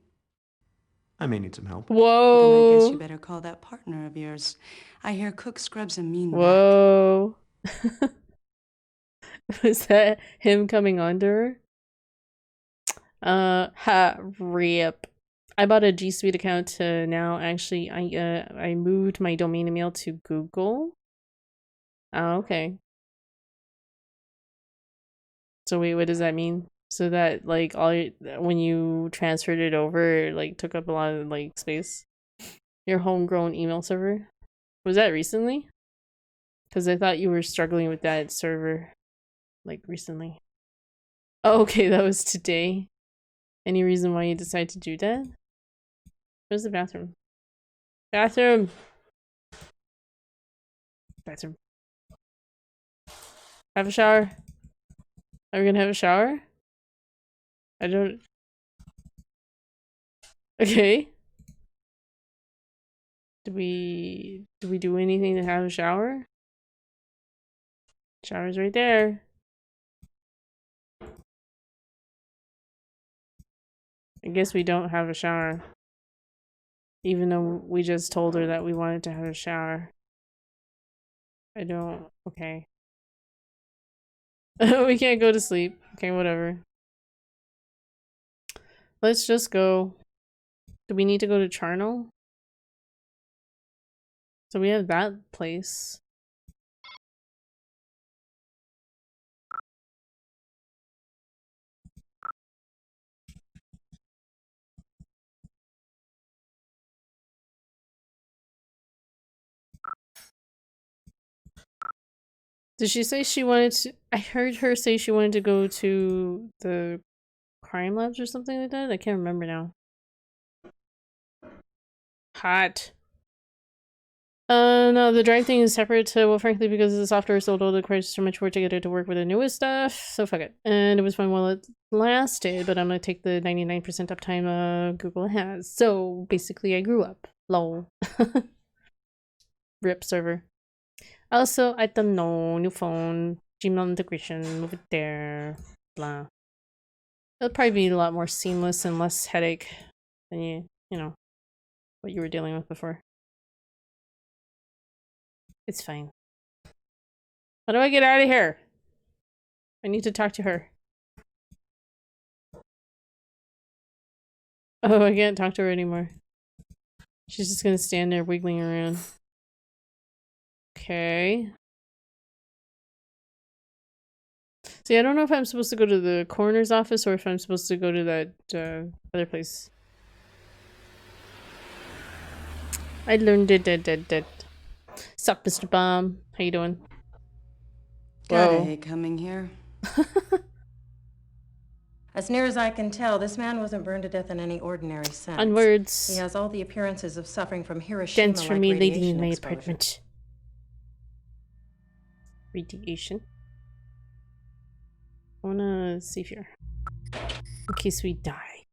I may need some help. Whoa! Then I guess you better call that partner of yours. I hear Cook scrubs a mean Whoa! Was that him coming under? Rip. I bought a G Suite account to now actually I moved my domain email to Google. Oh, okay. So wait, what does that mean? So that like when you transferred it over, it, like took up a lot of like space. Your homegrown email server? Was that recently? Because I thought you were struggling with that server like recently. Oh, okay, that was today. Any reason why you decided to do that? Where's the bathroom? Bathroom! Bathroom. Have a shower. Are we gonna have a shower? I don't... Okay. Do we do anything to have a shower? Shower's right there. I guess we don't have a shower. Even though we just told her that we wanted to have a shower. I don't... Okay. We can't go to sleep. Okay, whatever. Let's just go. Do we need to go to Charnel? So we have that place. Did she say she wanted to? I heard her say she wanted to go to the crime labs or something like that. I can't remember now. Hot. No, the drive thing is separate to, well, frankly, because the software is so old, it requires so much work to get it to work with the newest stuff. So fuck it. And it was fun while it lasted, but I'm gonna take the 99% uptime Google has. So basically, I grew up. Lol. RIP server. Also, I don't know, new phone, Gmail integration, move it there, blah. It'll probably be a lot more seamless and less headache than you know, what you were dealing with before. It's fine. How do I get out of here? I need to talk to her. Oh, I can't talk to her anymore. She's just gonna stand there wiggling around. Okay. See, I don't know if I'm supposed to go to the coroner's office or if I'm supposed to go to that other place. I learned it. Sup, Mr. Bomb? How you doing? Gotta Whoa. hate coming here. As near as I can tell, this man wasn't burned to death in any ordinary sense. Onwards. He has all the appearances of suffering from Hiroshima Dance for me, lady, in my exposure. apartment. Radiation. I wanna see here. In case we die.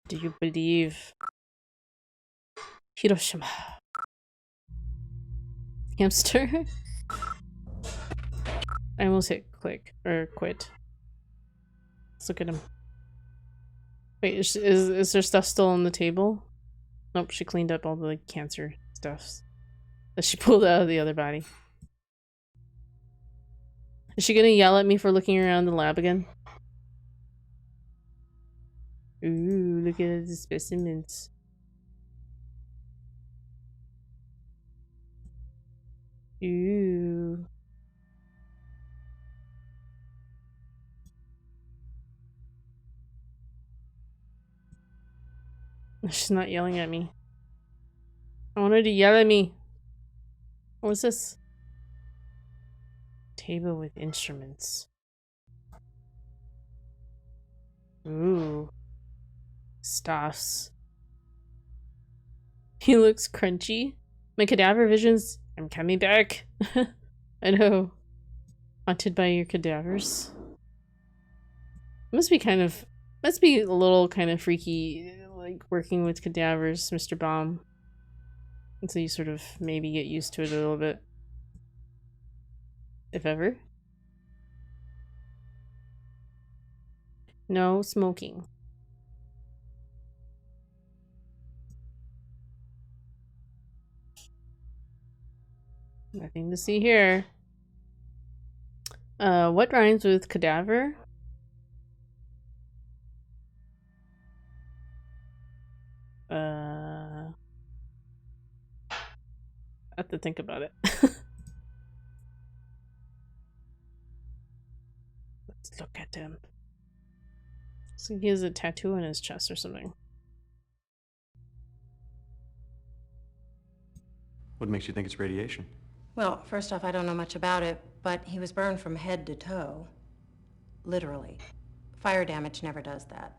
Do you believe? Hiroshima. Hamster? I almost hit click or quit. Let's look at him. Wait, is there stuff still on the table? Nope, she cleaned up all the cancer stuffs that she pulled out of the other body. Is she gonna yell at me for looking around the lab again? Ooh, look at the specimens. Ooh. She's not yelling at me. I want her to yell at me. What was this? Table with instruments. Ooh. Stuffs. He looks crunchy. My cadaver visions. I'm coming back. I know. Haunted by your cadavers. Must be a little kind of freaky, like working with cadavers, Mr. Baum. Until you sort of maybe get used to it a little bit. If ever. No smoking. Nothing to see here. What rhymes with cadaver? I have to think about it. Let's look at him. So he has a tattoo on his chest or something. What makes you think it's radiation? Well, first off, I don't know much about it, but he was burned from head to toe. Literally. Fire damage never does that.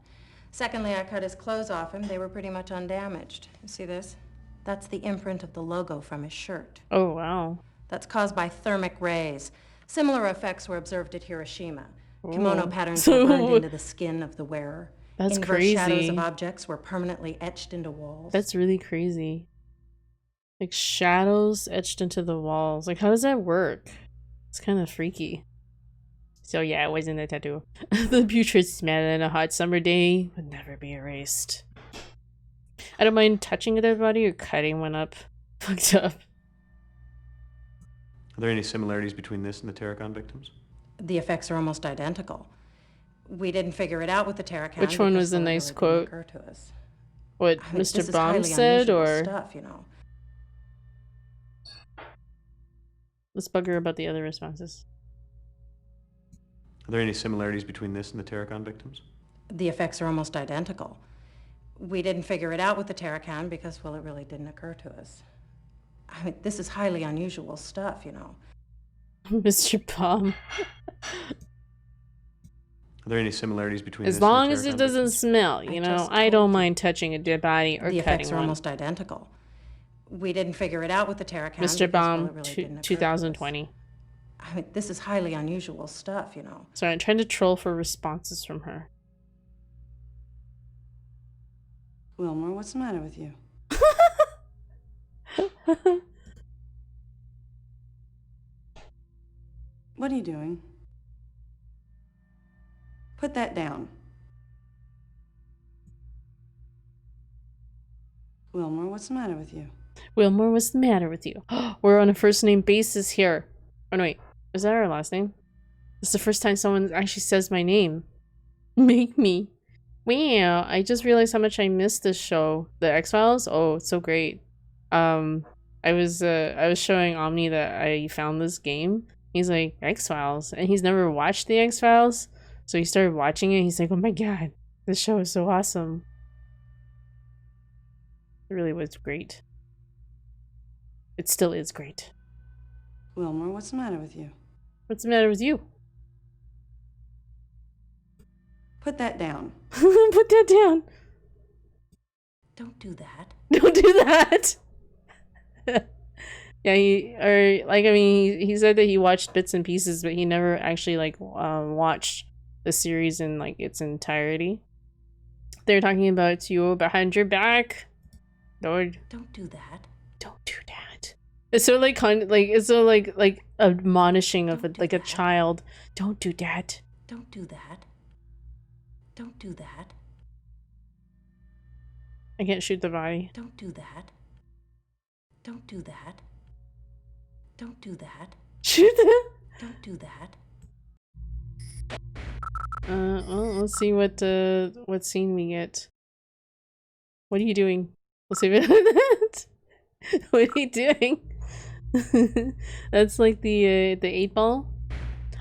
Secondly, I cut his clothes off him. They were pretty much undamaged. You see this? That's the imprint of the logo from his shirt. Oh, wow. That's caused by thermic rays. Similar effects were observed at Hiroshima. Kimono patterns So- were burned into the skin of the wearer. That's Inverse crazy. shadows of objects were permanently etched into walls. That's really crazy. Like shadows etched into the walls. Like, how does that work? It's kind of freaky. So yeah, it wasn't a tattoo. The putrid smell on a hot summer day would never be erased. I don't mind touching a dead body or cutting one up. Fucked up. Are there any similarities between this and the Terracon victims? The effects are almost identical. We didn't figure it out with the Terracon. Which one because was a it nice really quote? didn't occur to us. What I mean, this Mr. is Baum highly said, unusual or stuff, you know. let's bug her about the other responses. Are there any similarities between this and the Terracon victims? The effects are almost identical. We didn't figure it out with the Terracon because, well, it really didn't occur to us. I mean, this is highly unusual stuff, you know. Mr. Baum. Are there any similarities between As this and the long as it Terracon doesn't victims? smell, you know, just I told don't you. mind touching a dead body or The effects cutting are one. almost identical. We didn't figure it out with the Terracon Mr. because, well, Baum, it really didn't occur to us. 2020. I mean, this is highly unusual stuff, you know. Sorry, I'm trying to troll for responses from her. Wilmer, what's the matter with you? What are you doing? Put that down. Wilmer, what's the matter with you? Wilmore, what's the matter with you? We're on a first name basis here. Oh no, wait. Is that our last name? It's the first time someone actually says my name. Make me. Wow, I just realized how much I missed this show. The X-Files? Oh, it's so great. I was showing Omni that I found this game. He's like, X-Files? And he's never watched the X-Files. So he started watching it. He's like, oh my god, this show is so awesome. It really was great. It still is great. Wilmer, what's the matter with you? What's the matter with you? Put that down. Put that down. Don't do that. Don't do that. Yeah, I mean, he said that he watched bits and pieces, but he never actually like watched the series in like its entirety. They're talking about you behind your back. Lord, Don't do that. don't do that. It's so like it's so like admonishing of like a child. Don't do that. Don't do that. Don't do that. I can't shoot the body. Don't do that. Don't do that. Don't do that. Shoot the. Don't do that. Well, let's see what scene we get. What are you doing? Let's see what. What are you doing? That's like the 8-ball.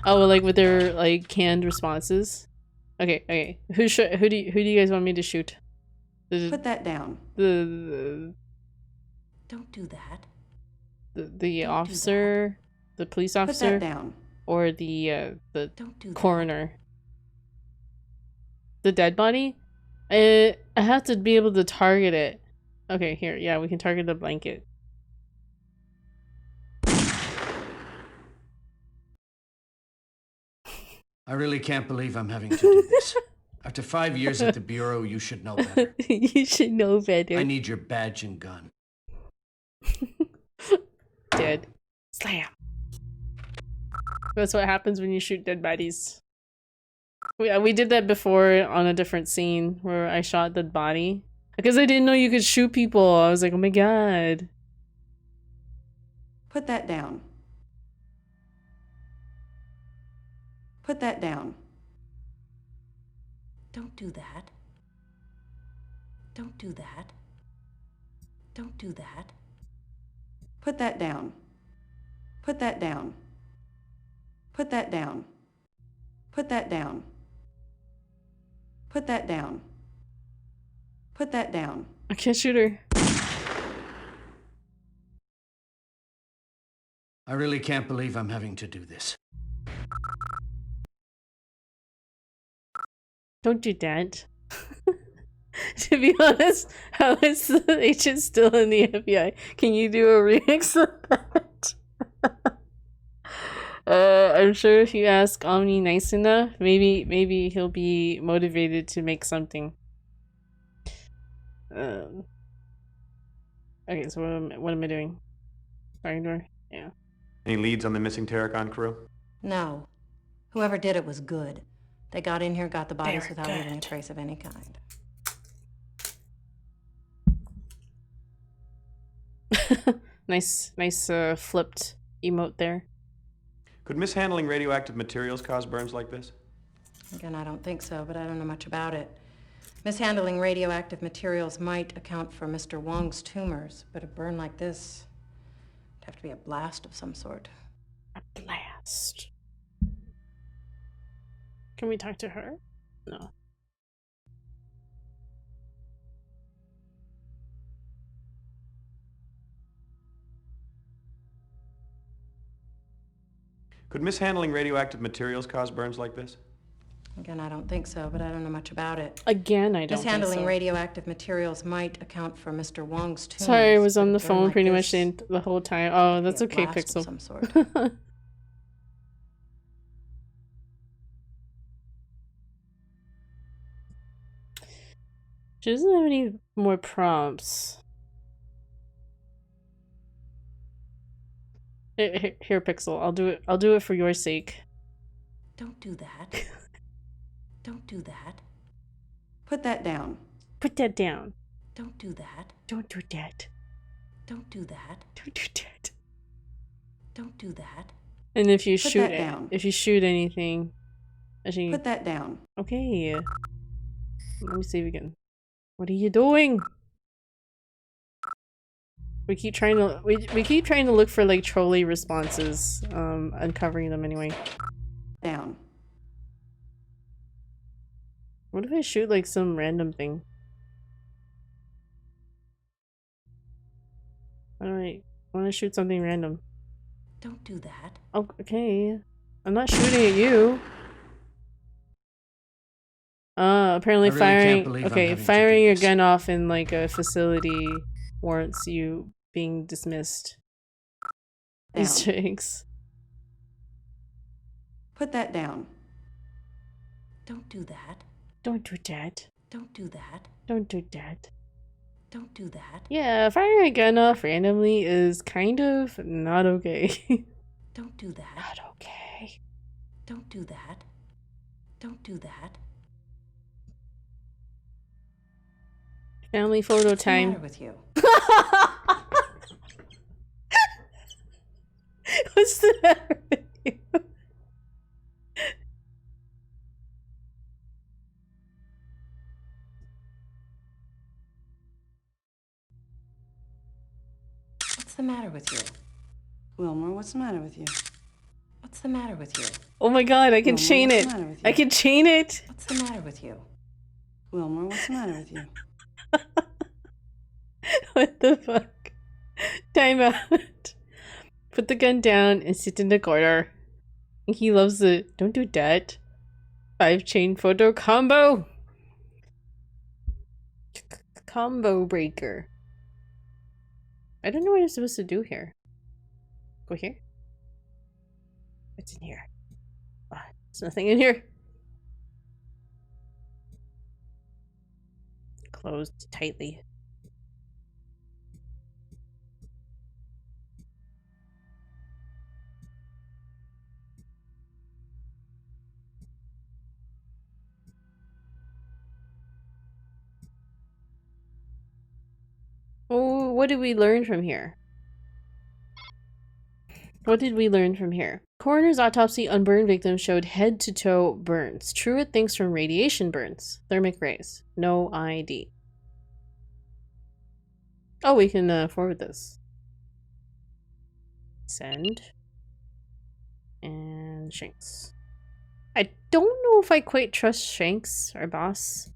Oh, well, like with their like canned responses. Okay. Who do you guys want me to shoot? Put that down. The Don't do that. the officer, the police officer, Put that down. or the Don't do that. coroner. The dead body? I have to be able to target it. Okay, here, yeah, we can target the blanket. I really can't believe I'm having to do this. After 5 years at the Bureau, you should know better. You should know better. I need your badge and gun. Dead. Slam. That's what happens when you shoot dead bodies. We did that before on a different scene where I shot the body. Because I didn't know you could shoot people. I was like, oh my god. Put that down. Put that down. Don't do that. Don't do that. Don't do that. Put that down. Put that down. Put that down. Put that down. Put that down. Put that down. I can't shoot her. I really can't believe I'm having to do this. Don't do that. To be honest, how is the agent still in the FBI? Can you do a remix of that? I'm sure if you ask Omni nice enough, maybe he'll be motivated to make something. Okay, so what am I doing? Sorry, door. Yeah. Any leads on the missing Terracon crew? No. Whoever did it was good. They got in here, got the bodies They're without leaving a good. trace of any kind. nice flipped emote there. Could mishandling radioactive materials cause burns like this? Again, I don't think so, but I don't know much about it. Mishandling radioactive materials might account for Mr. Wong's tumors, but a burn like this would have to be a blast of some sort. A blast. Can we talk to her? No. Could mishandling radioactive materials cause burns like this? Again, I don't think so, but I don't know much about it. Again, I don't think Mishandling so. radioactive materials might account for Mr. Wong's tumors. Sorry, I was on but the a burn phone like pretty much this the whole time. Oh, would that's be a okay, blast of Pixel. some sort. She doesn't have any more prompts. Here, Pixel. I'll do it for your sake. Don't do that. Don't do that. Put that down. Put that down. Don't do that. Don't do that. Don't do that. Don't do that. Don't do that. And if you Put shoot that down. if you shoot anything, actually, Put that down. okay. Let me see if we can. What are you doing? We keep trying to we keep trying to look for like trolley responses, uncovering them anyway. Down. What if I shoot like some random thing? Alright, I want to shoot something random. Don't do that. Oh, okay. I'm not shooting at you. Apparently I really can't firing. believe I'm Okay, having to firing do your this. gun off in like a facility warrants you being dismissed. Easter eggs. Put that down. Don't do that. Don't do that. Don't do that. Don't do that. Don't do that. Yeah, firing a gun off randomly is kind of not okay. Don't do that. Not okay. Don't do that. Don't do that. Family photo time. What's the matter with you? What's the matter with you? What's the matter with you? Wilmer, what's the matter with you? What's the matter with you? Oh my god, I can Wilmer, chain what's it. the matter with I you? can chain it. What's the matter with you? Wilmer, what's the matter with you? What the fuck? Time out. Put the gun down and sit in the corner. He loves it. Don't do that. 5-chain photo combo. Combo breaker. I don't know what I'm supposed to do here. Go here? What's in here? Ah, there's nothing in here. Closed tightly. Oh, what did we learn from here? What did we learn from here? Coroner's autopsy on burn victims showed head-to-toe burns. Truett thinks from radiation burns. Thermic rays. No ID. Oh, we can forward this. Send. And Shanks. I don't know if I quite trust Shanks, our boss.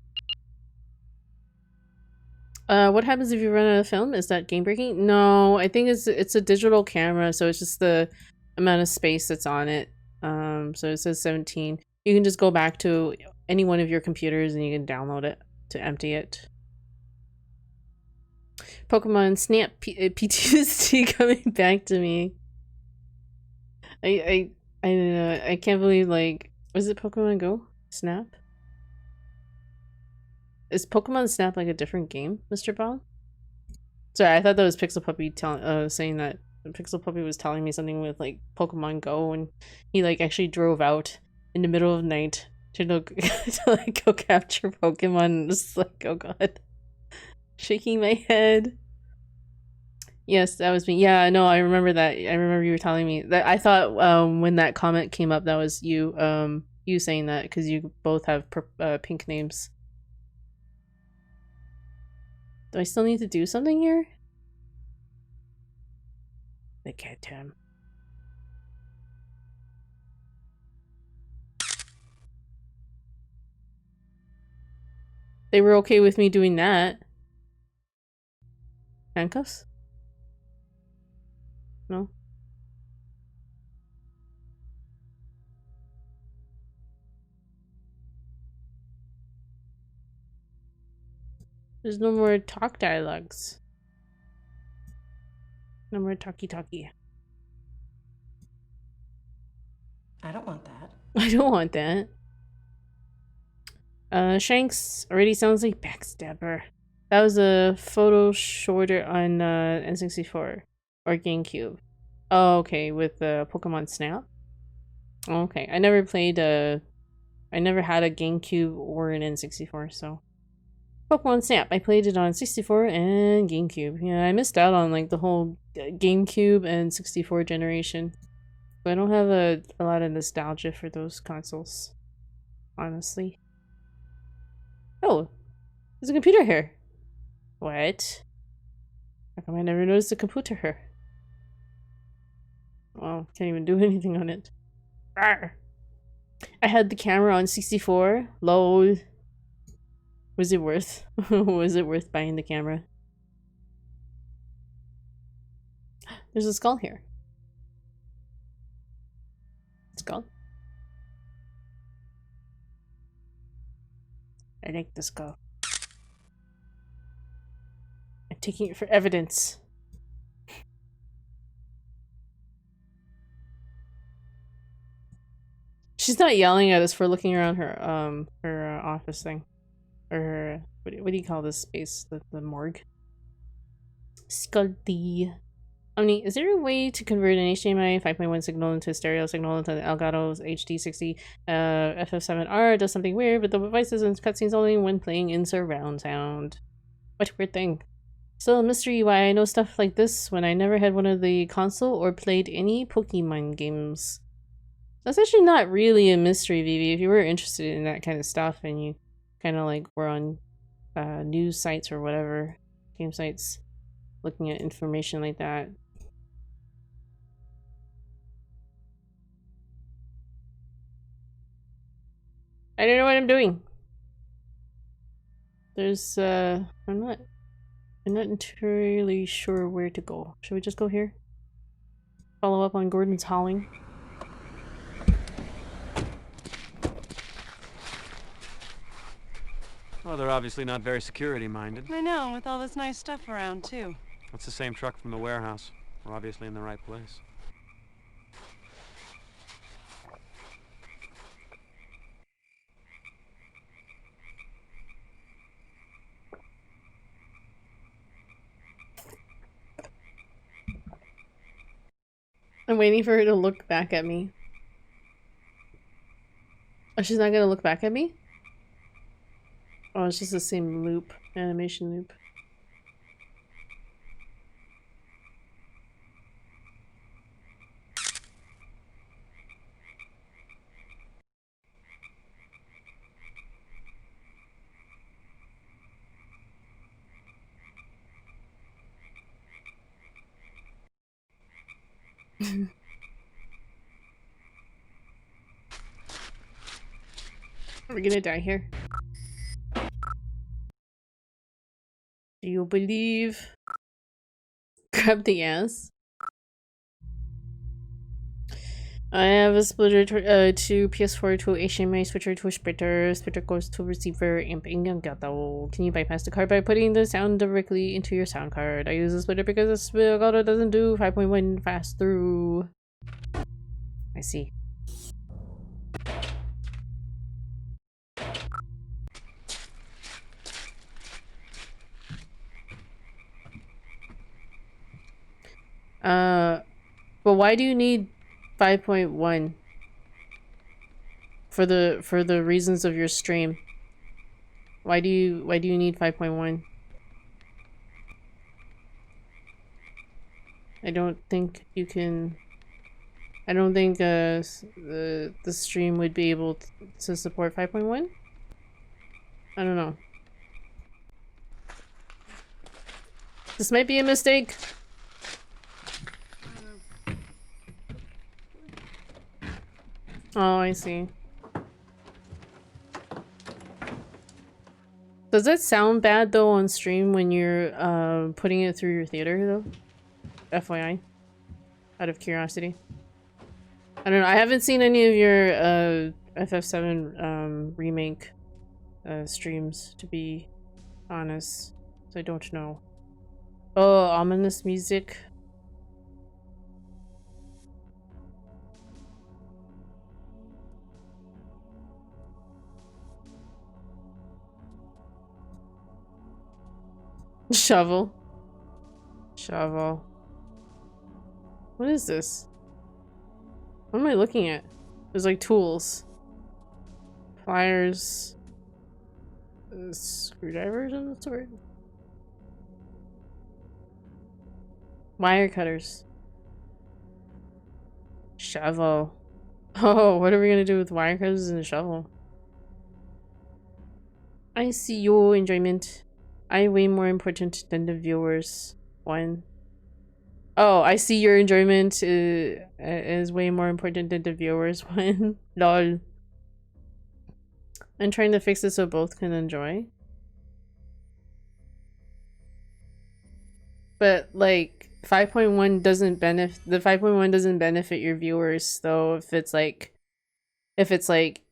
What happens if you run out of film? Is that game breaking? No, I think it's a digital camera, so it's just the amount of space that's on it. So it says 17. You can just go back to any one of your computers and you can download it to empty it. Pokemon Snap PTSD coming back to me. I don't know. I can't believe, like, was it Pokemon Go? Snap? Is Pokemon Snap like a different game, Mr. Ball? Sorry, I thought that was Pixel Puppy saying that Pixel Puppy was telling me something with like Pokemon Go, and he like actually drove out in the middle of the night to look to like go capture Pokemon. And just like, oh god, shaking my head. Yes, that was me. Yeah, no, I remember that. I remember you were telling me that. I thought when that comment came up, that was you you saying that because you both have pink names. Do I still need to do something here? Look at him. They were okay with me doing that. Handcuffs? No? There's no more talk dialogues. No more talkie-talkie. I don't want that. I don't want that. Shanks already sounds like backstabber. That was a photo shorter on N64 or GameCube. Oh, okay, with Pokemon Snap. Okay, I never played I never had a GameCube or an N64, so Pokemon Snap. I played it on 64 and GameCube. Yeah, I missed out on like the whole GameCube and 64 generation. So I don't have a lot of nostalgia for those consoles, honestly. Oh, there's a computer here. What? How come I never noticed a computer here? Well, can't even do anything on it. Arr. I had the camera on 64. Lol. Was it worth? Was it worth buying the camera? There's a skull here. Skull? I like the skull. I'm taking it for evidence. She's not yelling at us for looking around her office thing. Or her, what do you call this space? The morgue? Scully. Omni, is there a way to convert an HDMI 5.1 signal into a stereo signal into the Elgato's HD60 FF7R? Does something weird, but the device doesn't cutscenes only when playing in surround sound. What weird thing? Still a mystery why I know stuff like this when I never had one of the console or played any Pokemon games. That's actually not really a mystery, Vivi. If you were interested in that kind of stuff and you kind of like were on news sites or whatever, game sites, looking at information like that. I don't know what I'm doing. There's I'm not entirely sure where to go. Should we just go here? Follow up on Gordon's hauling. Well, they're obviously not very security-minded. I know, with all this nice stuff around, too. That's the same truck from the warehouse. We're obviously in the right place. I'm waiting for her to look back at me. Oh, she's not gonna look back at me? Oh, it's just the same loop, animation loop. Are we gonna die here? Do you believe? Grab the ass. I have a splitter to PS4 to HDMI switcher to splitter. Splitter goes to receiver amp Elgato. Can you bypass the card by putting the sound directly into your sound card? I use a splitter because the Elgato doesn't do 5.1 fast through. I see. But why do you need 5.1 for the reasons of your stream? Why do you need 5.1? I don't think you can. I don't think the stream would be able to support 5.1. I don't know. This might be a mistake. Oh, I see. Does that sound bad though on stream when you're putting it through your theater though? FYI. Out of curiosity. I don't know. I haven't seen any of your FF7 remake streams, to be honest. So I don't know. Oh, ominous music. Shovel. Shovel. What is this? What am I looking at? There's like tools. Pliers. Screwdrivers of the sort. Wire cutters. Shovel. Oh, what are we gonna do with wire cutters and a shovel? I see your enjoyment. I way more important than the viewers. One. Oh, I see your enjoyment is way more important than the viewers. One. Lol. I'm trying to fix it so both can enjoy. But like 5.1 doesn't benefit the 5.1 doesn't benefit your viewers though if it's like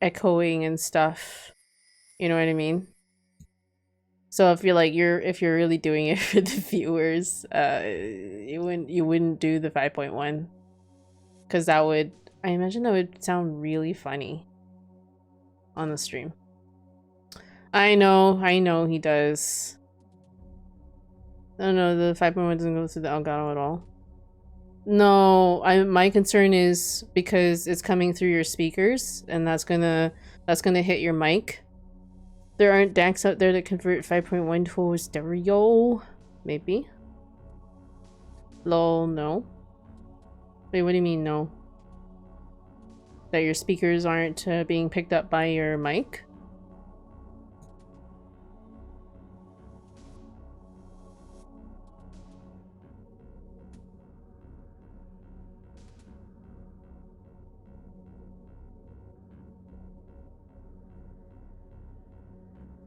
echoing and stuff. You know what I mean? So if you're really doing it for the viewers, you wouldn't do the 5.1 because that would I imagine that would sound really funny on the stream. I know he does. Oh no, the 5.1 doesn't go through the Elgato at all. No, my concern is because it's coming through your speakers, and that's gonna hit your mic. There aren't DACs out there that convert 5.1 to a stereo. Maybe. Lol, no. Wait, what do you mean no? That your speakers aren't being picked up by your mic?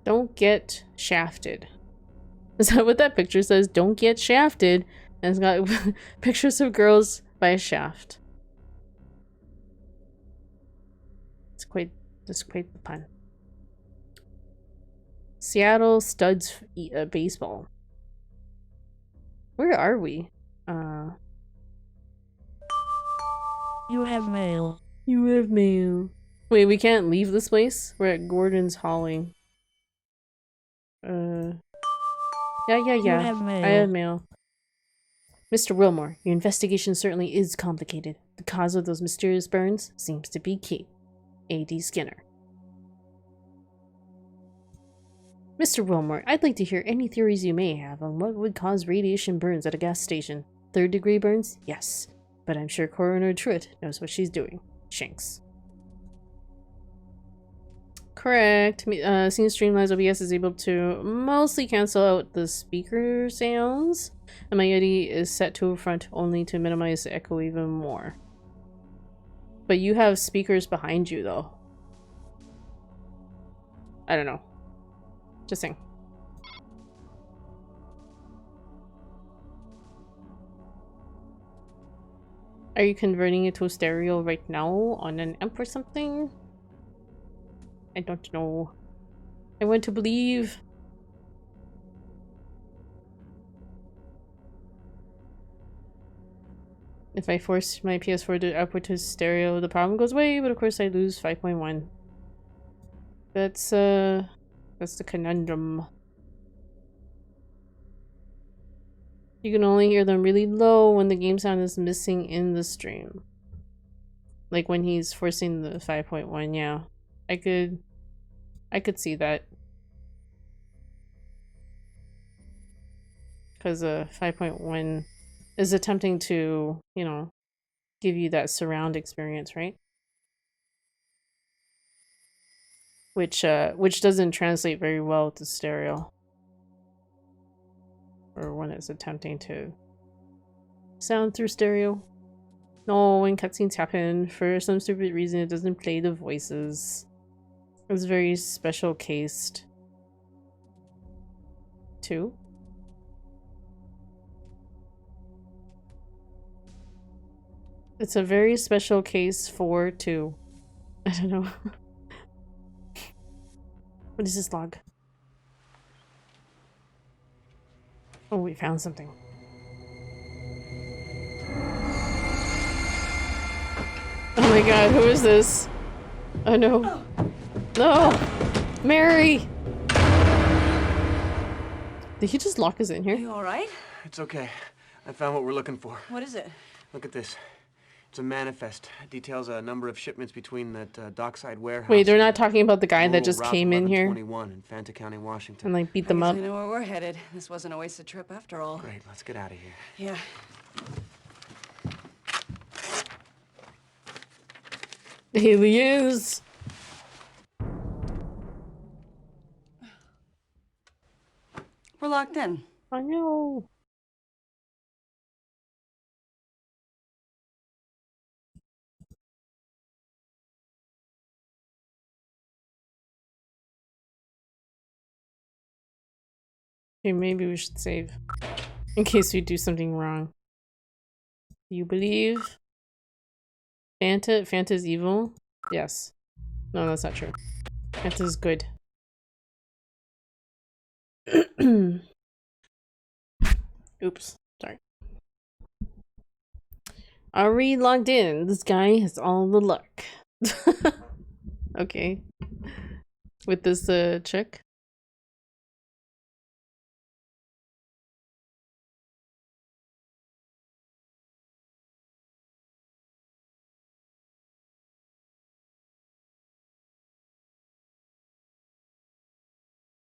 Don't get shafted. Is that what that picture says? Don't get shafted. And it's got pictures of girls by a shaft. That's quite the pun. Seattle Studs baseball. Where are we? You have mail. You have mail. Wait, we can't leave this place? We're at Gordon's Hauling. Yeah. You have mail. I have mail. Mr. Wilmore, your investigation certainly is complicated. The cause of those mysterious burns seems to be key. A.D. Skinner. Mr. Wilmore, I'd like to hear any theories you may have on what would cause radiation burns at a gas station. Third-degree burns? Yes. But I'm sure Coroner Truitt knows what she's doing. Shanks. Correct. Seeing Streamlabs OBS is able to mostly cancel out the speaker sounds, and my Yeti is set to front only to minimize the echo even more. But you have speakers behind you, though. I don't know. Just saying. Are you converting it to a stereo right now on an amp or something? I don't know. I want to believe. If I force my PS4 to output to stereo, the problem goes away, but of course I lose 5.1. That's the conundrum. You can only hear them really low when the game sound is missing in the stream. Like when he's forcing the 5.1, yeah. I could see that. Because 5.1 is attempting to, you know, give you that surround experience, right? Which doesn't translate very well to stereo. Or when it's attempting to sound through stereo. No, when cutscenes happen, for some stupid reason, it doesn't play the voices. It's very special cased. 2? It's a very special case for 2. I don't know. What is this log? Oh, we found something. Oh my god, who is this? Oh no. No! Mary! Did he just lock us in here? Are you alright? It's okay. I found what we're looking for. What is it? Look at this. It's a manifest. It details a number of shipments between that dockside warehouse. Wait, they're not talking about the guy that just Route came in here 1121 in Fanta County, Washington. and like beat them up? I know where we're headed. This wasn't a wasted trip after all. Great, let's get out of here. Yeah. Aliens! We're locked in. I know. Okay, maybe we should save. In case we do something wrong. Do you believe? Fanta's evil? Yes. No, that's not true. Fanta's good. Oops. Sorry. Are we logged in? This guy has all the luck. Okay. With this chick.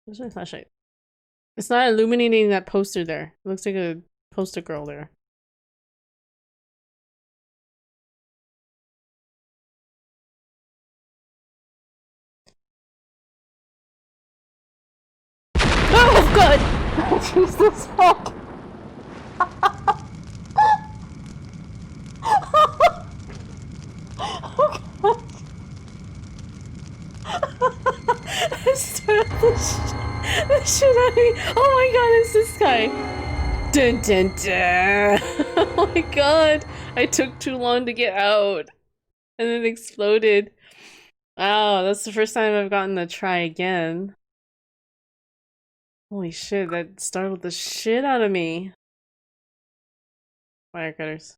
Where's my flashlight? It's not illuminating that poster there. It looks like a poster girl there. Oh god! Jesus fuck! The shit out of me. Oh my god, it's this guy. Dun dun dun. Oh my god. I took too long to get out. And it exploded. Wow, that's the first time I've gotten to try again. Holy shit, that startled the shit out of me. Wire cutters.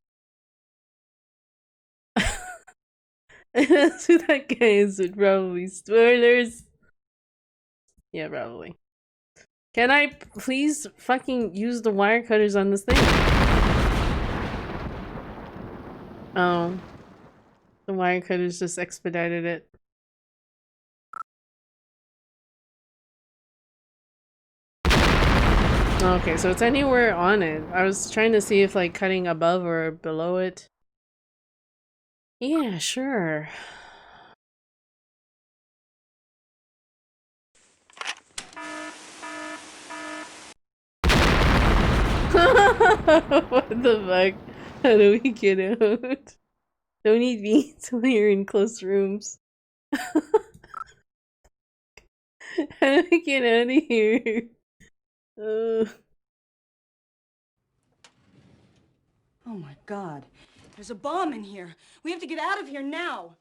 That's who that guy is, would probably spoilers. Yeah, probably. Can I please fucking use the wire cutters on this thing? Oh. The wire cutters just expedited it. Okay, so it's anywhere on it. I was trying to see if like cutting above or below it. Yeah, sure. What the fuck? How do we get out? Don't eat meat until you're in close rooms. How do we get out of here? Oh my god. There's a bomb in here. We have to get out of here now.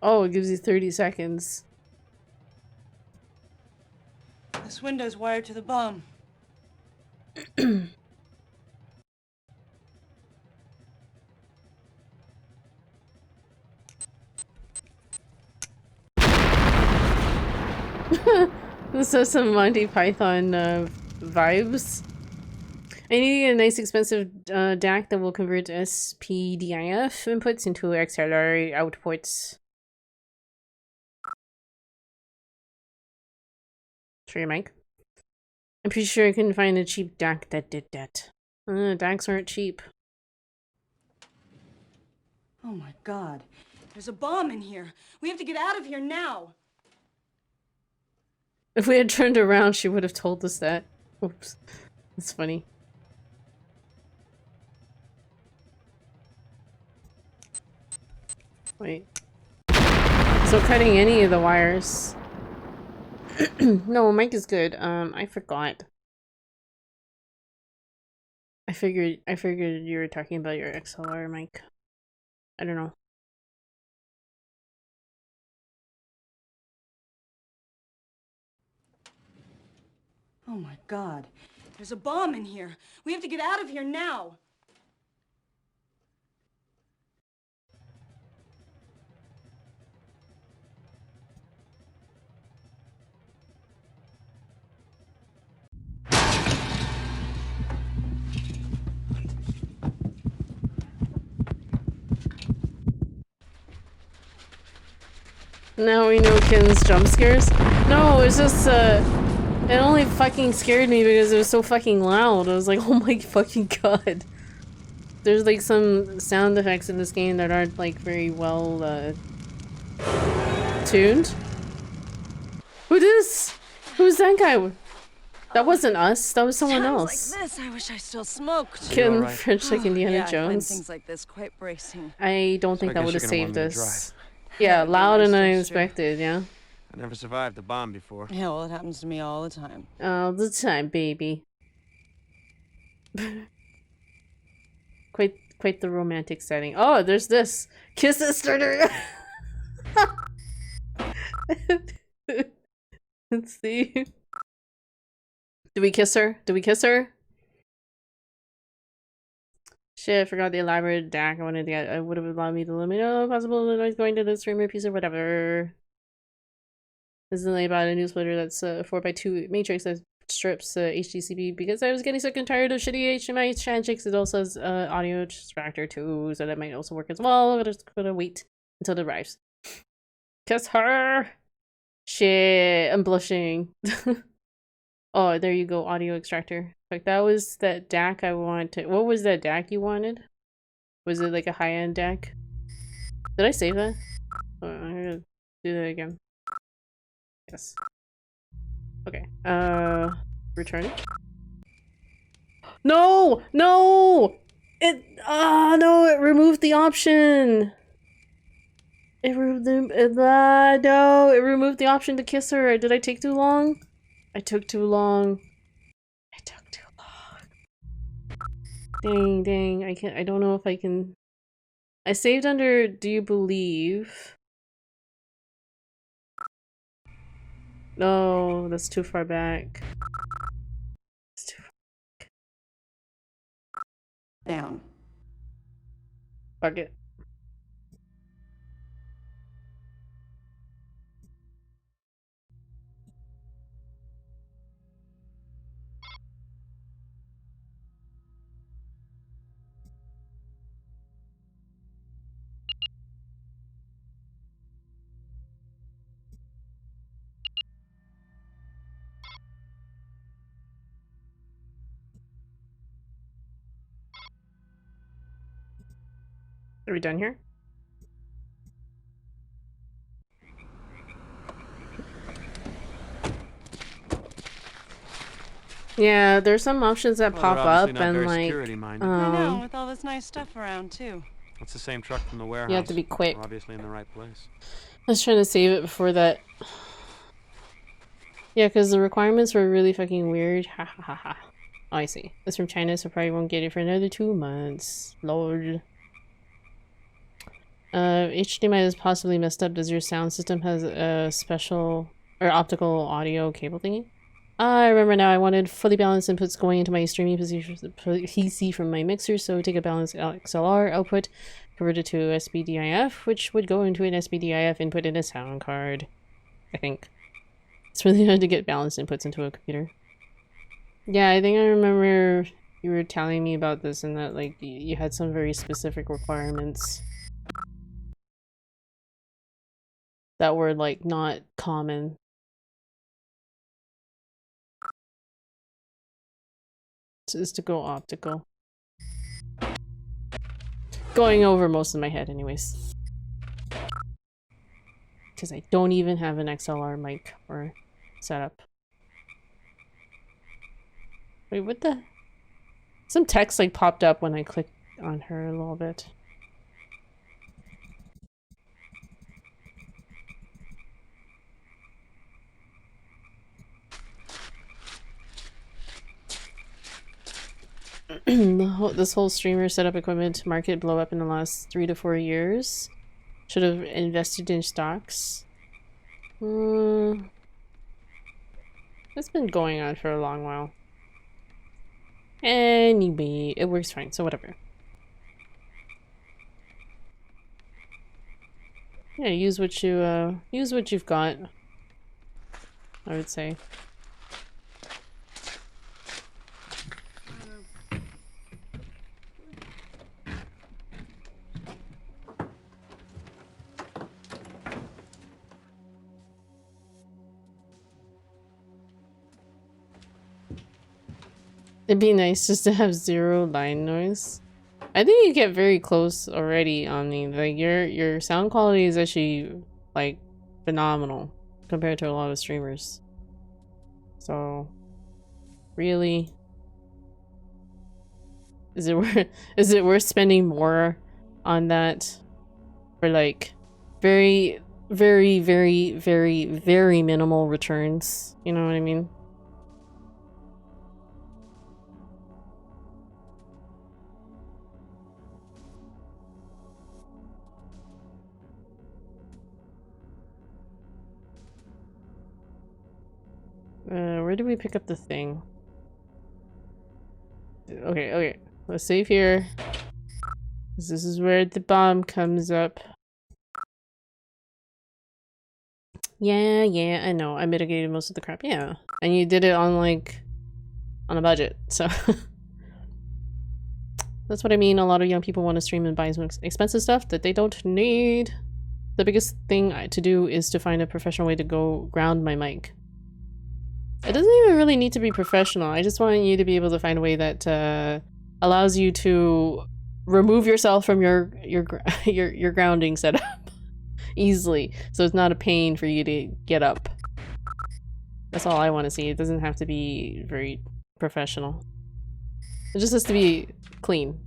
Oh, it gives you 30 seconds. This window's wired to the bomb. This has some Monty Python vibes. I need to get a nice expensive DAC that will convert SPDIF inputs into XLR outputs. Try your mic. I'm pretty sure I couldn't find a cheap DAC that did that. DACs aren't cheap. Oh my god. There's a bomb in here. We have to get out of here now. If we had turned around, she would have told us that. Oops. That's funny. Wait. So cutting any of the wires. No, mic is good. I forgot. I figured you were talking about your XLR mic. I don't know. Oh my god. There's a bomb in here. We have to get out of here now. Now we know Ken's jump scares. No, it's just it only fucking scared me because it was so fucking loud. I was like, oh my fucking god. There's like some sound effects in this game that aren't like very well tuned. Who this? Who's that guy? That wasn't us. That was someone else. Like this, I wish I still smoked. Ken French like Indiana Yeah, I find Jones. things like this quite bracing. I don't think So I that would guess have you're gonna saved want me to us. Yeah, loud and unexpected, yeah. I never survived a bomb before. Yeah, well, it happens to me all the time. All the time, baby. Quite the romantic setting. Oh, there's this. Kiss it starter. Let's see. Did we kiss her? Did we kiss her? Shit, I forgot the elaborate DAC I wanted to get. I would have allowed me to let me know possible that I was going to the streamer piece or whatever. This is about a new splitter that's 4x2 matrix that strips HDCP because I was getting sick and tired of shitty HDMI handshakes. It also has audio extractor too, so that might also work as well. I'm just gonna wait until it arrives. Kiss her! Shit, I'm blushing. Oh, there you go, audio extractor. Like that was that DAC I wanted. What was that DAC you wanted? Was it like a high-end DAC? Did I save that? Oh, I'm gonna do that again. Yes. Okay. Return it. No! No! It no, it removed the option. It removed no, it removed the option to kiss her. Did I take too long? I took too long. I took too long. Dang, I don't know if I can. I saved under do you believe? No, that's too far back. It's too far Down. Fuck it. Are we done here? Yeah, there's some options that Well, pop they're obviously up not and very like security-minded. I know, with all this nice stuff around too. It's the same truck from the warehouse. you have to be quick. We're obviously in the right place. I was trying to save it before that. Yeah, because the requirements were really fucking weird. Ha ha ha ha. Oh, I see. It's from China, so probably won't get it for another 2 months. Lord. HDMI is possibly messed up. Does your sound system has a special or optical audio cable thingy? I remember now. I wanted fully balanced inputs going into my streaming PC from my mixer, so take a balanced XLR output, convert it to SBDIF, which would go into an SBDIF input in a sound card. I think. It's really hard to get balanced inputs into a computer. Yeah, I think I remember you were telling me about this and that like you had some very specific requirements that were like not common. Is to go optical. Going over most of my head anyways. Because I don't even have an XLR mic or setup. Wait, what the? Some text like popped up when I clicked on her a little bit. This whole streamer setup equipment market blow up in the last 3 to 4 years. Should have invested in stocks. It's been going on for a long while. Anyway, it works fine, so whatever. Yeah, use what you've got, I would say. It'd be nice just to have 0 line noise. I think you get very close already, Omni. Like your sound quality is actually like phenomenal compared to a lot of streamers. So really, is it worth spending more on that for like very minimal returns? You know what I mean? Where do we pick up the thing? Okay. Let's save here. This is where the bomb comes up. Yeah, I know. I mitigated most of the crap. Yeah. And you did it on, like, on a budget, so. That's what I mean. A lot of young people want to stream and buy some expensive stuff that they don't need. The biggest thing to do is to find a professional way to go ground my mic. It doesn't even really need to be professional. I just want you to be able to find a way that allows you to remove yourself from your grounding setup easily, so it's not a pain for you to get up. That's all I want to see. It doesn't have to be very professional. It just has to be clean.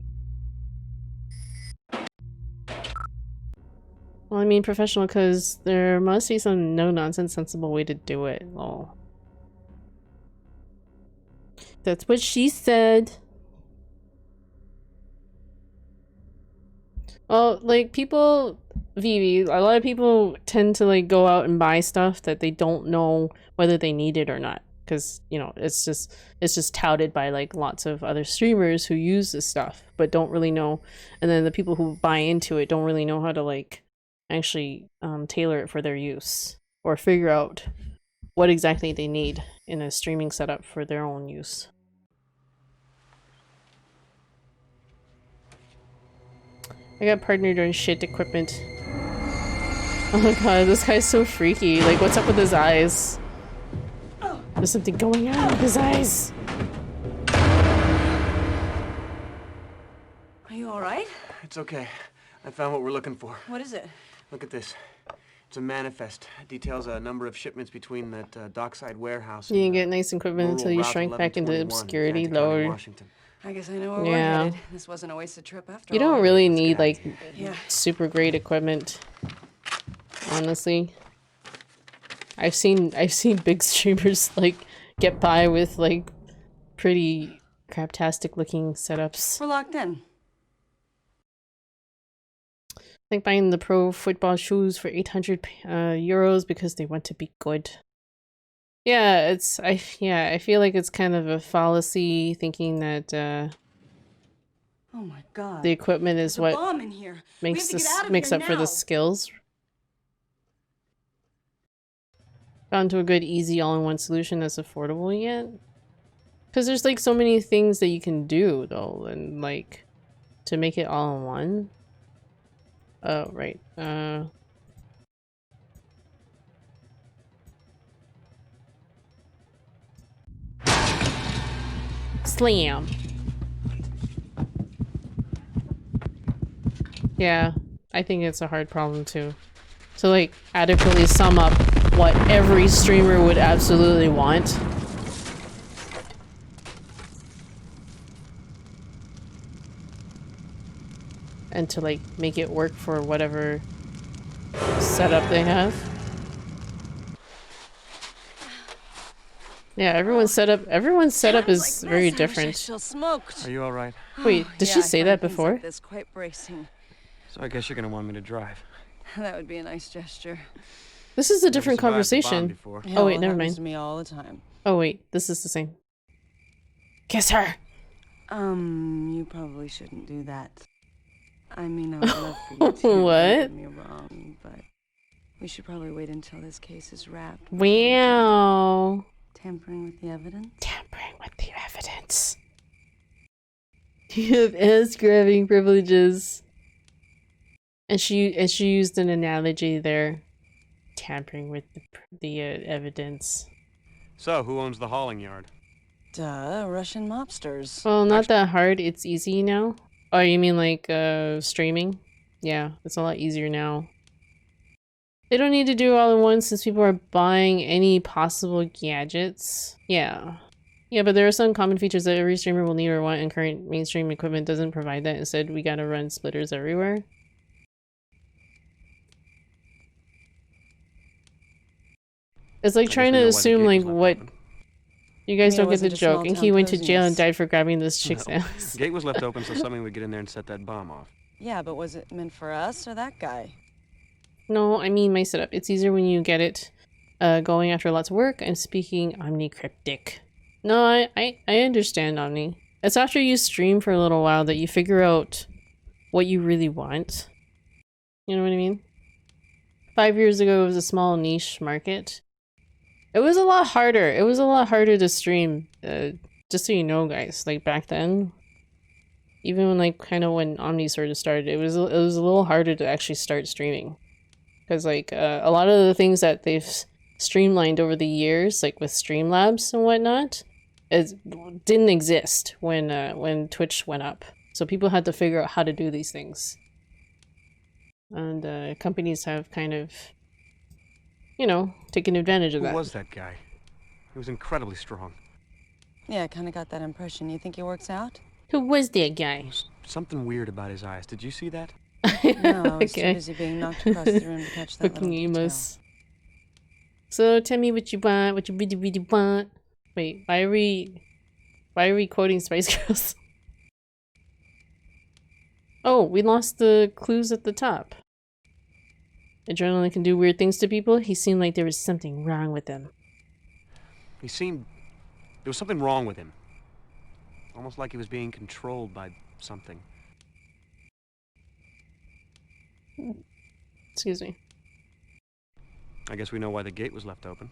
Well, I mean professional because there must be some no-nonsense sensible way to do it. Lol. That's what she said. Well, like people, Vivi, a lot of people tend to like go out and buy stuff that they don't know whether they need it or not. Because, you know, it's just touted by like lots of other streamers who use this stuff but don't really know. And then the people who buy into it don't really know how to like actually tailor it for their use or figure out what exactly they need in a streaming setup for their own use. I got partnered on shit equipment. Oh my god, this guy's so freaky. Like, what's up with his eyes? There's something going on with his eyes. Are you alright? It's okay. I found what we're looking for. What is it? Look at this. It's a manifest. It details a number of shipments between that dockside warehouse. You didn't get nice equipment until you shrank back into obscurity, Lord. I guess I know where Yeah. we're headed. This wasn't a wasted trip after all. You don't really need like Yeah. super great equipment. Honestly. I've seen big streamers like get by with like pretty craptastic looking setups. We're locked in. Like buying the pro football shoes for 800 euros because they want to be good. Yeah, I feel like it's kind of a fallacy thinking that Oh my god. the equipment is what bomb in here. makes up for the skills. Found to a good, easy, all-in-one solution that's affordable yet? Because there's like so many things that you can do though, and like to make it all in one. Oh right. Slam. Yeah, I think it's a hard problem too. To like adequately sum up what every streamer would absolutely want. And to like make it work for whatever setup they have. Yeah, everyone's setup is very different. Still smoked. Are you all right? Wait, did she say that before? That's quite bracing. So I guess you're gonna want me to drive. That would be a nice gesture. This is a Never different survived the bomb conversation. before. Oh wait, Hell, never it happens mind. to me all the time. Oh wait, this is the same. Kiss her. You probably shouldn't do that. I mean, I would love for you to. Don't What? get me wrong, but we should probably wait until this case is wrapped. Wow. Tampering with the evidence? Tampering with the evidence. You have ass-grabbing privileges. And she used an analogy there. Tampering with the evidence. So, who owns the hauling yard? Duh, Russian mobsters. Well, not that hard. It's easy now. Oh, you mean like streaming? Yeah, it's a lot easier now. They don't need to do it all at once since people are buying any possible gadgets. Yeah. Yeah, but there are some common features that every streamer will need or want, and current mainstream equipment doesn't provide that. Instead, we gotta run splitters everywhere. It's like trying to assume like what... You guys don't get the joke. And he went to jail and died for grabbing this chick's ass. Gate was left open so somebody would get in there and set that bomb off. Yeah, but was it meant for us or that guy? No, I mean my setup. It's easier when you get it going after lots of work and speaking omnicryptic. No, I understand, Omni. It's after you stream for a little while that you figure out what you really want. You know what I mean? 5 years ago, it was a small niche market. It was a lot harder. It was a lot harder to stream. Just so you know, guys, like back then, even when like kind of when Omni sort of started, it was a little harder to actually start streaming, because like a lot of the things that they've streamlined over the years, like with Streamlabs and whatnot, it didn't exist when Twitch went up. So people had to figure out how to do these things, and companies have kind of, you know, taken advantage of that. Who was that guy? He was incredibly strong. Yeah, I kind of got that impression. You think he works out? Who was that guy? There's something weird about his eyes. Did you see that? No, I was too Okay. busy being knocked across the room to catch that Fucking little detail. emos. So tell me what you want, what you really, really want. Wait, why are we quoting Spice Girls? Oh, we lost the clues at the top. Adrenaline can do weird things to people. He seemed like there was something wrong with him. There was something wrong with him. Almost like he was being controlled by something. Excuse me. I guess we know why the gate was left open.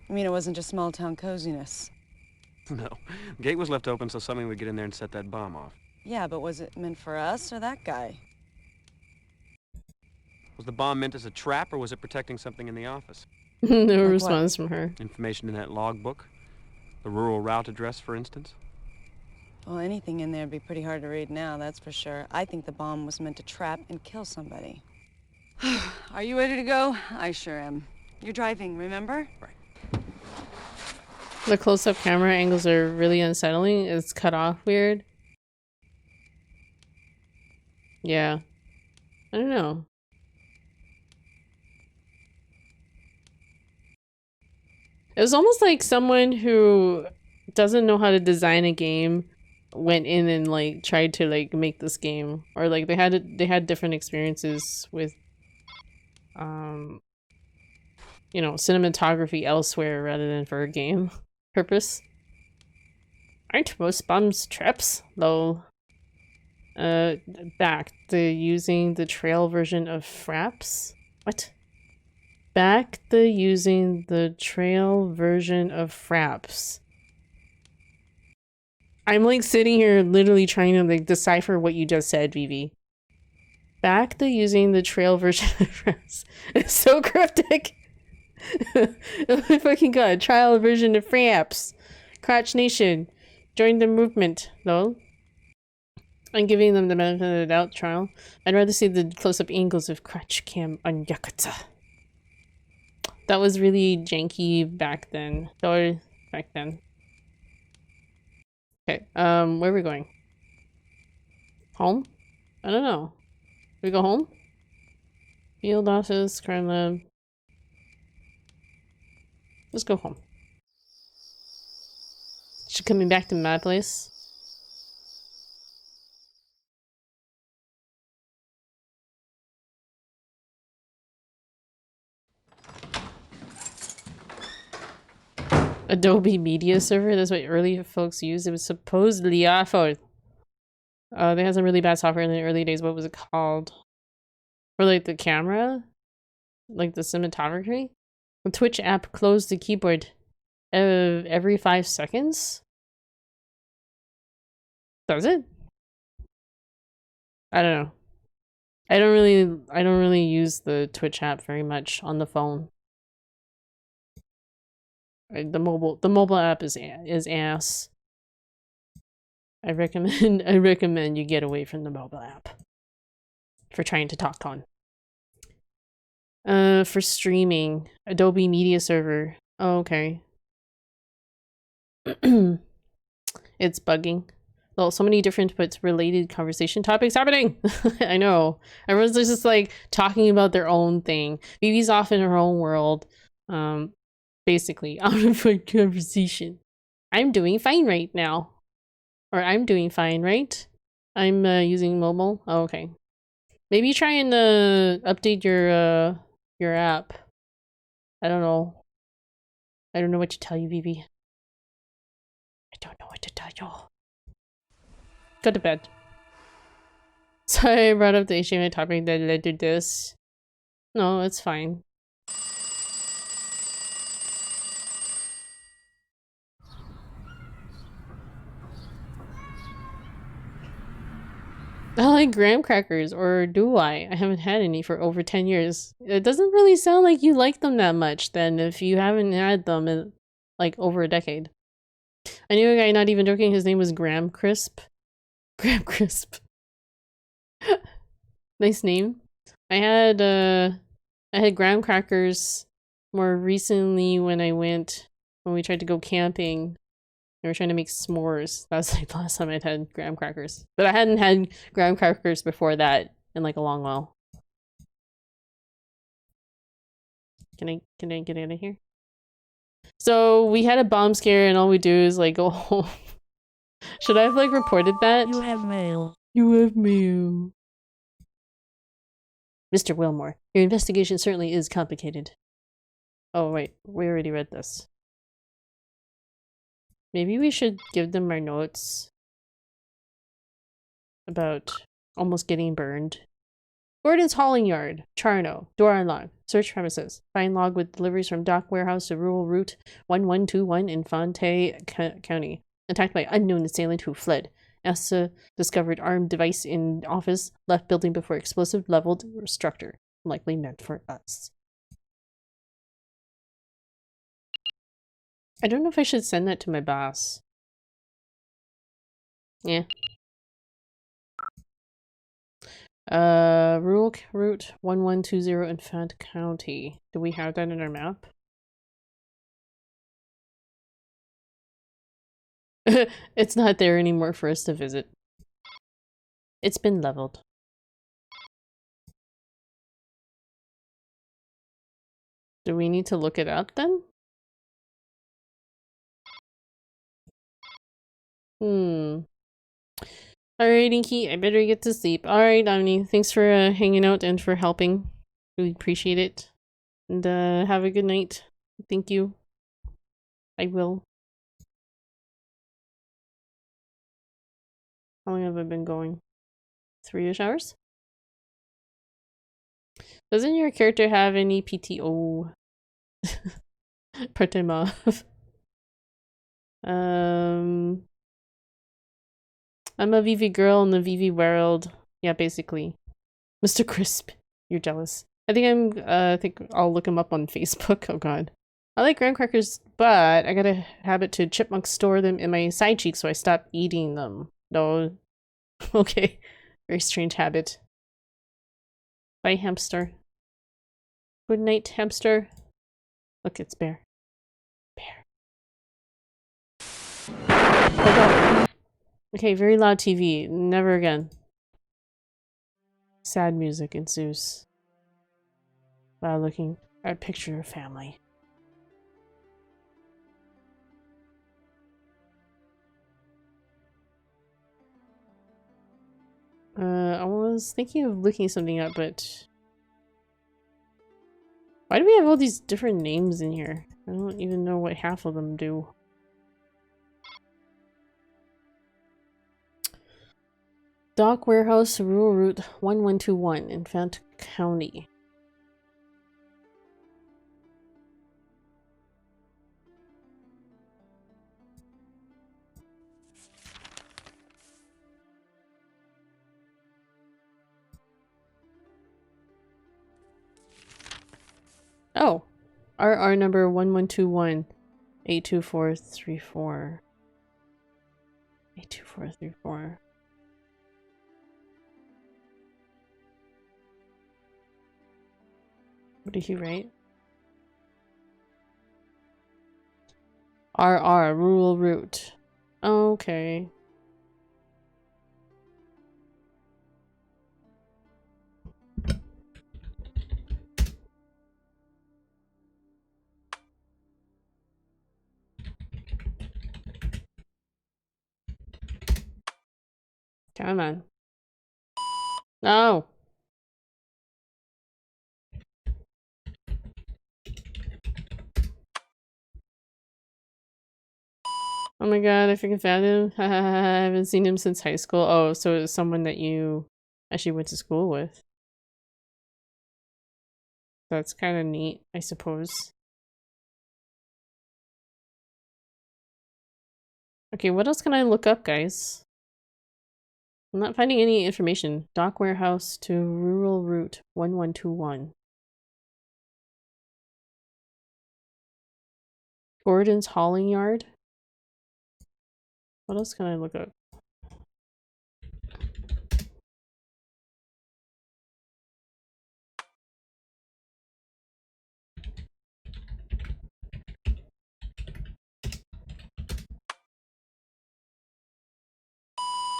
I mean, it wasn't just small town coziness. No. The gate was left open so somebody would get in there and set that bomb off. Yeah, but was it meant for us or that guy? Was the bomb meant as a trap, or was it protecting something in the office? No Like response from her. Information in that logbook? The rural route address, for instance? Well, anything in there would be pretty hard to read now, that's for sure. I think the bomb was meant to trap and kill somebody. Are you ready to go? I sure am. You're driving, remember? Right. The close-up camera angles are really unsettling. It's cut off weird. Yeah. I don't know. It was almost like someone who doesn't know how to design a game went in and like tried to like make this game, or like they had different experiences with you know, cinematography elsewhere rather than for a game purpose. Aren't most bombs traps? Lol. Back to using the trail version of Fraps? What? Back to using the trail version of Fraps. I'm like sitting here literally trying to like decipher what you just said, Vivi. Back to using the trail version of Fraps. It's so cryptic. Oh my fucking god. Trial version of Fraps. Crotch Nation. Join the movement. Lol. I'm giving them the benefit of the doubt trial. I'd rather see the close-up angles of Crotch Cam on Yakuza. That was really janky back then. Or back then. Okay, where are we going? Home? I don't know. We go home? Field office, crime lab. Let's go home. She coming back to my place? Adobe Media Server, that's what early folks used. It was supposedly awful. They had some really bad software in the early days. What was it called? For like the camera? Like the cinematography? The Twitch app closed the keyboard every 5 seconds? Does it? I don't know. I don't really use the Twitch app very much on the phone. The mobile app is ass. I recommend you get away from the mobile app for trying to talk on. For streaming, Adobe Media Server. Oh, okay. It's bugging. Well, so many different but related conversation topics happening. I know. Everyone's just like talking about their own thing. Vivi's off in her own world. Basically, out of a conversation. I'm doing fine right now. Or I'm doing fine, right? I'm using mobile. Oh, okay. Maybe try and update your app. I don't know. I don't know what to tell you, Vivi. I don't know what to tell you. Go to bed. Sorry I brought up the HMI topic that led to this. No, it's fine. I like graham crackers, or do I? I haven't had any for over 10 years. It doesn't really sound like you like them that much then if you haven't had them in like over a decade. I knew a guy, not even joking, his name was Graham Crisp. Graham Crisp. Nice name. I had graham crackers more recently when we tried to go camping. We were trying to make s'mores. That was like the last time I'd had graham crackers. But I hadn't had graham crackers before that in like a long while. Can I get out of here? So we had a bomb scare and all we do is like go home. Should I have like reported that? You have mail. You have mail. Mr. Wilmore, your investigation certainly is complicated. Oh wait, we already read this. Maybe we should give them our notes about almost getting burned. Gordon's Hauling Yard, Charno, door unlocked, search premises, find log with deliveries from dock warehouse to rural route 1121 in Fonte County. Attacked by unknown assailant who fled. ESSA discovered armed device in office, left building before explosive leveled structure, likely meant for us. I don't know if I should send that to my boss. Yeah. Rural route 1120 in Font County. Do we have that in our map? It's not there anymore for us to visit. It's been leveled. Do we need to look it up then? Alright, Inky, I better get to sleep. Alright, Omni, thanks for hanging out and for helping. Really appreciate it. And have a good night. Thank you. I will. How long have I been going? 3-ish hours? Doesn't your character have any PTO? Part-time off. I'm a VV girl in the VV world. Yeah, basically. Mr. Crisp, you're jealous. I think I'll look him up on Facebook. Oh god. I like graham crackers, but I got a habit to chipmunk store them in my side cheeks, so I stopped eating them. No. Okay. Very strange habit. Bye, hamster. Good night, hamster. Look, it's Bear. Bear. Oh god. Okay, very loud TV. Never again. Sad music ensues. While looking at a picture of family. I was thinking of looking something up, but why do we have all these different names in here? I don't even know what half of them do. Dock Warehouse, Rural Route 1121 in Font County. Oh, RR number 1121 82434. 82434. What did he write? RR, rural route. Okay. Come on. No. Oh my god, I freaking found him. I haven't seen him since high school. Oh, so it's someone that you actually went to school with. That's kind of neat, I suppose. Okay, what else can I look up, guys? I'm not finding any information. Dock warehouse to rural route 1121. Gordon's hauling yard. What else can I look up?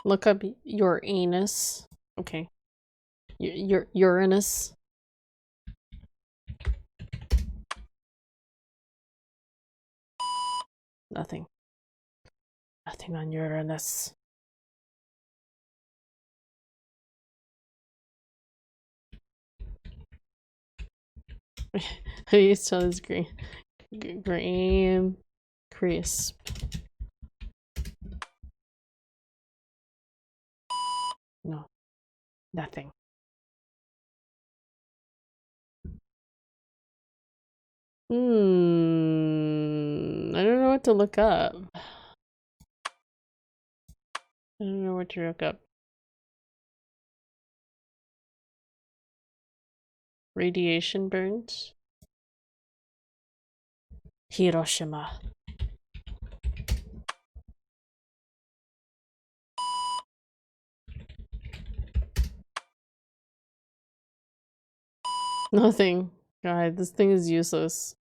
Look up your anus. Okay. Your Uranus. Nothing. Nothing on Uranus. How do you spell this? Graham Crisp. No. Nothing. I don't know what to look up. I don't know what to look up. Radiation burns. Hiroshima. Nothing. God, this thing is useless.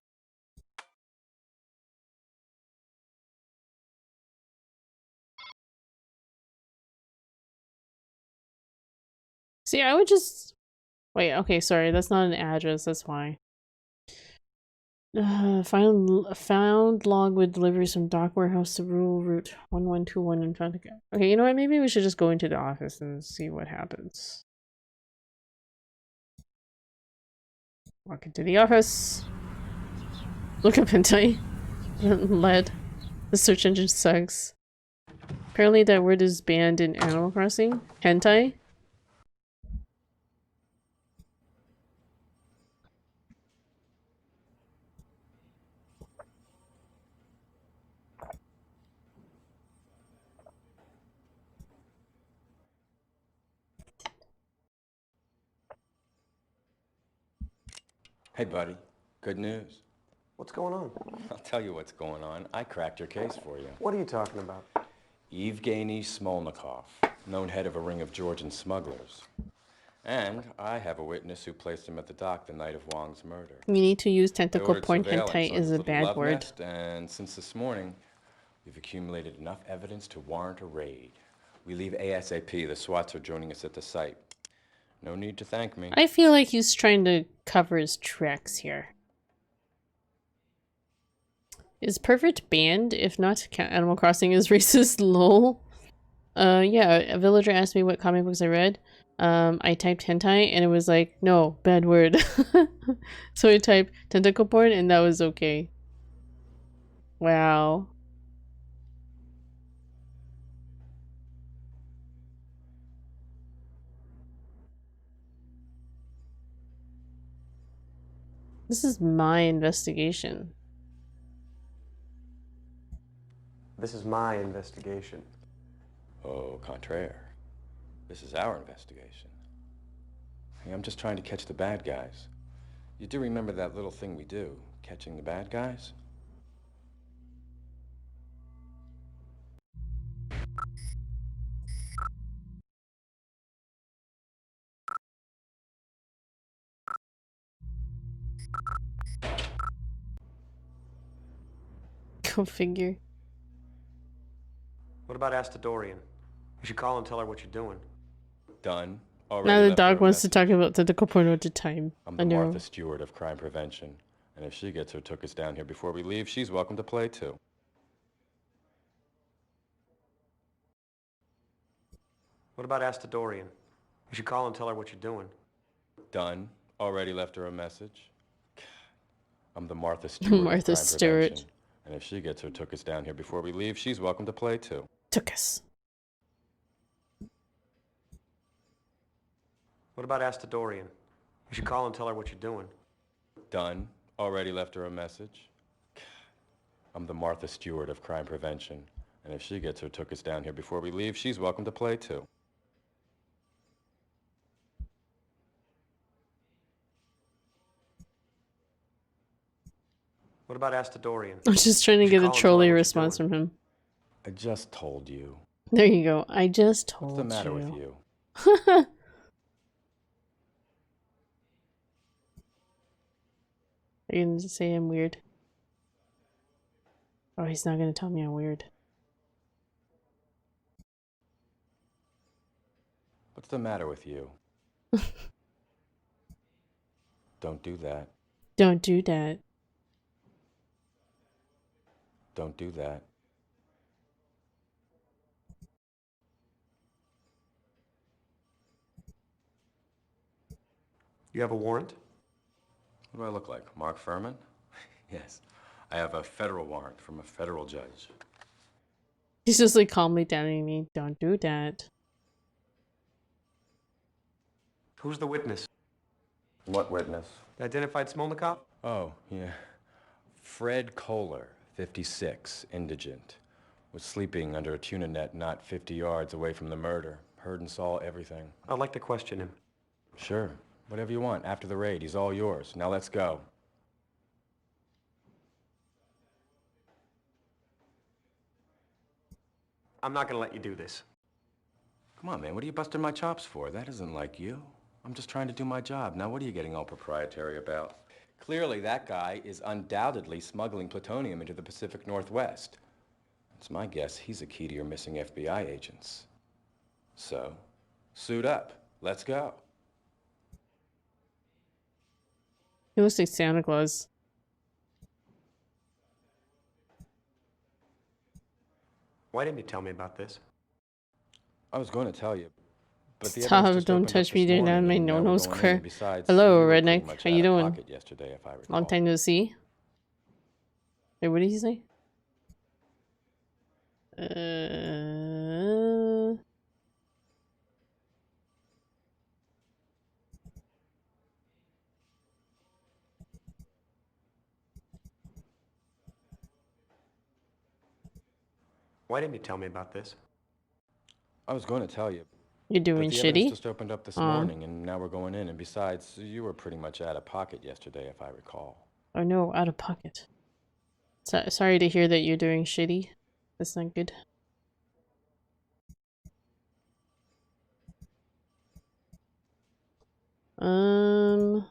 See, I would just... Wait, okay, sorry, that's not an address, that's why. Found log with deliveries from dock warehouse to rural route 1121 in front of... Okay, you know what, maybe we should just go into the office and see what happens. Walk into the office. Look up hentai. Lead. The search engine sucks. Apparently that word is banned in Animal Crossing. Hentai. Hey, buddy. Good news. What's going on? I'll tell you what's going on. I cracked your case for you. What are you talking about? Evgeny Smolnikov, known head of a ring of Georgian smugglers. And I have a witness who placed him at the dock the night of Wang's murder. You need to use I tentacle ordered porn. surveillance Hentai on is his a little bad love word. nest, and since this morning, we've accumulated enough evidence to warrant a raid. We leave ASAP. The SWATs are joining us at the site. No need to thank me. I feel like he's trying to cover his tracks here. Is perfect banned? If not, Animal Crossing is racist. Lol. Yeah, a villager asked me what comic books I read. I typed hentai and it was like, no, bad word. So I typed tentacle porn and that was okay. Wow. This is my investigation. This is my investigation. Au contraire. This is our investigation. Hey, I'm just trying to catch the bad guys. You do remember that little thing we do, catching the bad guys? Go figure. What about Astadorian? You should call and tell her what you're doing. Done. Already Now the left her dog a wants to message. talk about tentacle porn all the time. I'm I the know. Martha Stewart of crime prevention. And if she gets her tookers down here before we leave, she's welcome to play too. What about Astadorian? You should call and tell her what you're doing. Done. Already left her a message. I'm the Martha Stewart of Martha crime Stewart. prevention. And if she gets her took us down here before we leave, she's welcome to play too. Took us. What about Astadorian? You should call and tell her what you're doing. Done. Already left her a message. I'm the Martha Stewart of crime prevention. And if she gets her took us down here before we leave, she's welcome to play too. What about Astadorian? I'm just trying to get a trolley response from him. I just told you. There you go. I just told you. What's the matter with you? Are you going to say I'm weird? Oh, he's not going to tell me I'm weird. What's the matter with you? Don't do that. Don't do that. Don't do that. You have a warrant? What do I look like? Mark Furman? Yes. I have a federal warrant from a federal judge. He's just like calmly telling me, don't do that. Who's the witness? What witness? The identified Smolnikov? Oh, yeah. Fred Kohler, 56, indigent. Was sleeping under a tuna net not 50 yards away from the murder. Heard and saw everything. I'd like to question him. Sure. Whatever you want. After the raid, he's all yours. Now let's go. I'm not gonna let you do this. Come on, man. What are you busting my chops for? That isn't like you. I'm just trying to do my job. Now what are you getting all proprietary about? Clearly, that guy is undoubtedly smuggling plutonium into the Pacific Northwest. It's my guess he's a key to your missing FBI agents. So, suit up. Let's go. He looks like Santa Claus. Why didn't you tell me about this? I was going to tell you, but the Stop, evidence just don't opened up touch me this down morning, my and now we're no-no going in, square. and besides, Hello, you were pretty redneck. much How out you of doing? pocket yesterday, if I recall. Long time no see. Wait, what did he say? Why didn't you tell me about this? I was going to tell you. You're doing but the evidence shitty? just opened up this morning, and now we're going in. And besides, you were pretty much out of pocket yesterday, if I recall. Oh no, out of pocket. Sorry to hear that you're doing shitty. That's not good. I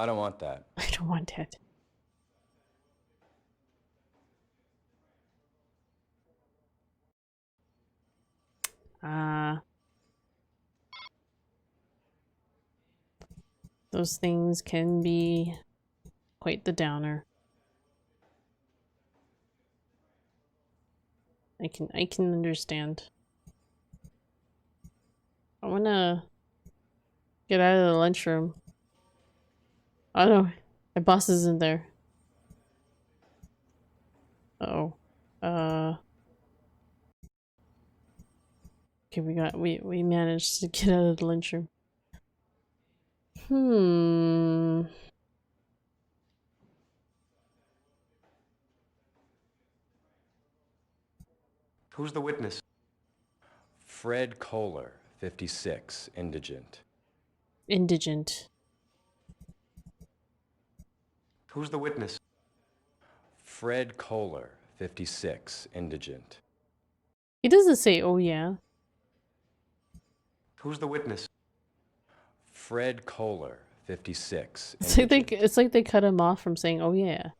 don't want that. I don't want that. Those things can be quite the downer. I can understand. I wanna get out of the lunchroom. Oh no, my boss isn't there. Uh-oh. Okay, we managed to get out of the lunchroom. Who's the witness? Fred Kohler, 56, indigent. Indigent. Who's the witness? Fred Kohler, 56, indigent. He doesn't say, oh yeah. Who's the witness? Fred Kohler, 56, It's like they cut him off from saying, oh yeah.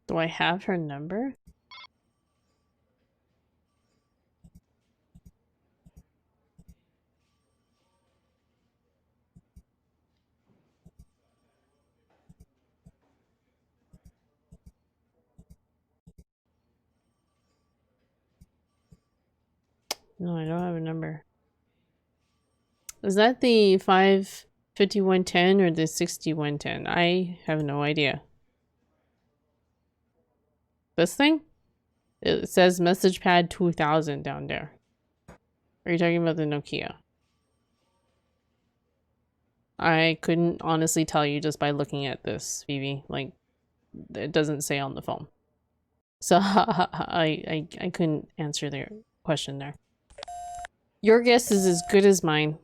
Do I have her number? No, I don't have a number. Is that the 55110 or the 6110? I have no idea. This thing? It says message pad 2000 down there. Are you talking about the Nokia? I couldn't honestly tell you just by looking at this, Vivi. Like, it doesn't say on the phone. So I couldn't answer their question there. Your guess is as good as mine.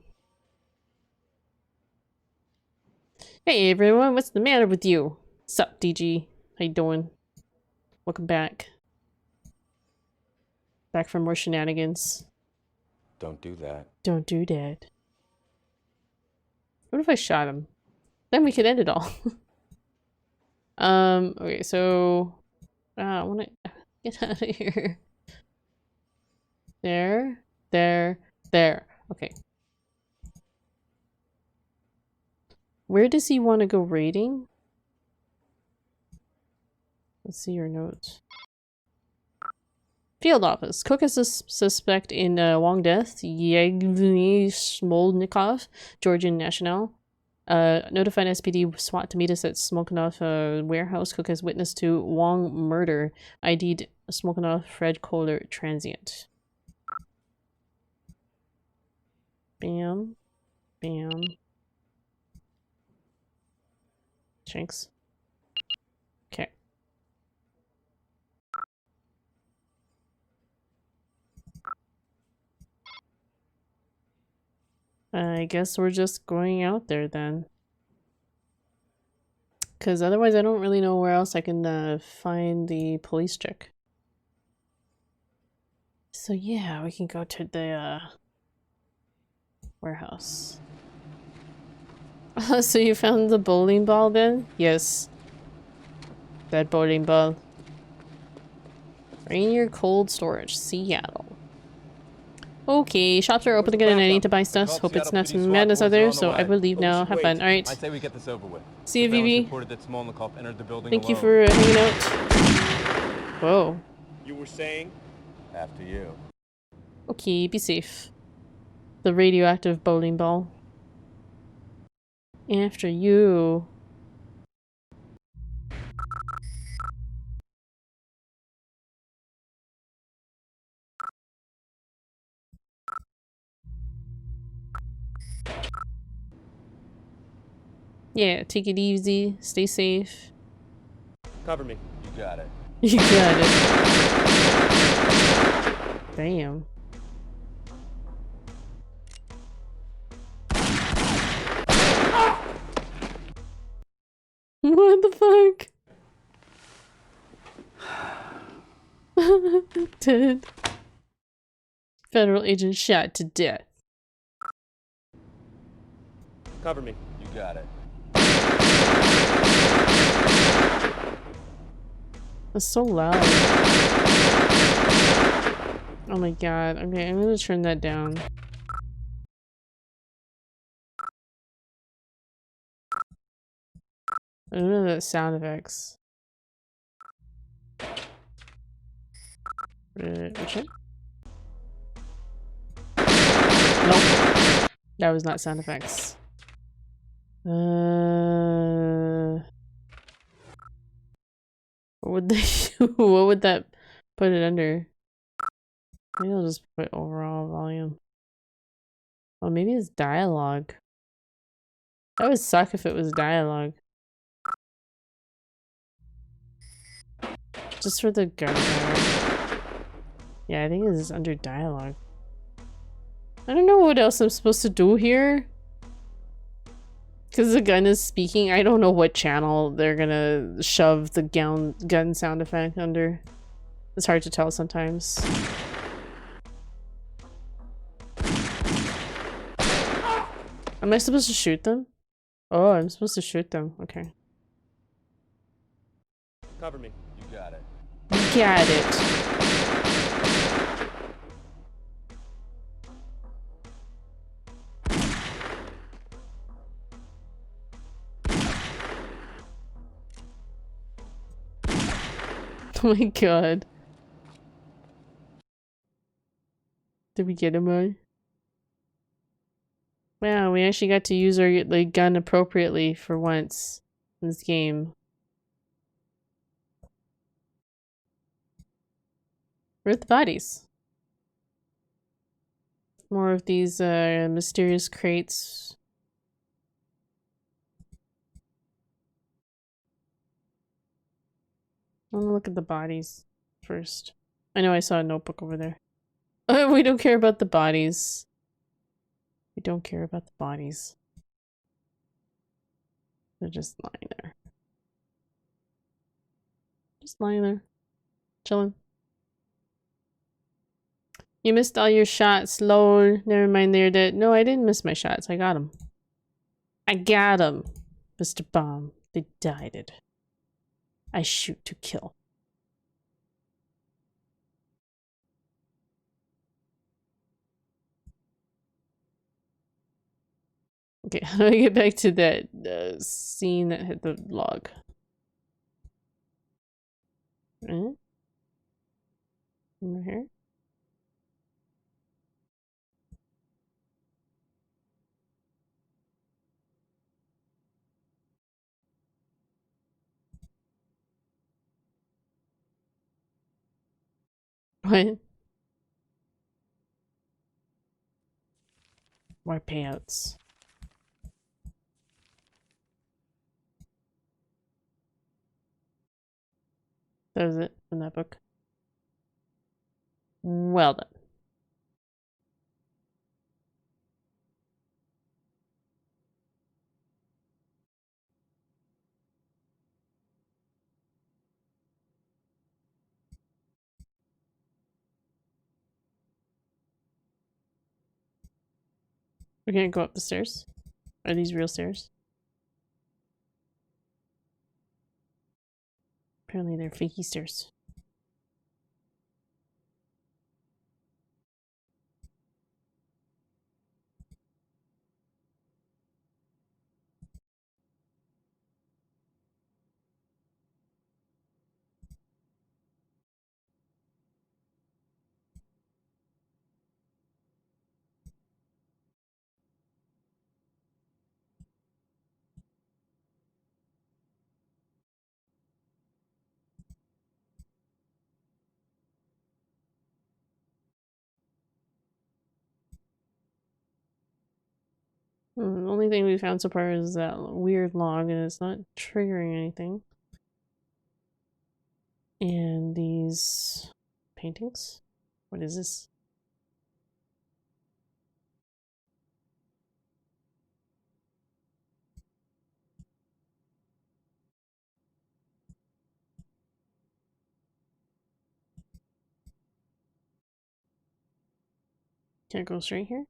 Hey everyone, what's the matter with you? Sup, DG? How you doing? Welcome back. Back from more shenanigans. Don't do that. Don't do that. What if I shot him? Then we could end it all. Okay, so I wanna get out of here. There. Okay. Where does he want to go raiding? Let's see your notes. Field office. Cook is a suspect in Wong death. Yevgeny Smolnikov, Georgian national. Notified SPD SWAT to meet us at Smolnikov warehouse. Cook has witness to Wong murder. ID'd Smolnikov, Fred Kohler, transient. Bam. Bam. Shanks. Okay. I guess we're just going out there then. Because otherwise I don't really know where else I can find the police chick. So yeah, we can go to the warehouse. So you found the bowling ball then? Yes. That bowling ball. Rainier Cold Storage, Seattle. Okay, shops are open again and I need to buy stuff. Hope it's not some madness out there, so I will leave now. Have fun. Alright. I say we get this over with. See you, Vivi. Thank you for hanging out. Whoa. You were saying? After you. Okay, be safe. The radioactive bowling ball. After you. Yeah, take it easy, stay safe. Cover me. You got it. You got it. Damn. What the fuck? Dead. Federal agent shot to death. Cover me. You got it. It's so loud. Oh my god. Okay, I'm gonna turn that down. I don't know that sound effects. Which one? Nope. That was not sound effects. What would they do? What would that put it under? Maybe I'll just put overall volume. Oh, maybe it's dialogue. That would suck if it was dialogue. Just for the gunfire. Yeah, I think this is under dialogue. I don't know what else I'm supposed to do here. Because the gun is speaking, I don't know what channel they're gonna shove the gun sound effect under. It's hard to tell sometimes. Am I supposed to shoot them? Oh, I'm supposed to shoot them. Okay. Cover me. You got it. You got it. Oh my god. Did we get him on? Wow, we actually got to use our gun appropriately for once in this game. Where are the bodies? More of these mysterious crates. I want to look at the bodies first. I know I saw a notebook over there. We don't care about the bodies. We don't care about the bodies. They're just lying there. Just lying there. Chilling. You missed all your shots, lol. Never mind, they're dead. No, I didn't miss my shots. I got them. I got them, Mr. Bomb. They died it. I shoot to kill. Okay, let me get back to that scene that hit the log. Over here? What? More payouts. That was it from that book. Well done. We can't go up the stairs. Are these real stairs? Apparently they're fakey stairs. The only thing we found so far is that weird log, and it's not triggering anything. And these paintings? What is this? Can I go straight here?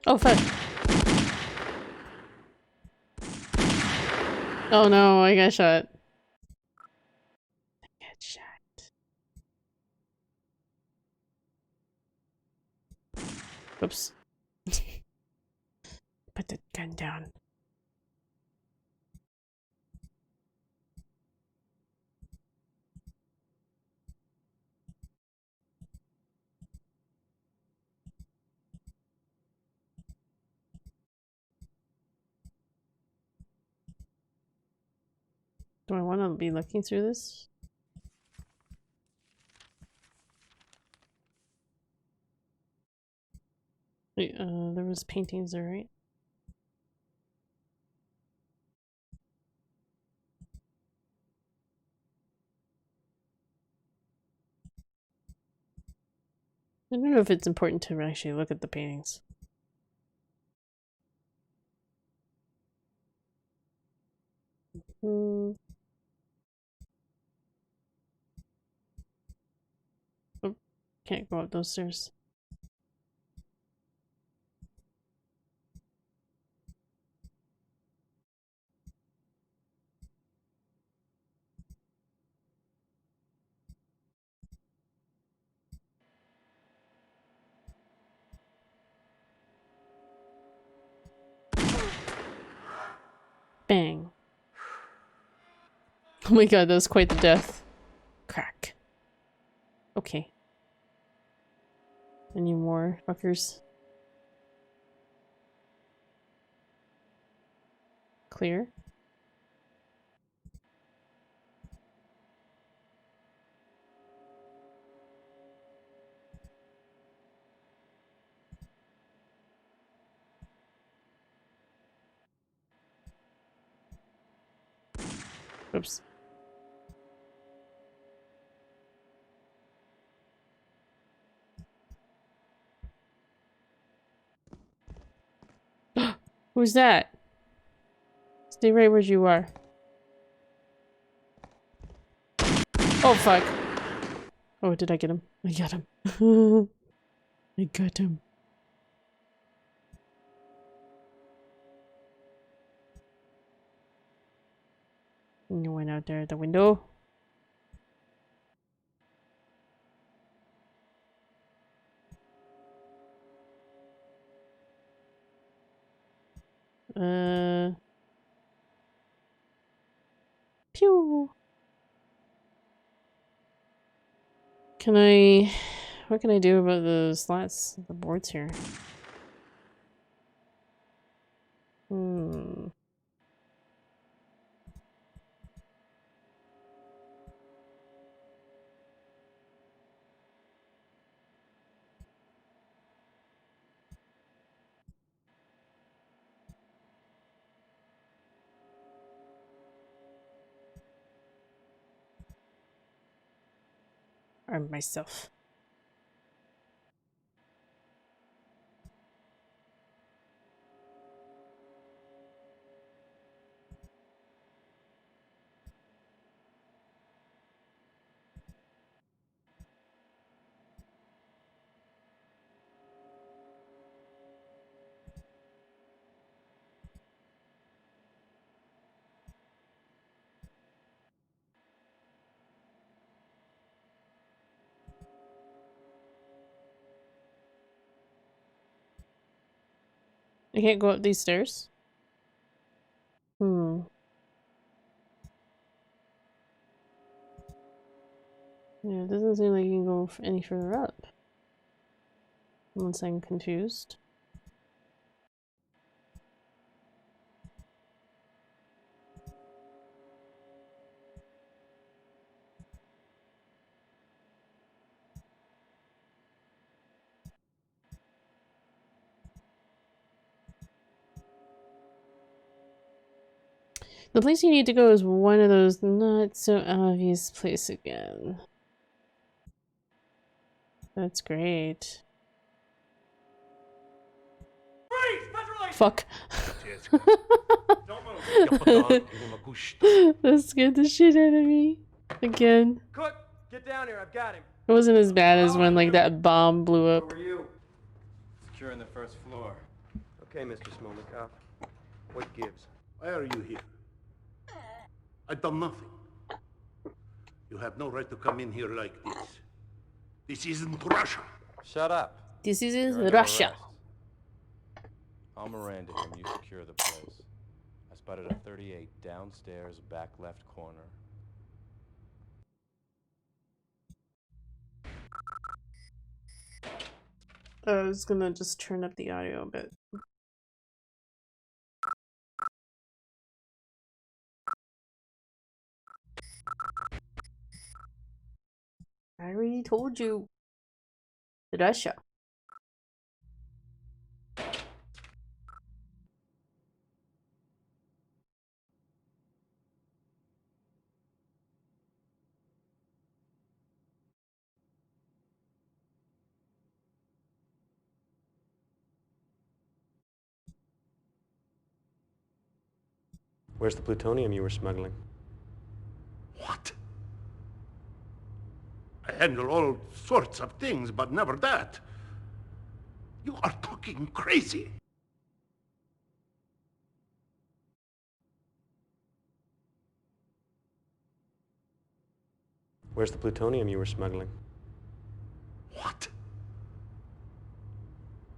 Oh, fuck. Oh no, I got shot. I got shot. Oops. Put the gun down. Do I want to be looking through this? Wait, there was paintings there, right? I don't know if it's important to actually look at the paintings. Oh, can't go up those stairs. Oh my god, that was quite the death. Crack. Okay. Any more fuckers? Clear. Oops. Who's that? Stay right where you are. Oh fuck. Oh, did I get him? I got him. I got him. No one out there at the window. Pew. Can I... What can I do about the slats, the boards here? Hmm. Arm myself. I can't go up these stairs? Hmm. Yeah, it doesn't seem like you can go any further up. Unless I'm confused. The place you need to go is one of those not so obvious places again. That's great. Fuck. That scared the shit out of me. Again. Cook, get down here. I've got him. It wasn't as bad as when like that bomb blew up. Who are you? Securing the first floor. Okay, Mr. Smolnikov. What gives? Why are you here? I've done nothing. You have no right to come in here like this. This isn't Russia. Shut up. This is You're under Russia. arrest. I'll Miranda him. You secure the place. I spotted a 38 downstairs, back left corner. I was gonna just turn up the audio a bit. I already told you. Russia. Where's the plutonium you were smuggling? What? I handle all sorts of things, but never that. You are talking crazy. Where's the plutonium you were smuggling? What?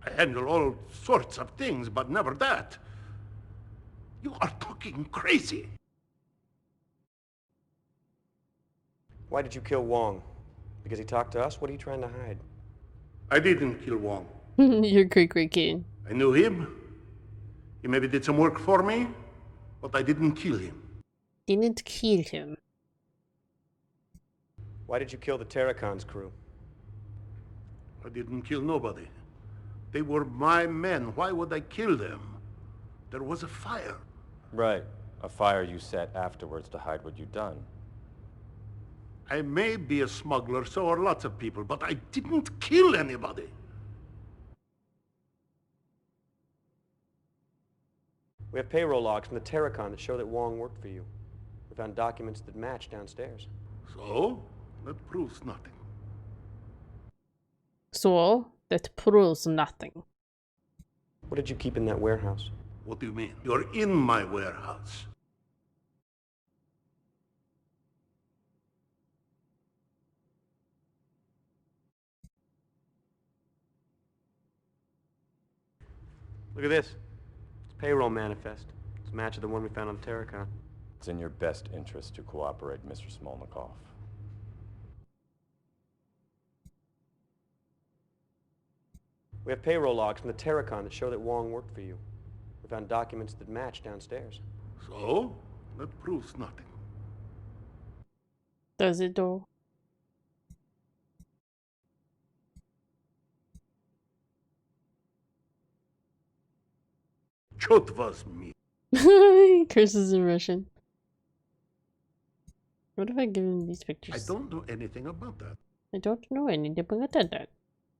I handle all sorts of things, but never that. You are talking crazy. Why did you kill Wong? Because he talked to us? What are you trying to hide? I didn't kill Wong. You're a great, great kid. I knew him. He maybe did some work for me, but I didn't kill him. Didn't kill him. Why did you kill the Terracon's crew? I didn't kill nobody. They were my men. Why would I kill them? There was a fire. Right. A fire you set afterwards to hide what you'd done. I may be a smuggler, so are lots of people, but I didn't kill anybody. We have payroll logs from the Terracon that show that Wong worked for you. We found documents that match downstairs. So? That proves nothing. So, that proves nothing. What did you keep in that warehouse? What do you mean? You're in my warehouse. Look at this. It's a payroll manifest. It's a match of the one we found on Terracon. It's in your best interest to cooperate, Mr. Smolnikov. We have payroll logs from the Terracon that show that Wong worked for you. We found documents that match downstairs. So? That proves nothing. Does it though? Chot was me. He curses in Russian. What if I give him these pictures? I don't know anything about that. I don't know anything about that.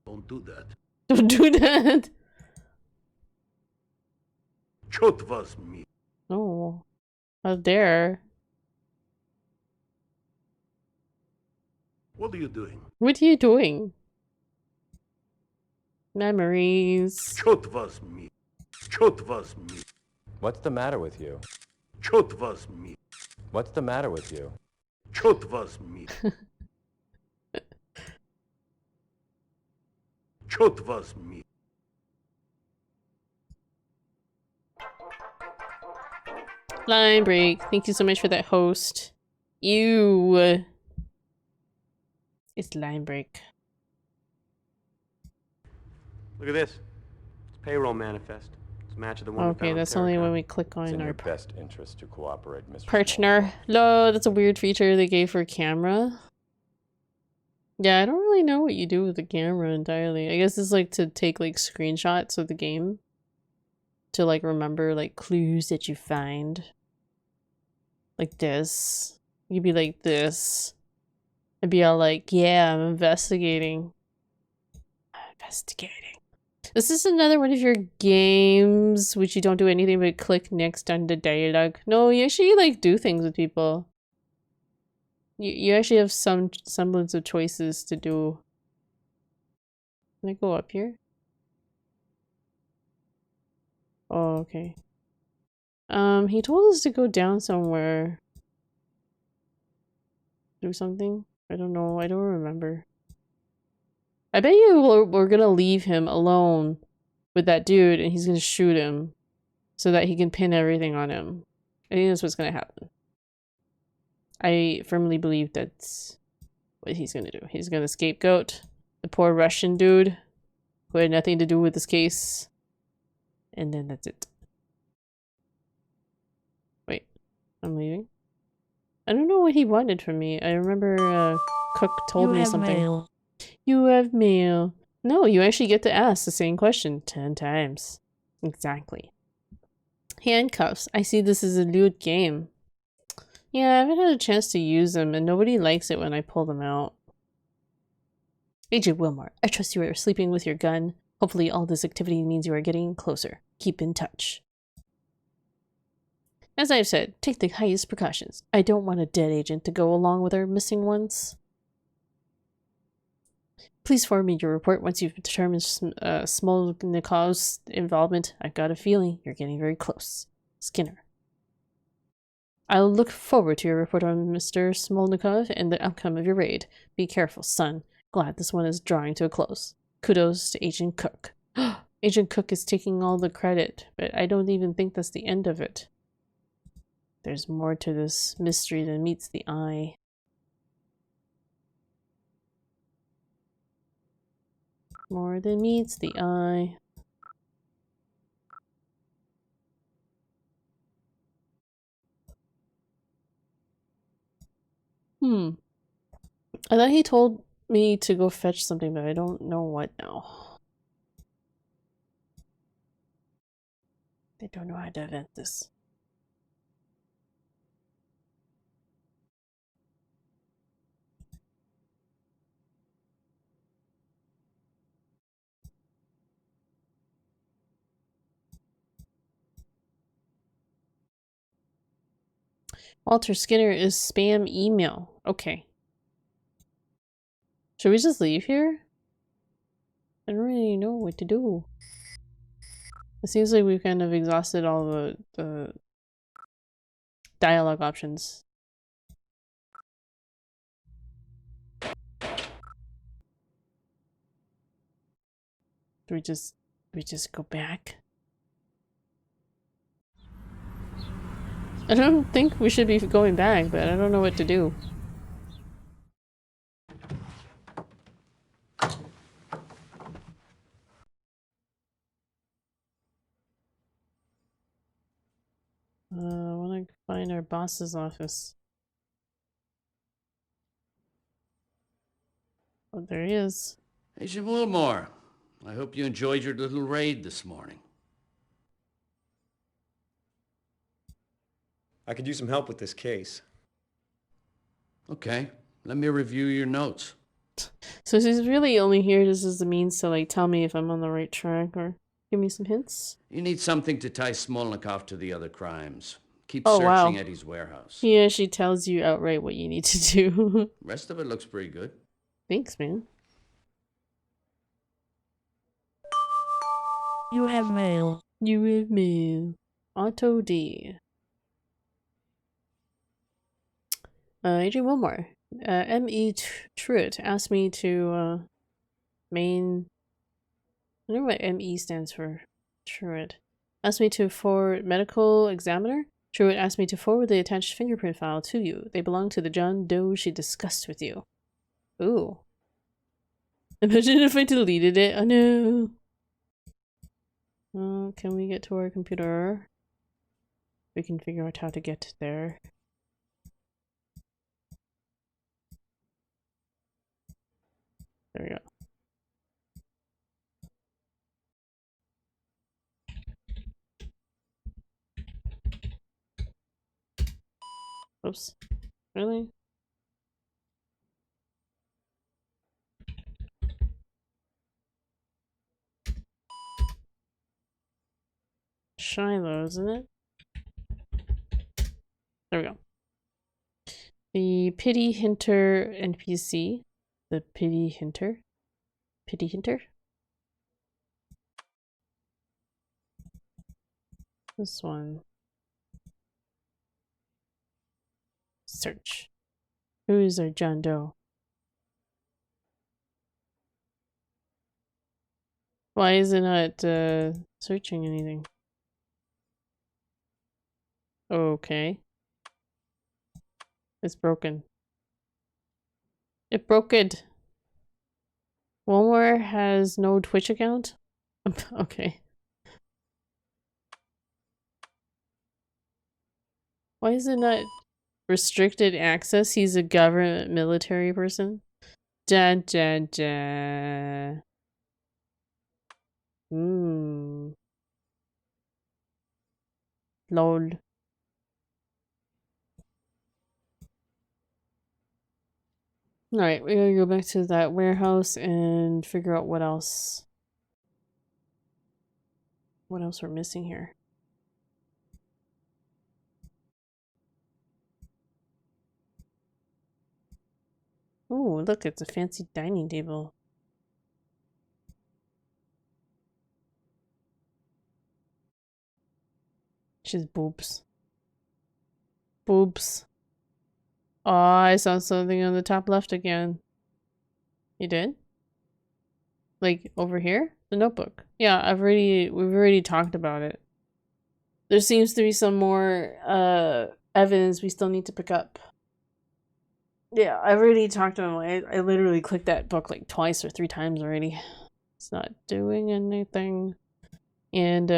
Don't do that. Don't do that! Chot was me. Oh. How dare. What are you doing? What are you doing? Memories. Chot was me. Chot was me. What's the matter with you? Chot was me. What's the matter with you? Chot was me. Chot was me. Line break. Thank you so much for that host. You. It's line break. Look at this. It's a payroll manifest. It's a match of the one we Okay, found on that's only Terracon. when we click It's on in our your best interest to cooperate, Mr. partner. No, that's a weird feature they gave for camera. Yeah, I don't really know what you do with the camera entirely. I guess it's like to take like screenshots of the game. To like remember like clues that you find. Like this. You'd be like this. I'd be all like, yeah, I'm investigating. This is another one of your games which you don't do anything but click next on the dialogue. No, you actually like do things with people. You actually have some semblance of choices to do. Can I go up here? Oh, okay. He told us to go down somewhere. Do something? I don't know. I don't remember. I bet you we're gonna leave him alone with that dude and he's gonna shoot him so that he can pin everything on him. I think that's what's gonna happen. I firmly believe that's what he's gonna do. He's gonna scapegoat the poor Russian dude who had nothing to do with this case. And then that's it. Wait, I'm leaving? I don't know what he wanted from me. I remember Cook told me something. Mail. You have mail. No, you actually get to ask the same question 10 times. Exactly. Handcuffs. I see this is a lewd game. Yeah, I haven't had a chance to use them, and nobody likes it when I pull them out. Agent Wilmore, I trust you are sleeping with your gun. Hopefully all this activity means you are getting closer. Keep in touch. As I've said, take the highest precautions. I don't want a dead agent to go along with our missing ones. Please forward me your report once you've determined Smolnikov's involvement. I've got a feeling you're getting very close. Skinner. I'll look forward to your report on Mr. Smolnikov and the outcome of your raid. Be careful, son. Glad this one is drawing to a close. Kudos to Agent Cook. Agent Cook is taking all the credit, but I don't even think that's the end of it. There's more to this mystery than meets the eye. More than meets the eye. I thought he told me to go fetch something, but I don't know what now. I don't know how to event this. Walter Skinner is spam email. Okay. Should we just leave here? I don't really know what to do. It seems like we've kind of exhausted all the dialogue options. Do we just go back? I don't think we should be going back, but I don't know what to do. I want to find our boss's office. Oh, there he is. Hey, Jim Wilmore. I hope you enjoyed your little raid this morning. I could use some help with this case. Okay, let me review your notes. So she's really only here just as a means to like tell me if I'm on the right track or give me some hints. You need something to tie Smolnikov to the other crimes. Keep Oh, searching wow. Eddie's warehouse. Yeah, she tells you outright what you need to do. Rest of it looks pretty good. Thanks, man. You have mail. You have mail. Auto D. Adrian Wilmore. M.E. Truitt asked me to, main... I don't know what M.E. stands for. Truitt. Asked me to forward medical examiner. Truitt asked me to forward the attached fingerprint file to you. They belong to the John Doe she discussed with you. Ooh. Imagine if I deleted it. Oh no. Can we get to our computer? We can figure out how to get there. There we go. Oops. Really? Shiloh, isn't it? There we go. The Pity Hinter NPC. The Pity Hinter. Pity Hinter? This one. Search. Who is our John Doe? Why is it not searching anything? Okay. It's broken. It broke it. Wilmore has no Twitch account? Okay. Why is it not restricted access? He's a government military person? Da da da. Lol. Alright, we're gonna go back to that warehouse and figure out what else. What else we're missing here. Oh, look, it's a fancy dining table. She's boobs. Boobs. Oh, I saw something on the top left again. You did? Like over here? The notebook. Yeah, we've already talked about it. There seems to be some more evidence we still need to pick up. Yeah, I've already talked to him. I literally clicked that book like twice or 3 times already. It's not doing anything. And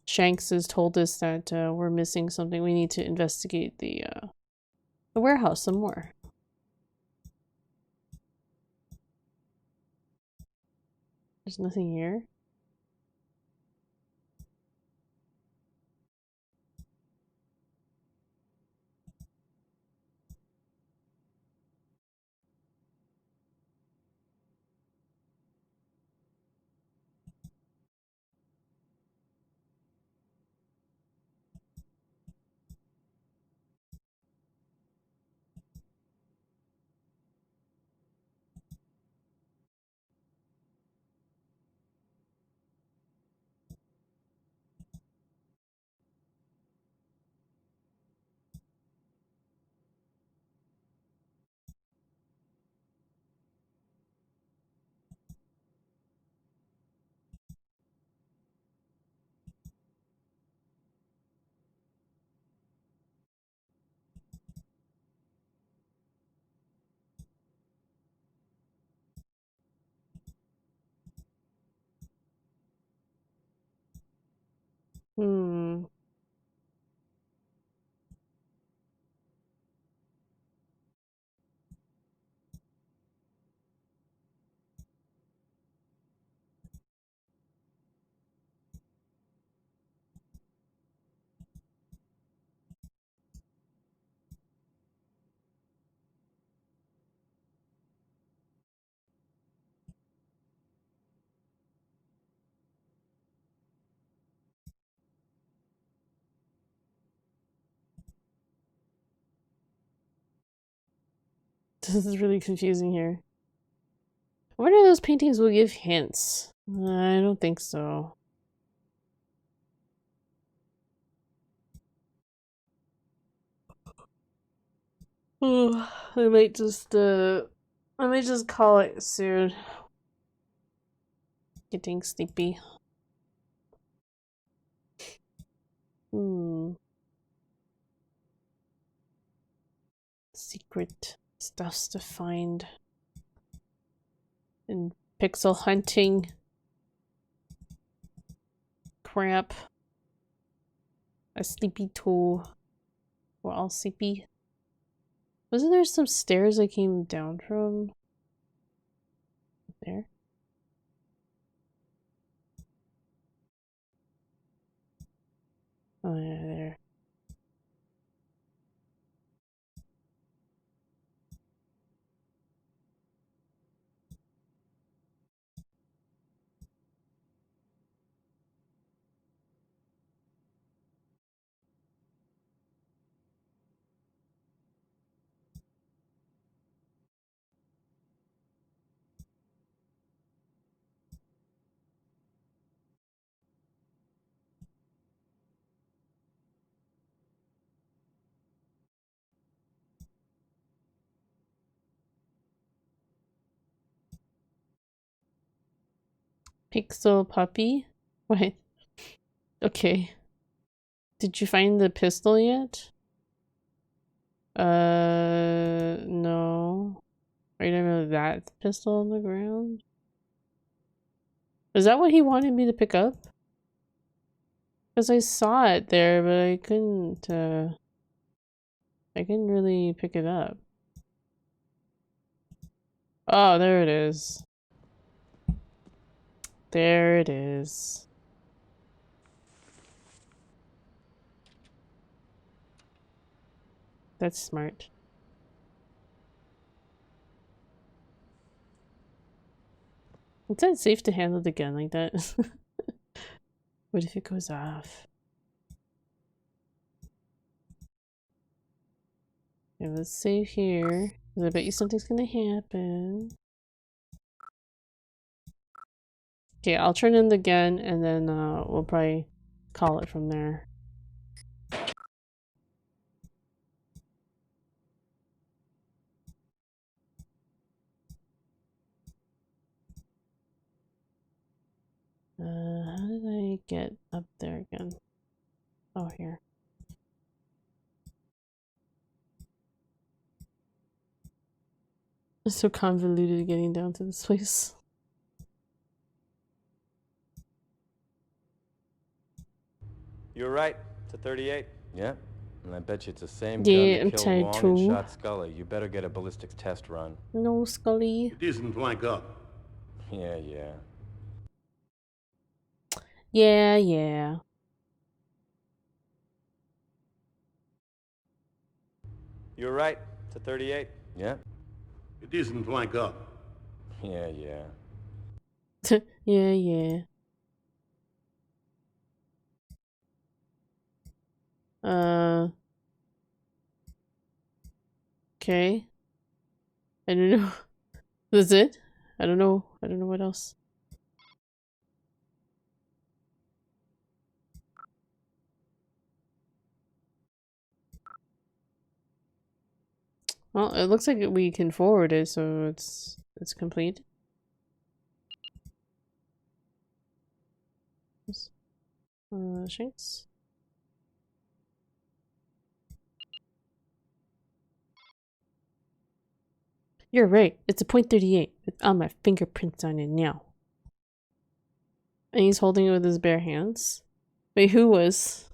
Shanks has told us that we're missing something. We need to investigate the warehouse some more. There's nothing here. Hmm. This is really confusing here. I wonder if those paintings will give hints. I don't think so. Oh, I might just call it soon. Getting sleepy. Hmm. Secret stuffs to find. And pixel hunting. Crap. A sleepy too. We're all sleepy. Wasn't there some stairs I came down from? There? Oh yeah, there. Pixel puppy? What? Okay. Did you find the pistol yet? No. Right under that pistol on the ground? Is that what he wanted me to pick up? Because I saw it there, but I couldn't really pick it up. Oh, there it is. There it is. That's smart. It's not safe to handle the gun like that. What if it goes off? Okay, let's save here. 'Cause I bet you something's gonna happen. Okay, I'll turn in the gun and then we'll probably call it from there. How did I get up there again? Oh, here. It's so convoluted getting down to this place. You're right. It's a 38. Yeah. And I bet you it's the same Yeah, gun I'm that killed tired Wong and too. shot Scully. You better get a ballistics test run. No, Scully. It isn't my gun. Yeah. Yeah, yeah. You're right. It's a 38. Yeah. It isn't my gun. Yeah. Yeah, yeah. Okay. I don't know. That's it? I don't know. I don't know what else. Well, it looks like we can forward it, so it's complete. Shanks. You're right. It's a .38 with all my fingerprints on it now. And he's holding it with his bare hands. Wait, who was?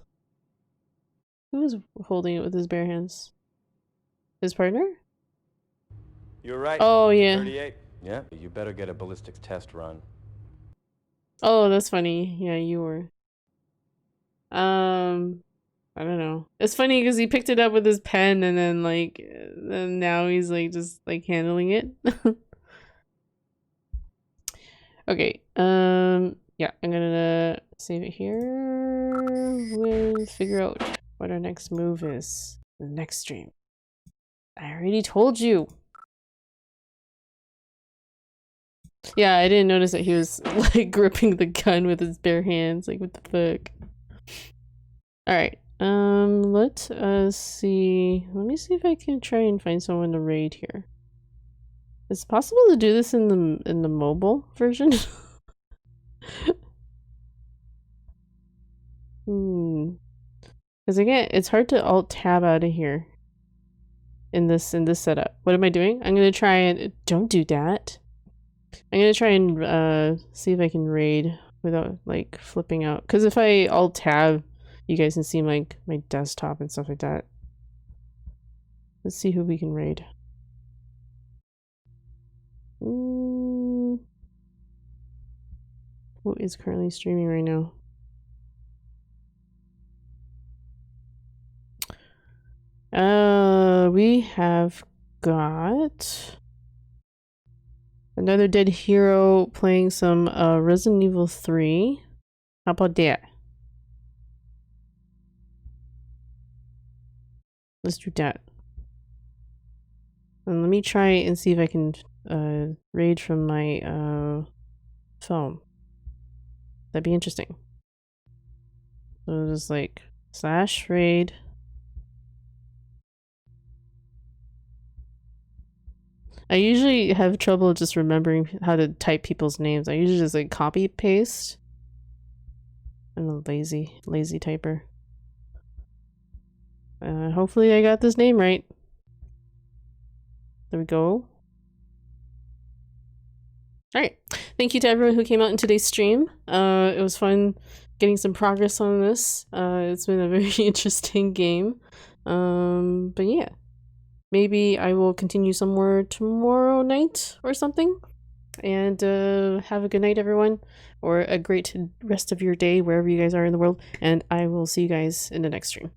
Who was holding it with his bare hands? His partner? You're right. Oh, yeah. 38. Yeah. You better get a ballistics test run. Oh, that's funny. Yeah, you were. I don't know. It's funny because he picked it up with his pen and then then now he's like just like handling it. Okay. Yeah, I'm gonna save it here. We'll figure out what our next move is. The next stream. I already told you. Yeah, I didn't notice that he was like gripping the gun with his bare hands. Like, what the fuck? Alright. Let us see. Let me see if I can try and find someone to raid here. Is it possible to do this in the mobile version? Because again, it's hard to alt tab out of here in this setup. What am I doing? I'm gonna try and don't do that. I'm gonna try and see if I can raid without like flipping out. Because if I alt tab, you guys can see my desktop and stuff like that. Let's see who we can raid. Who is currently streaming right now? We have got another dead hero playing some Resident Evil 3. How about that? Let's do that. And let me try and see if I can raid from my phone. That'd be interesting. So just like /raid. I usually have trouble just remembering how to type people's names. I usually just like copy paste. I'm a lazy typer. Hopefully I got this name right. There we go. Alright. Thank you to everyone who came out in today's stream. It was fun getting some progress on this. It's been a very interesting game. But yeah. Maybe I will continue somewhere tomorrow night or something. And have a good night, everyone. Or a great rest of your day, wherever you guys are in the world. And I will see you guys in the next stream.